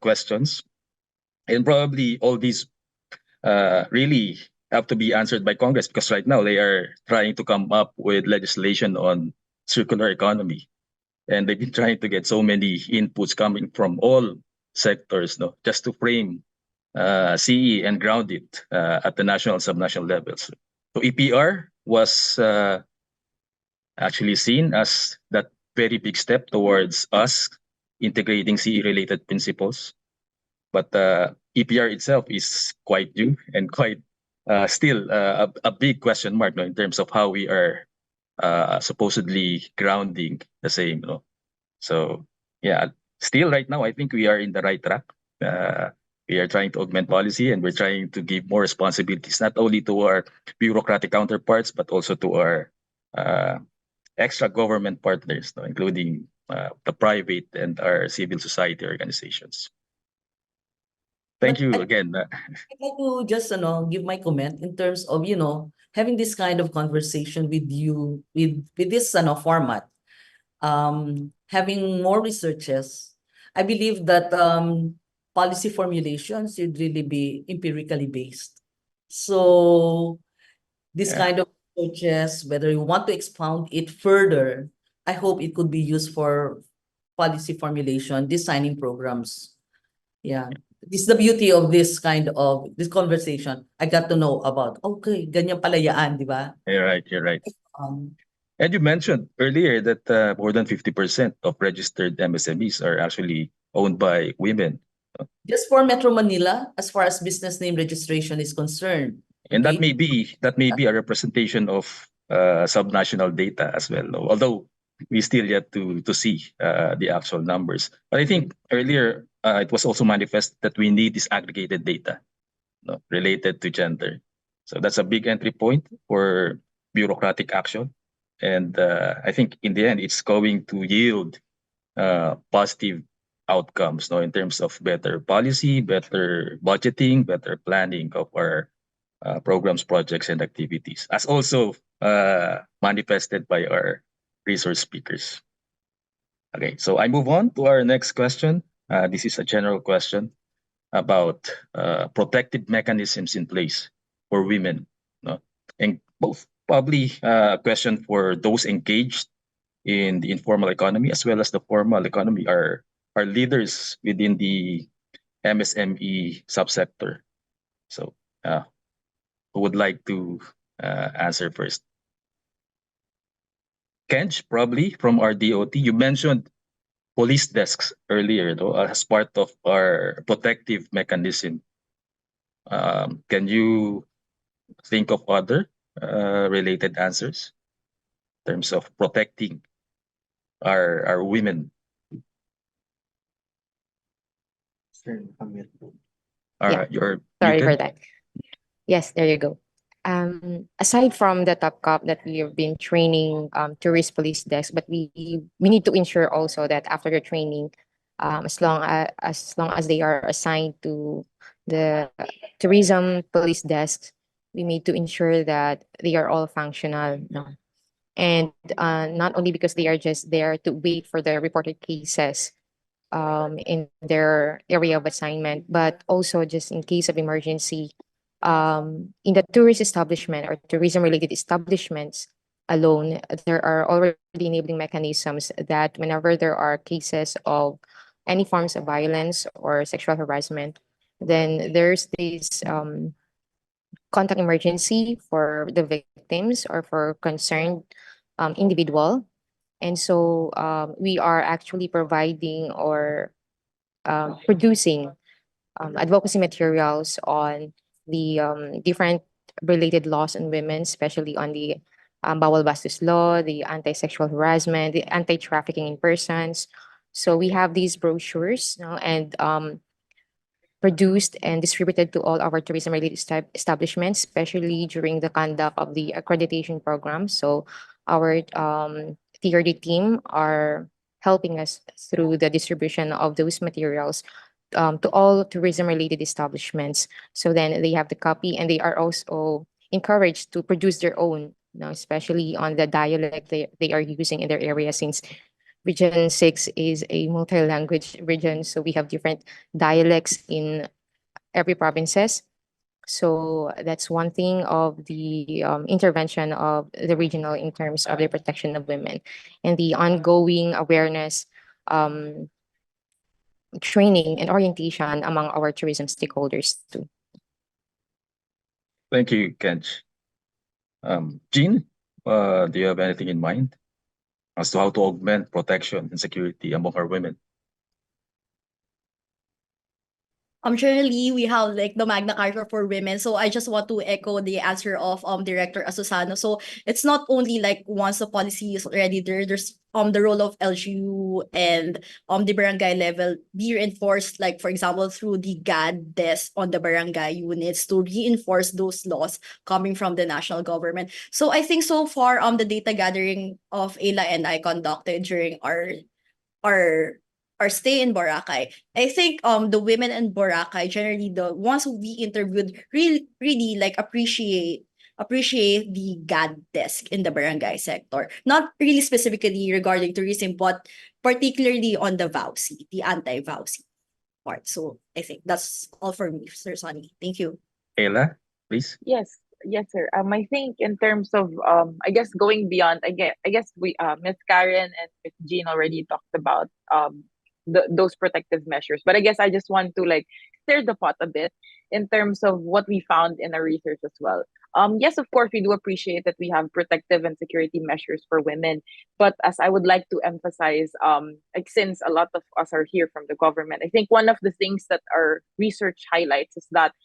questions, and probably all these really have to be answered by Congress, because right now they are trying to come up with legislation on circular economy, and they've been trying to get so many inputs coming from all sectors, no, just to frame CE and ground it at the national, subnational levels. So EPR was actually seen as that very big step towards us integrating CE-related principles. But EPR itself is quite new and quite still a big question mark, no, in terms of how we are supposedly grounding the same. No? So yeah, still right now, I think we are in the right track. We are trying to augment policy, and we're trying to give more responsibilities, not only to our bureaucratic counterparts, but also to our extra government partners, no, including the private and our civil society organizations. Thank you again. I'd like to just give my comment in terms of having this kind of conversation with you with this format. Having more researches, I believe that policy formulation should really be empirically based. So this kind of researches, whether you want to expound it further, I hope it could be used for policy formulation, designing programs. Yeah. This is the beauty of this kind of this conversation. I got to know about, okay, ganyan pala yaan, di ba? You're right. And you mentioned earlier that more than 50% of registered MSMEs are actually owned by women. Just for Metro Manila, as far as business name registration is concerned. And that may be a representation of subnational data as well, although we still yet to see the actual numbers. But I think earlier it was also manifest that we need disaggregated data, no, related to gender. So that's a big entry point for bureaucratic action. And I think in the end, it's going to yield positive outcomes, no, in terms of better policy, better budgeting, better planning of our programs, projects, and activities, as also manifested by our resource speakers. Okay, so I move on to our next question. This is a general question about protective mechanisms in place for women, no? And both probably a question for those engaged in the informal economy as well as the formal economy, are leaders within the MSME subsector. So who would like to answer first? Kenj, probably from our DOT. You mentioned police desks earlier, though, as part of our protective mechanism. Can you think of other related answers in terms of protecting our women? Yeah. You're Sorry for muted. that. Yes, there you go. Aside from the top cop that we have been training tourist police desk, but we need to ensure also that after the training, as long as they are assigned to the tourism police desks, we need to ensure that they are all functional. No? And not only because they are just there to wait for the reported cases in their area of assignment, but also just in case of emergency, in the tourist establishment or tourism related establishments alone, there are already enabling mechanisms that whenever there are cases of any forms of violence or sexual harassment, then there's this contact emergency for the victims or for concerned individual. And so we are actually providing or producing advocacy materials on the different related laws on women, especially on the Bawal Bastos law, the anti-sexual harassment, the anti-trafficking in persons. So we have these brochures, and produced and distributed to all our tourism-related establishments, especially during the conduct of the accreditation program. So our TRD team are helping us through the distribution of those materials to all tourism-related establishments. So then they have the copy, and they are also encouraged to produce their own, especially on the dialect they are using in their area, since Region 6 is a multi-language region. So we have different dialects in every provinces. So that's one thing of the intervention of the regional in terms of the protection of women and the ongoing awareness, training and orientation among our tourism stakeholders too. Thank you, Kench. Jean, do you have anything in mind as to how to augment protection and security among our women? Generally, we have like the Magna Carta for women. So I just want to echo the answer of Director ASUSANO. So it's not only like once the policy is already there, there's the role of LGU and the barangay level be reinforced, like for example, through the GAD desk on the barangay units to reinforce those laws coming from the national government. So I think so far the data gathering of EYLLA and I conducted during our stay in Boracay, I think the women in Boracay, generally the ones who we interviewed, really like appreciate the GAD desk in the barangay sector. Not really specifically regarding tourism, but particularly on the VAUSI, the anti-VAUSI part. So I think that's all for me, Sir Sonny. Thank you. EYLLA, please. Yes, sir. I think in terms of I guess going beyond, I guess we Miss Karen and Miss Jean already talked about those protective measures. But I guess I just want to like stir the pot a bit in terms of what we found in our research as well. Yes, of course, we do appreciate that we have protective and security measures for women. But as I would like to emphasize, like since a lot of us are here from the government, I think one of the things that our research highlights is that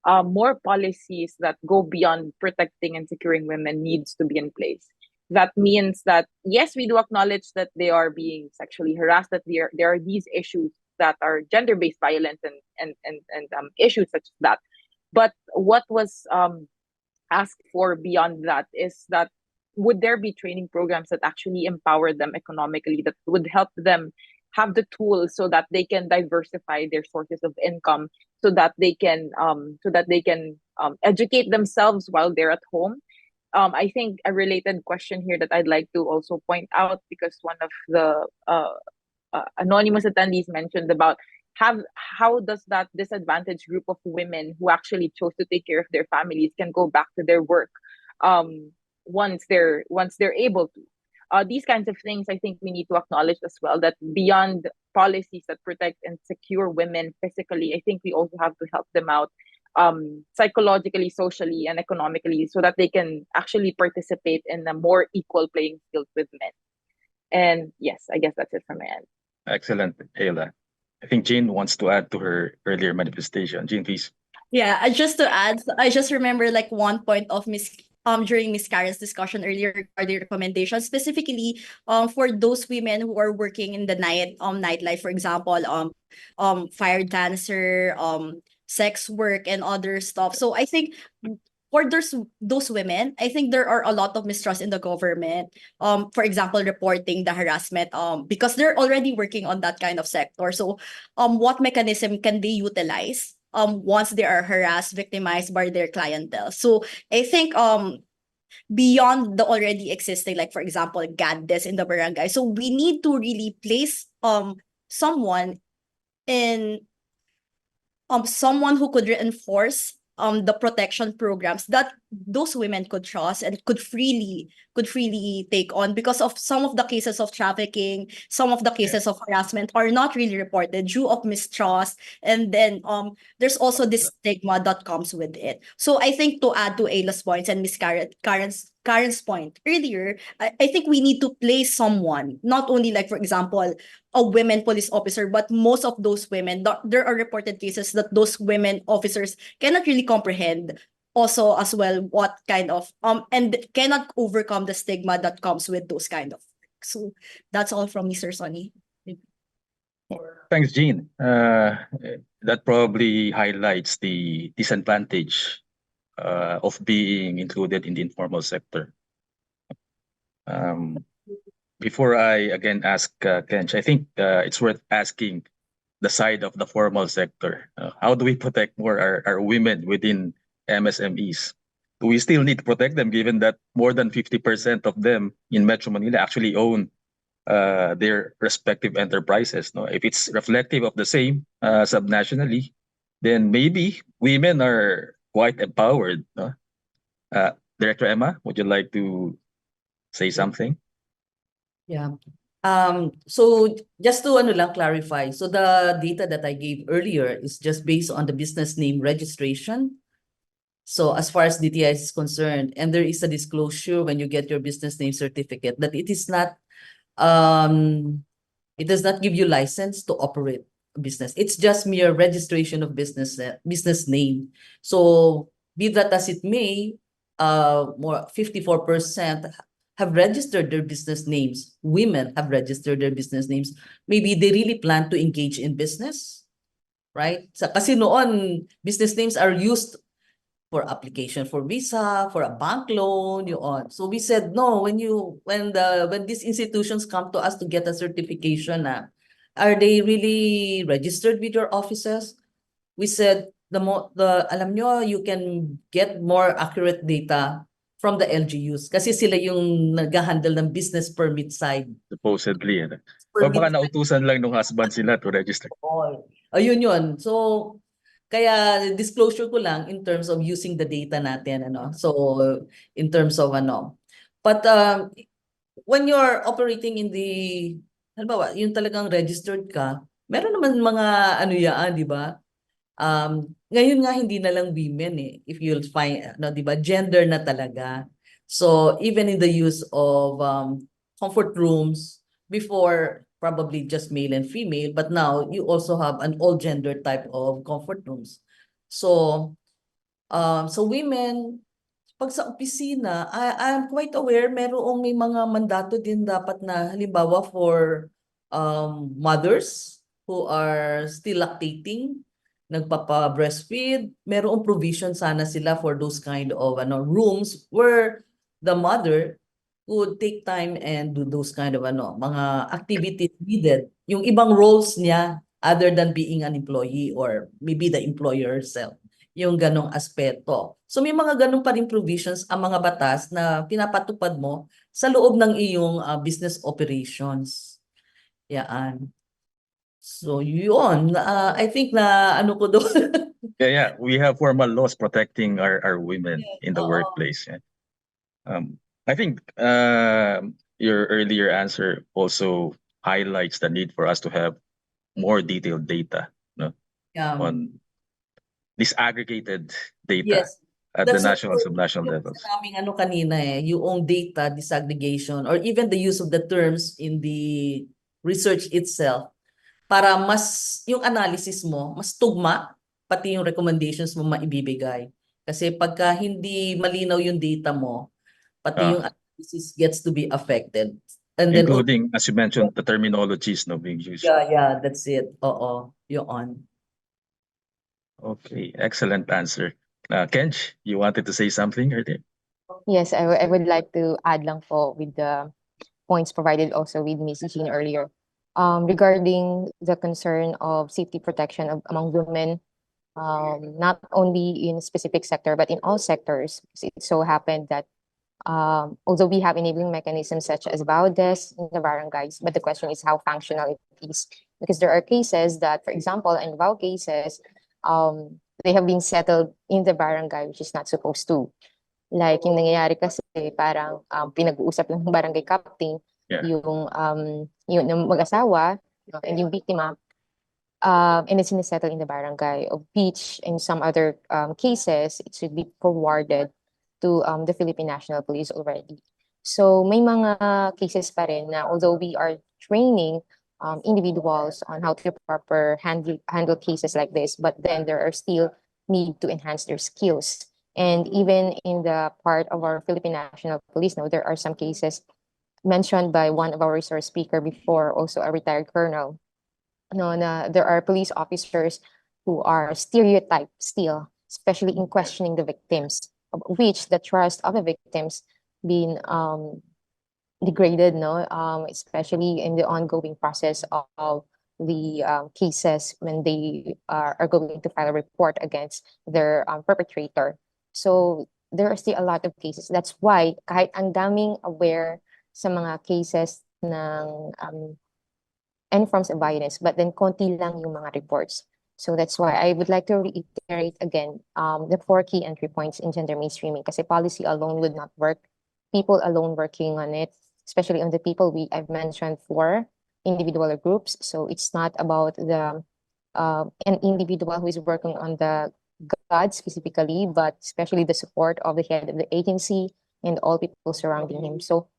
more policies that go beyond protecting and securing women needs to be in place. That means that yes, we do acknowledge that they are being sexually harassed, that there are these issues that are gender-based violence and issues such as that. But what was asked for beyond that is that would there be training programs that actually empower them economically, that would help them have the tools so that they can diversify their sources of income, so that they can educate themselves while they're at home. I think a related question here that I'd like to also point out, because one of the anonymous attendees mentioned about how does that disadvantaged group of women who actually chose to take care of their families can go back to their work once they're able to. These kinds of things, I think we need to acknowledge as well, that beyond policies that protect and secure women physically, I think we also have to help them out psychologically, socially, and economically, so that they can actually participate in a more equal playing field with men. And yes, I guess that's it from my end. Excellent, EYLLA. I think Jean wants to add to her earlier manifestation. Jean, please. Yeah, just to add, I just remember like one point of Miss during Miss Karen's discussion earlier regarding recommendations, specifically for those women who are working in the nightlife, for example, fire dancer, sex work and other stuff. So I think for those women, I think there are a lot of mistrust in the government. For example, reporting the harassment because they're already working on that kind of sector. So what mechanism can they utilize once they are harassed, victimized by their clientele? So I think beyond the already existing, like for example, GADDES in the barangay. So we need to really place someone in someone who could reinforce the protection programs that those women could trust and could freely take on, because of some of the cases of trafficking, some of the cases of harassment are not really reported due of mistrust, and then there's also this stigma that comes with it. So I think to add to Ayla's points and Miss Karen's point earlier, I think we need to place someone, not only like for example a women police officer, but most of those women, there are reported cases that those women officers cannot really comprehend also as well what kind of and cannot overcome the stigma that comes with those kind of work. So that's all from Mr. Sonny. Thanks, Jean. That probably highlights the disadvantage of being included in the informal sector. Before I again ask Kench, I think it's worth asking the side of the formal sector. How do we protect more our women within MSMEs? Do we still need to protect them, given that more than 50% of them in Metro Manila actually own their respective enterprises? No? If it's reflective of the same subnationally, then maybe women are quite empowered. No? Director Emma, would you like to say something? Yeah. So just to clarify, so the data that I gave earlier is just based on the business name registration. So as far as DTI is concerned, and there is a disclosure when you get your business name certificate that it is not, it does not give you license to operate a business. It's just mere registration of business name. So be that as it may, more 54% have registered their business names. Women have registered their business names. Maybe they really plan to engage in business, right? Kasi noon, business names are used for application for visa, for a bank loan, yun. So we said no. When these institutions come to us to get a certification, are they really registered with your offices? We said alam nyo, you can get more accurate data from the LGUs kasi sila yung nag-handle ng business permit side. Supposedly. O baka nautusan lang ng husband sila to register. Ayun yun. So, kaya disclosure ko lang in terms of using the data natin. So, in terms of But when you're operating in the, halimbawa, yung talagang registered ka, meron naman mga di ba? Ngayon nga hindi na lang women if you'll find di ba, gender na talaga. So even in the use of comfort rooms, before probably just male and female, but now you also have an all gender type of comfort rooms. So women, pag sa opisina, I'm quite aware merong may mga mandato din dapat na halimbawa for mothers who are still lactating, nagpapa-breastfeed, merong provision sana sila for those kind of rooms where the mother could take time and do those kind of mga activities needed. Yung ibang roles niya other than being an employee or maybe the employer herself. Yung ganong aspeto. So may mga ganong pa rin provisions ang mga batas na pinapatupad mo sa loob ng iyong business operations. Yan. So yun, I think na ko doon. Yeah, we have formal laws protecting our women in the workplace. Yeah. I think your earlier answer also highlights the need for us to have more detailed data on disaggregated data at the national, subnational levels. Naming kanina yung data disaggregation or even the use of the terms in the research itself, para mas yung analysis mo, mas tugma, pati yung recommendations mo maibibigay. Kasi pagka hindi malinaw yung data mo, pati yung Ah, analysis gets to be affected. And then, including, as you mentioned, the terminologies no being used. yeah, that's it. Oo, yun. Okay, excellent answer. Kenj, you wanted to say something earlier? Yes, I would like to add lang po with the points provided also with Ms. Jean earlier. Regarding the concern of safety protection among women, not only in a specific sector, but in all sectors. It so happened that although we have enabling mechanisms such as BAUTISTA in the barangays, but the question is how functional it is. Because there are cases that, for example, in BAU cases, they have been settled in the barangay, which is not supposed to. Like yung nangyayari kasi parang pinag-uusap ng barangay captain yung mag-asawa and yung biktima and it's settled in the barangay, of which in some other cases it should be forwarded to the Philippine National Police already. So may mga cases pa rin na although we are training individuals on how to proper handle cases like this, but then there are still need to enhance their skills. And even in the part of our Philippine National Police now, there are some cases mentioned by one of our resource speaker before, also a retired colonel, na there are police officers who are stereotyped still, especially in questioning the victims, of which the trust of the victims been degraded, especially in the ongoing process of the cases when they are going to file a report against their perpetrator. So there are still a lot of cases. That's why kahit ang daming aware sa mga cases ng any forms of violence, but then konti lang yung mga reports. So that's why I would like to reiterate again the 4 key entry points in gender mainstreaming, kasi policy alone would not work. People alone working on it, especially on the people I've mentioned for individual or groups. So it's not about the an individual who is working on the God specifically, but especially the support of the head of the agency and all people surrounding him. So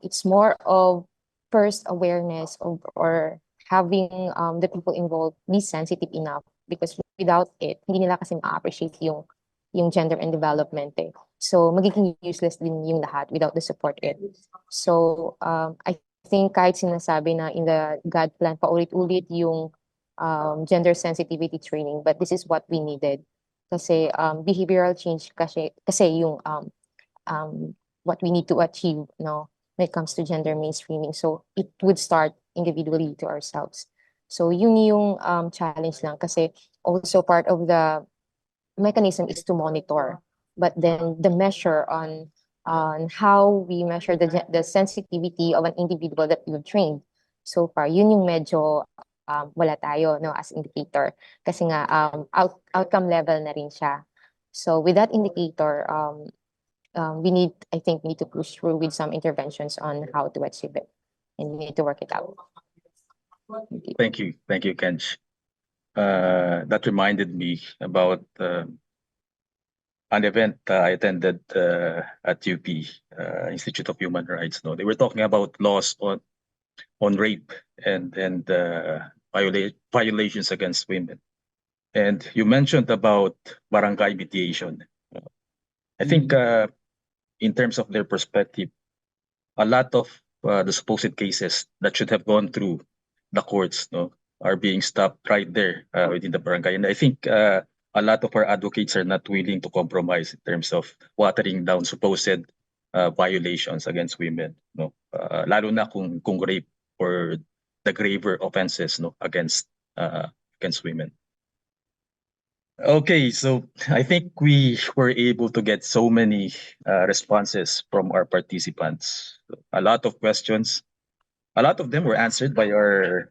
it's more of first awareness of or having the people involved be sensitive enough, because without it, hindi nila kasi ma-appreciate yung gender and development eh. So magiging useless din yung lahat without the support it. So I think kahit sinasabi na in the God plan paulit-ulit yung gender sensitivity training, but this is what we needed. Kasi behavioral change kasi yung what we need to achieve, when it comes to gender mainstreaming. So it would start individually to ourselves. So yun yung challenge lang, kasi also part of the mechanism is to monitor, but then the measure on how we measure the sensitivity of an individual that you've trained so far, yun yung medyo wala tayo as indicator, kasi nga outcome level na rin siya. So with that indicator, I think we need to push through with some interventions on how to achieve it, and we need to work it out. Thank you, Kenj. That reminded me about an event I attended at UP, Institute of Human Rights. No, they were talking about laws on rape and violations against women. And you mentioned about barangay mediation. I think in terms of their perspective, a lot of the supposed cases that should have gone through the courts are being stopped right there within the barangay. And I think a lot of our advocates are not willing to compromise in terms of watering down supposed violations against women. Lalo na kung rape or the graver offenses against women. Okay, so I think we were able to get so many responses from our participants. A lot of questions. A lot of them were answered by our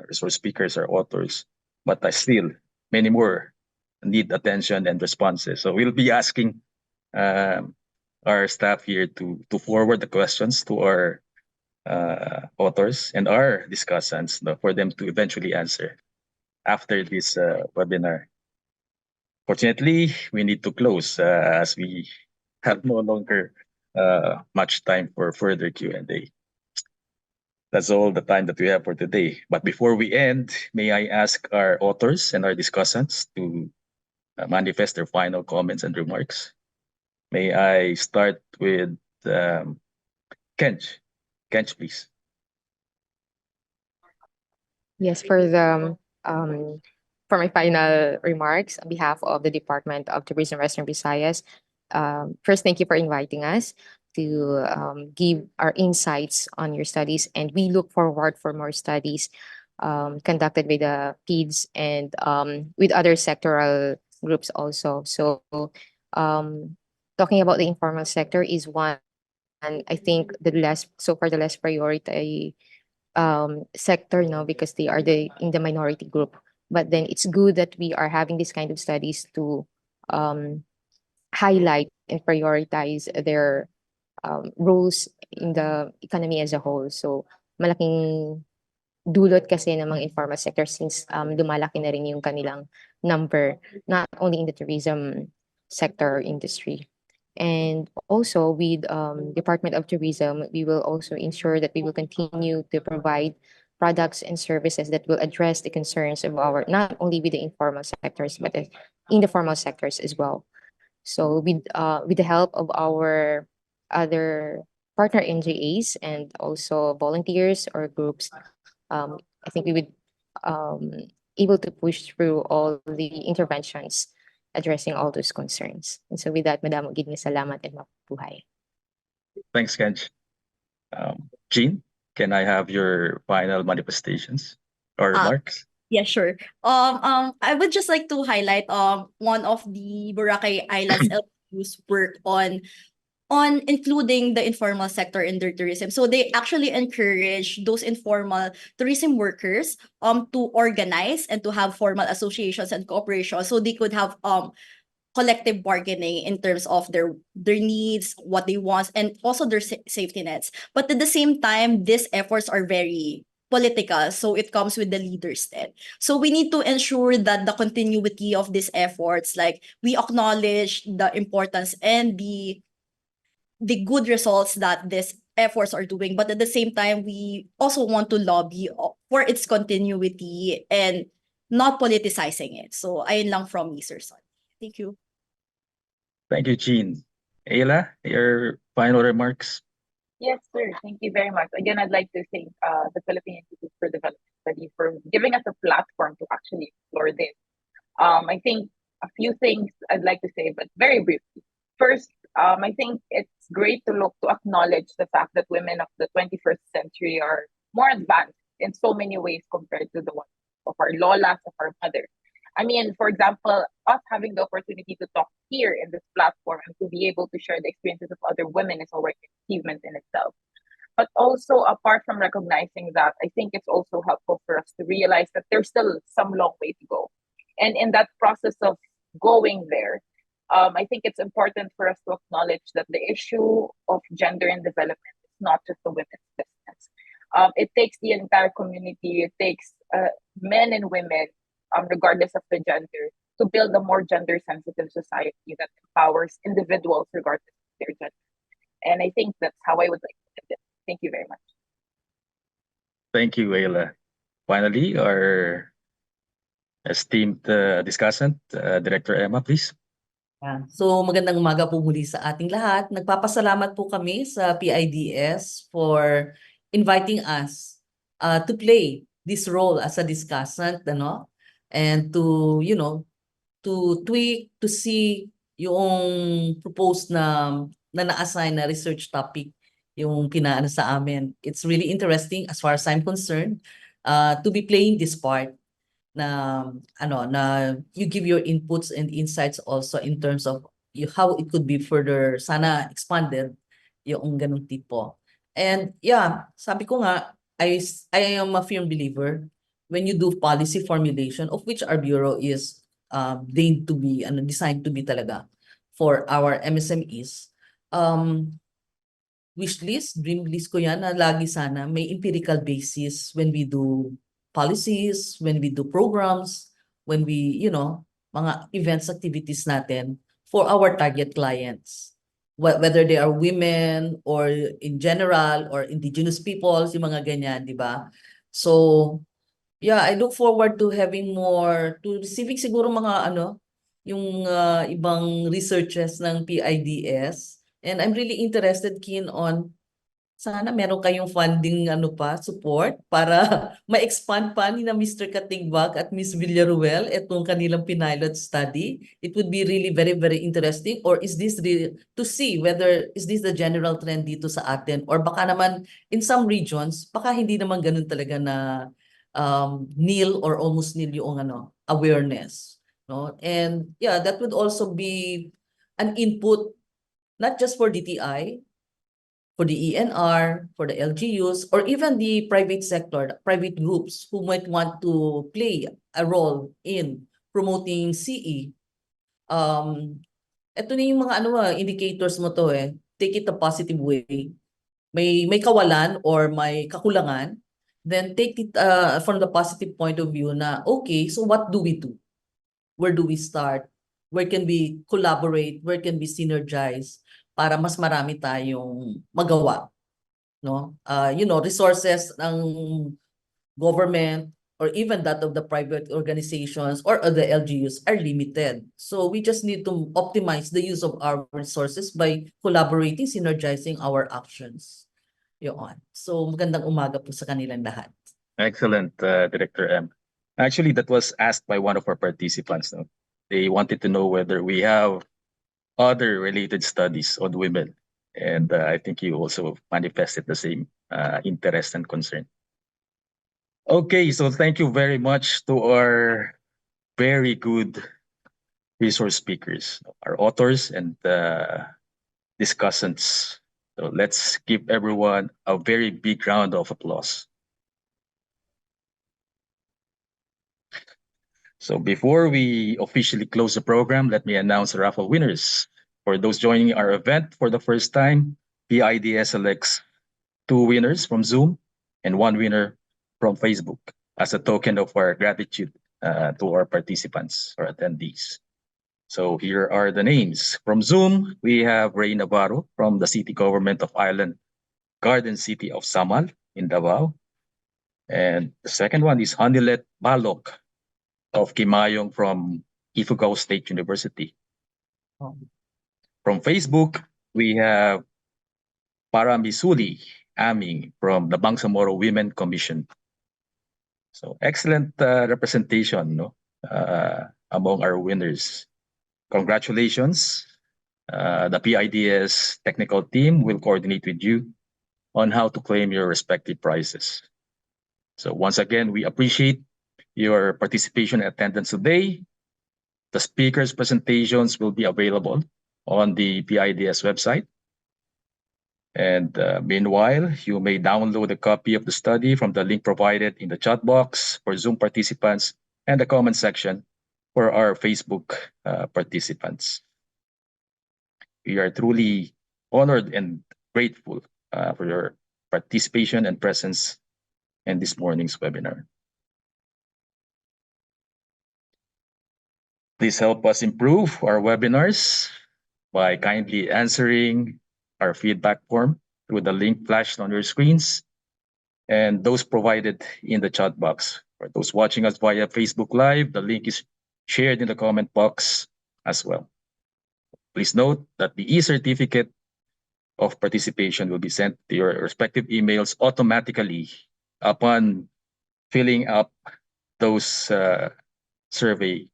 resource speakers or authors, but still many more need attention and responses. So we'll be asking our staff here to forward the questions to our authors and our discussants for them to eventually answer after this webinar. Fortunately, we need to close as we have no longer much time for further Q&A. That's all the time that we have for today. But before we end, may I ask our authors and our discussants to manifest their final comments and remarks. May I start with Kench? Kench, please. Yes, for my final remarks on behalf of the Department of Tourism Western Visayas, first, thank you for inviting us to give our insights on your studies, and we look forward for more studies conducted by the PIDS and with other sectoral groups also. So, talking about the informal sector is one, and I think the less priority sector now because they are in the minority group. But then it's good that we are having this kind of studies to highlight and prioritize their roles in the economy as a whole. So malaking dulot kasi ng mga informal sector since lumalaki na rin yung kanilang number, not only in the tourism sector or industry. And also with Department of Tourism, we will also ensure that we will continue to provide products and services that will address the concerns of our, not only with the informal sectors, but in the formal sectors as well. So with the help of our other partner NGAs and also volunteers or groups, I think we would able to push through all the interventions addressing all those concerns. And so with that, Madam, give me salamat and mabuhay. Thanks, Kench. Jean, can I have your final manifestations or remarks? Yeah, sure. I would just like to highlight one of the Boracay Islands LGU's work on including the informal sector in their tourism. So they actually encourage those informal tourism workers to organize and to have formal associations and cooperation so they could have collective bargaining in terms of their needs, what they want, and also their safety nets. But at the same time, these efforts are very political, so it comes with the leaders then. So we need to ensure that the continuity of these efforts, like we acknowledge the importance and the good results that these efforts are doing, but at the same time, we also want to lobby for its continuity and not politicizing it. So ayun lang from me, Sir Sonny. Thank you. Thank you, Jean. Ayla, your final remarks? Yes, sir. Thank you very much. Again, I'd like to thank the Philippine Institute for Development Studies for giving us a platform to actually explore this. I think a few things I'd like to say, but very briefly. First, I think it's great to acknowledge the fact that women of the 21st century are more advanced in so many ways compared to the ones of our lolas, of our mothers. I mean, for example, us having the opportunity to talk here in this platform and to be able to share the experiences of other women is already an achievement in itself. But also, apart from recognizing that, I think it's also helpful for us to realize that there's still some long way to go. And in that process of going there, I think it's important for us to acknowledge that the issue of gender and development is not just a women's business. It takes the entire community, it takes men and women, regardless of the gender, to build a more gender-sensitive society that empowers individuals regardless of their gender. And I think that's how I would like to end it. Thank you very much. Thank you, Ayla. Finally, our esteemed discussant, Director Emma, please. So magandang umaga po muli sa ating lahat. Nagpapasalamat po kami sa PIDS for inviting us to play this role as a discussant, and to, to tweak, to see yung proposed na na-assign na research topic yung pinaano sa amin. It's really interesting as far as I'm concerned to be playing this part. Na you give your inputs and insights also in terms of how it could be further sana expanded yung ganung tipo. And yeah, sabi ko nga, I am a firm believer when you do policy formulation, of which our bureau is designed to be talaga for our MSMEs. Wish list, dream list ko yan na lagi sana may empirical basis when we do policies, when we do programs, when we, mga events, activities natin for our target clients. Whether they are women or in general or indigenous peoples, yung mga ganyan, di ba? So, yeah, I look forward to having more, to receiving siguro mga yung ibang researches ng PIDS. And I'm really interested, keen on sana meron kayong funding support para ma-expand pa ni na Mr. KATIGBAK at Miss Villaruel itong kanilang pinilot study. It would be really very, very interesting. Or is this really, to see whether is this the general trend dito sa atin, or baka naman in some regions, baka hindi naman ganun talaga na nil or almost nil yung awareness. No? And yeah, that would also be an input not just for DTI, for the ENR, for the LGUs, or even the private sector, private groups who might want to play a role in promoting CE. Ito na yung mga indicators mo to eh. Take it a positive way. May kawalan or may kakulangan, then take it from the positive point of view na, okay, so what do we do? Where do we start? Where can we collaborate? Where can we synergize para mas marami tayong magawa? No? Resources ng government or even that of the private organizations or the LGUs are limited. So we just need to optimize the use of our resources by collaborating, synergizing our actions. Yun. So magandang umaga po sa kanilang lahat. Excellent, Director M. Actually, that was asked by one of our participants. No? They wanted to know whether we have other related studies on women. And I think you also manifested the same interest and concern. Okay, so thank you very much to our very good resource speakers, our authors and discussants. So let's give everyone a very big round of applause. So before we officially close the program, let me announce the raffle winners. For those joining our event for the first time, PIDS selects 2 winners from Zoom and 1 winner from Facebook as a token of our gratitude to our participants or attendees. So here are the names. From Zoom, we have Ray Navarro from the City Government of Island Garden City of Samal in Davao. And the second one is Hanilet Balok of Kimayong from Ifugao State University. From Facebook, we have Paramisuli Aming from the Bangsamoro Women Commission. So excellent representation among our winners. Congratulations. The PIDS technical team will coordinate with you on how to claim your respective prizes. So once again, we appreciate your participation and attendance today. The speakers' presentations will be available on the PIDS website. And meanwhile, you may download a copy of the study from the link provided in the chat box for Zoom participants and the comment section for our Facebook participants. We are truly honored and grateful for your participation and presence in this morning's webinar. Please help us improve our webinars by kindly answering our feedback form through the link flashed on your screens and those provided in the chat box. For those watching us via Facebook Live, the link is shared in the comment box as well. Please note that the e-certificate of participation will be sent to your respective emails automatically upon filling up those survey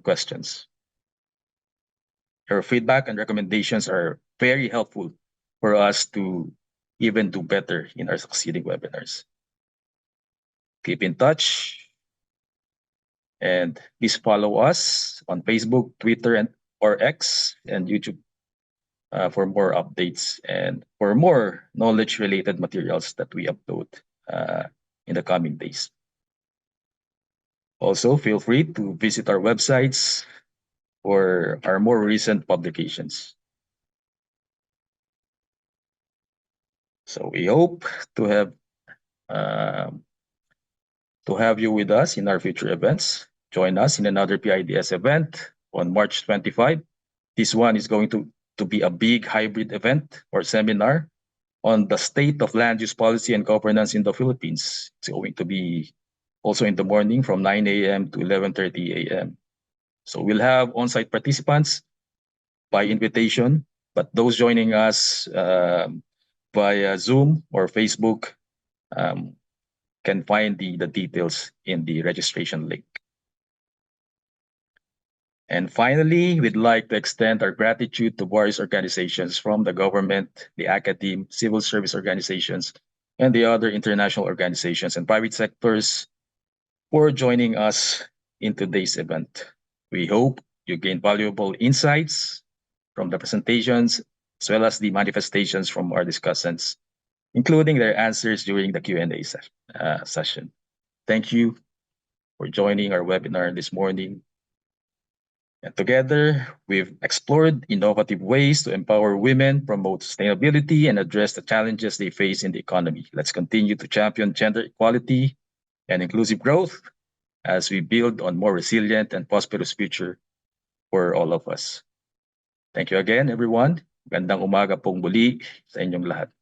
questions. Your feedback and recommendations are very helpful for us to even do better in our succeeding webinars. Keep in touch and please follow us on Facebook, Twitter, or X and YouTube for more updates and for more knowledge-related materials that we upload in the coming days. Also, feel free to visit our websites for our more recent publications. So we hope to have you with us in our future events. Join us in another PIDS event on March 25. This one is going to be a big hybrid event or seminar on the state of land use policy and governance in the Philippines. It's going to be also in the morning from 9 a.m. to 11:30 a.m. So we'll have on-site participants by invitation, but those joining us via Zoom or Facebook can find the details in the registration link. And finally, we'd like to extend our gratitude to various organizations from the government, the academe, civil service organizations, and the other international organizations and private sectors for joining us in today's event. We hope you gain valuable insights from the presentations as well as the manifestations from our discussants, including their answers during the Q&A session. Thank you for joining our webinar this morning. And together, we've explored innovative ways to empower women, promote sustainability, and address the challenges they face in the economy. Let's continue to champion gender equality and inclusive growth as we build on more resilient and prosperous future for all of us. Thank you again, everyone. Gandang umaga pong muli sa inyong lahat.